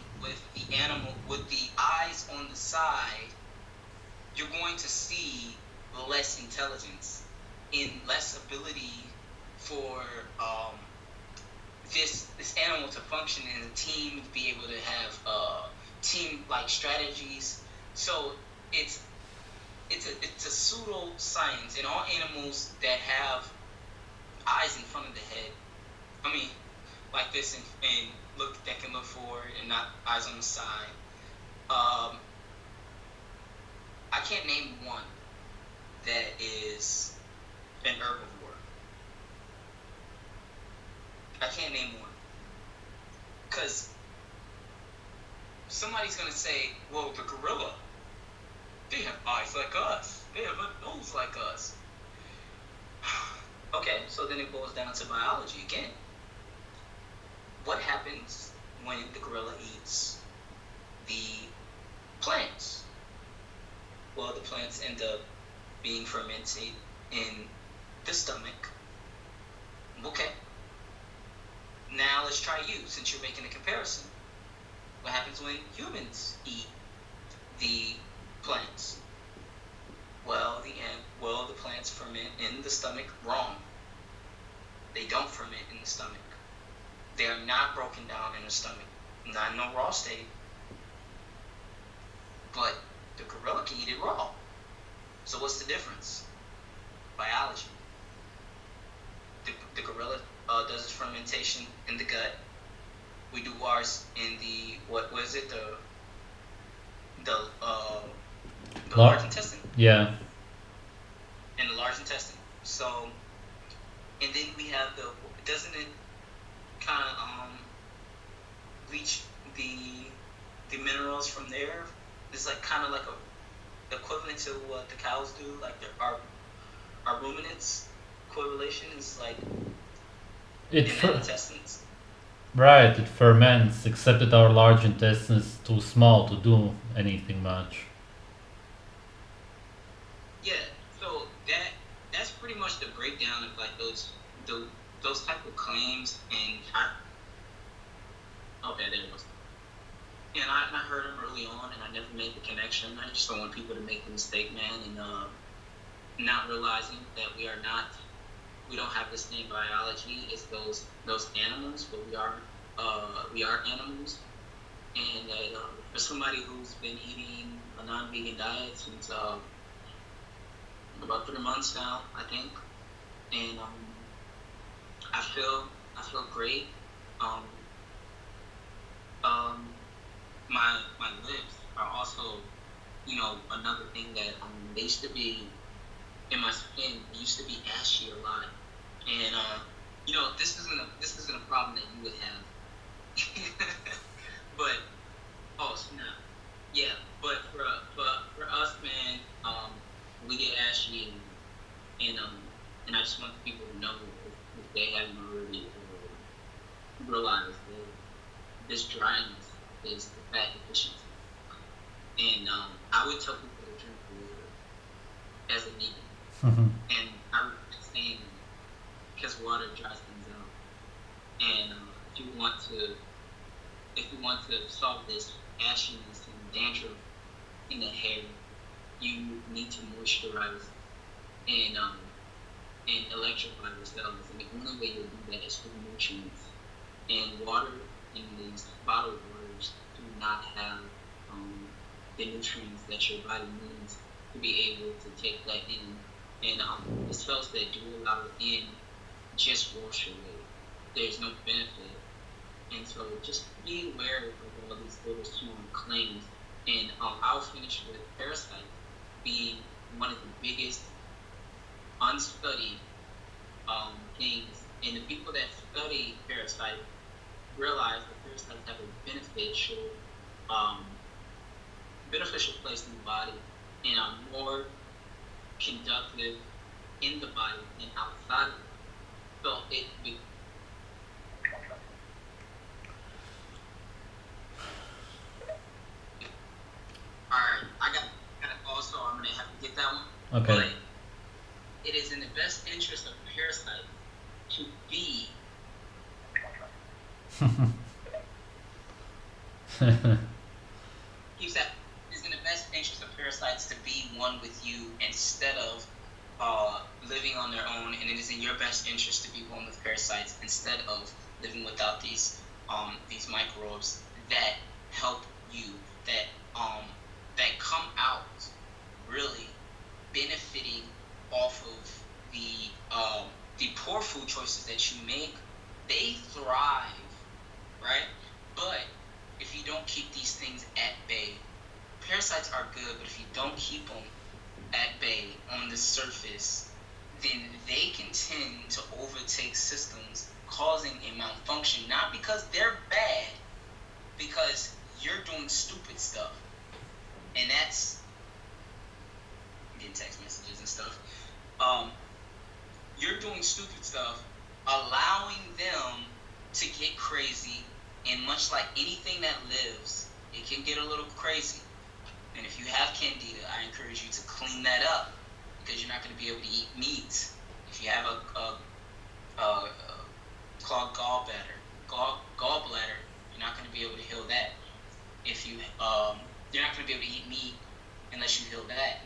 with the eyes on the side, you're going to see less intelligence and less ability for this animal to function in a team, to be able to have team-like strategies. So it's a pseudo-science, and all animals that have eyes in front of the head, like this, and that can look forward and not eyes on the side. I can't name one that is an herbivore. I can't name one. because somebody's gonna say, well, the gorilla, they have eyes like us, they have a nose like us. Okay, so then it boils down to biology again. What happens when the gorilla eats the plants? Well, the plants end up being fermented in the stomach. Okay. Now let's try you, since you're making a comparison. What happens when humans eat the plants? Well, the plants ferment in the stomach. Wrong. They don't ferment in the stomach. They are not broken down in the stomach. Not in no raw state. But the gorilla can eat it raw. So what's the difference? Biology. The gorilla does its fermentation in the gut. We do ours in the what is it? The large intestine. Yeah. In the large intestine. So, and then we have doesn't it kind of leach the minerals from there? It's like kind of like a equivalent to what the cows do, like our ruminants. Correlation is like in the intestines. Right, it ferments, except that our large intestine is too small to do anything much. Yeah, so that's pretty much the breakdown of like those type of claims, and okay, there it was. And I heard them early on, and I never made the connection. I just don't want people to make the mistake, man, and not realizing that we don't have the same biology as those animals, but we are animals, and that for somebody who's been eating a non-vegan diet since about 3 months now, I think, and I feel great. My lips are also, another thing that they used to be in my skin. It used to be ashy a lot, and this isn't a problem that you would have. But oh snap, yeah. But for us, man, we get ashy, and I just want people to know if they haven't already realized that this dryness is the fat deficiency. And I would tell people to drink water as a vegan. Mm-hmm. And I would saying because water dries things out. And if you want to solve this ashiness and dandruff in the hair, you need to moisturize and electrify your cells. And the only way you'll do that is through nutrients. And water in these bottled waters do not have the nutrients that your body needs to be able to take that in. And the cells that do allow it in just wash away. There's no benefit. And so just be aware of all these little small claims. And I'll finish with parasites being one of the biggest unstudied things. And the people that study parasites realize that parasites have a beneficial place in the body and are more conductive in the body than outside of it. So alright, I got also I'm gonna have to get that one. Okay. But it is in the best interest of parasites to be keeps that it's in the best interest of parasites to be one with you instead of living on their own, and it is in your best interest to be one with parasites instead of living without these microbes that help you, that come out really benefiting off of the poor food choices that you make. They thrive, right? But if you don't keep these things at bay, parasites are good, but if you don't keep them at bay on the surface, then they can tend to overtake systems, causing a malfunction, not because they're bad, because you're doing stupid stuff. And that's getting text messages and stuff. You're doing stupid stuff, allowing them to get crazy, and much like anything that lives, it can get a little crazy. And if you have candida, I encourage you to clean that up, because you're not going to be able to eat meat. If you have a clogged gallbladder, you're not going to be able to heal that. If you you're not going to be able to eat meat unless you heal that.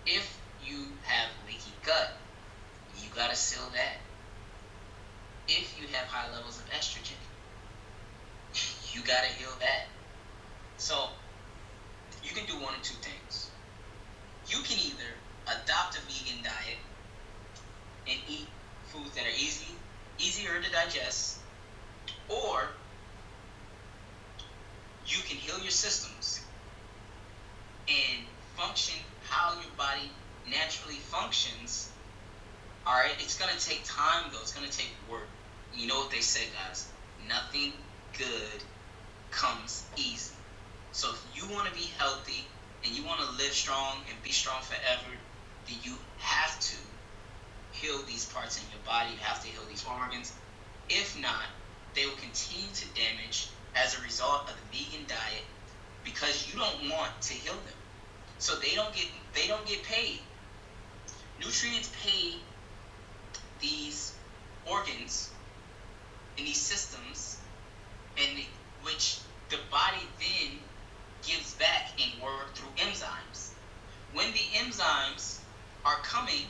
If you have leaky gut, you got to seal that. If you have high levels of estrogen, you got to heal that. So you can do one of two things. You can either adopt a vegan diet and eat foods that are easier to digest, or you can heal your systems and function how your body naturally functions. All right, it's gonna take time though. It's gonna take work. You know what they say, guys? Nothing good comes easy. So if you want to be healthy and you want to live strong and be strong forever, then you have to heal these parts in your body. You have to heal these organs. If not, they will continue to damage as a result of the vegan diet, because you don't want to heal them. So they don't get paid. Nutrients pay these organs and these systems, and which the body then gives back and work through enzymes. When the enzymes are coming,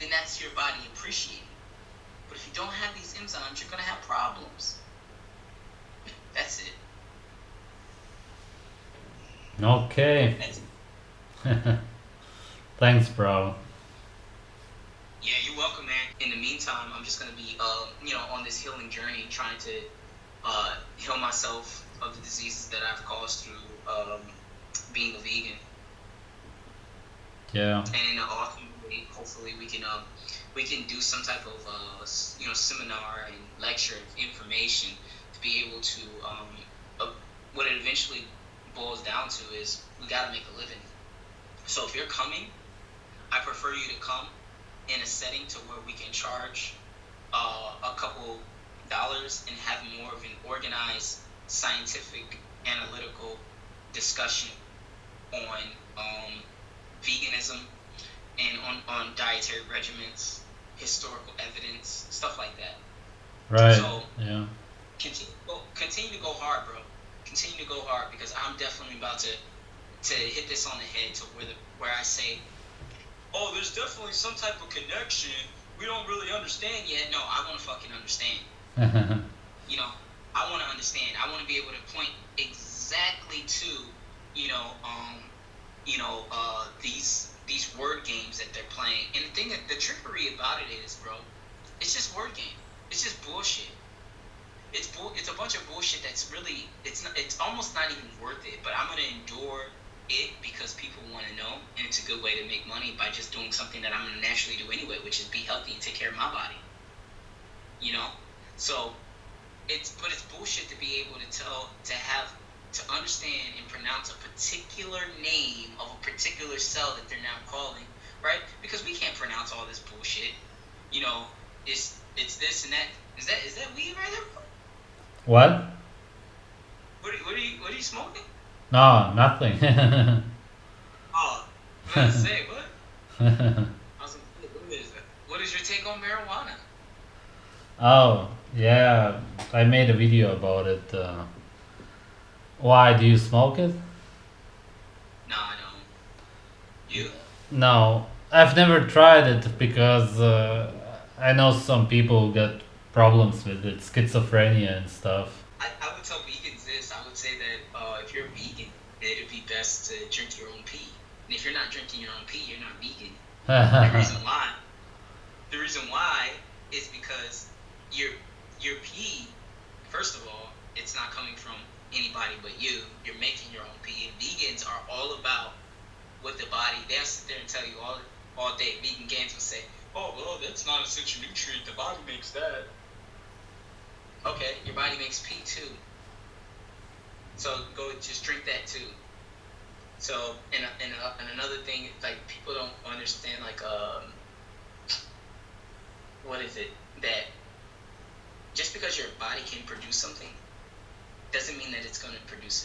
then that's your body appreciating. But if you don't have these enzymes, you're gonna have problems. That's it. Okay. That's it. Thanks, bro. Yeah, you're welcome, man. In the meantime, I'm just gonna be, on this healing journey, trying to heal myself of the diseases that I've caused through being a vegan. Yeah. And ultimately, hopefully, we can do some type of seminar and lecture information to be able to what it eventually boils down to is we got to make a living. So if you're coming, I prefer you to come in a setting to where we can charge a couple dollars and have more of an organized, scientific, analytical discussion on veganism and on dietary regimens, historical evidence, stuff like that. Right. So yeah. Continue to go hard, bro. Continue to go hard, because I'm definitely about to hit this on the head to where I say, oh, there's definitely some type of connection. We don't really understand yet. No, I want to fucking understand. I want to understand. I want to be able to point exactly to, these word games that they're playing. And the thing that the trickery about it is, bro, it's just word game. It's just bullshit. It's a bunch of bullshit that's really, it's almost not even worth it. But I'm gonna endure it because people want to know, and it's a good way to make money by just doing something that I'm gonna naturally do anyway, which is be healthy and take care of my body. So it's bullshit to be able to understand and pronounce a particular name of a particular cell that they're now calling, right? Because we can't pronounce all this bullshit. It's this and that. Is that weed right there? What? What are you smoking? No, nothing. Oh, what did I say? What? I was like, what is that? What is your take on marijuana? Oh, yeah, I made a video about it. Why do you smoke it? No, I don't. You? No, I've never tried it because I know some people get problems with it, schizophrenia and stuff. I would tell vegans this. I would say that if you're vegan, it'd be best to drink your own pee. And if you're not drinking your own pee, you're not vegan. The reason why is because your pee, first of all, it's not coming from anybody but you. You're making your own pee. And vegans are all about what the body, they'll sit there and tell you all day. Vegan games will say, oh, well, that's not an essential nutrient. The body makes that. Okay, your body makes pee too. So go just drink that too. So and another thing, like people don't understand, like what is it, that just because your body can produce something doesn't mean that it's going to produce it.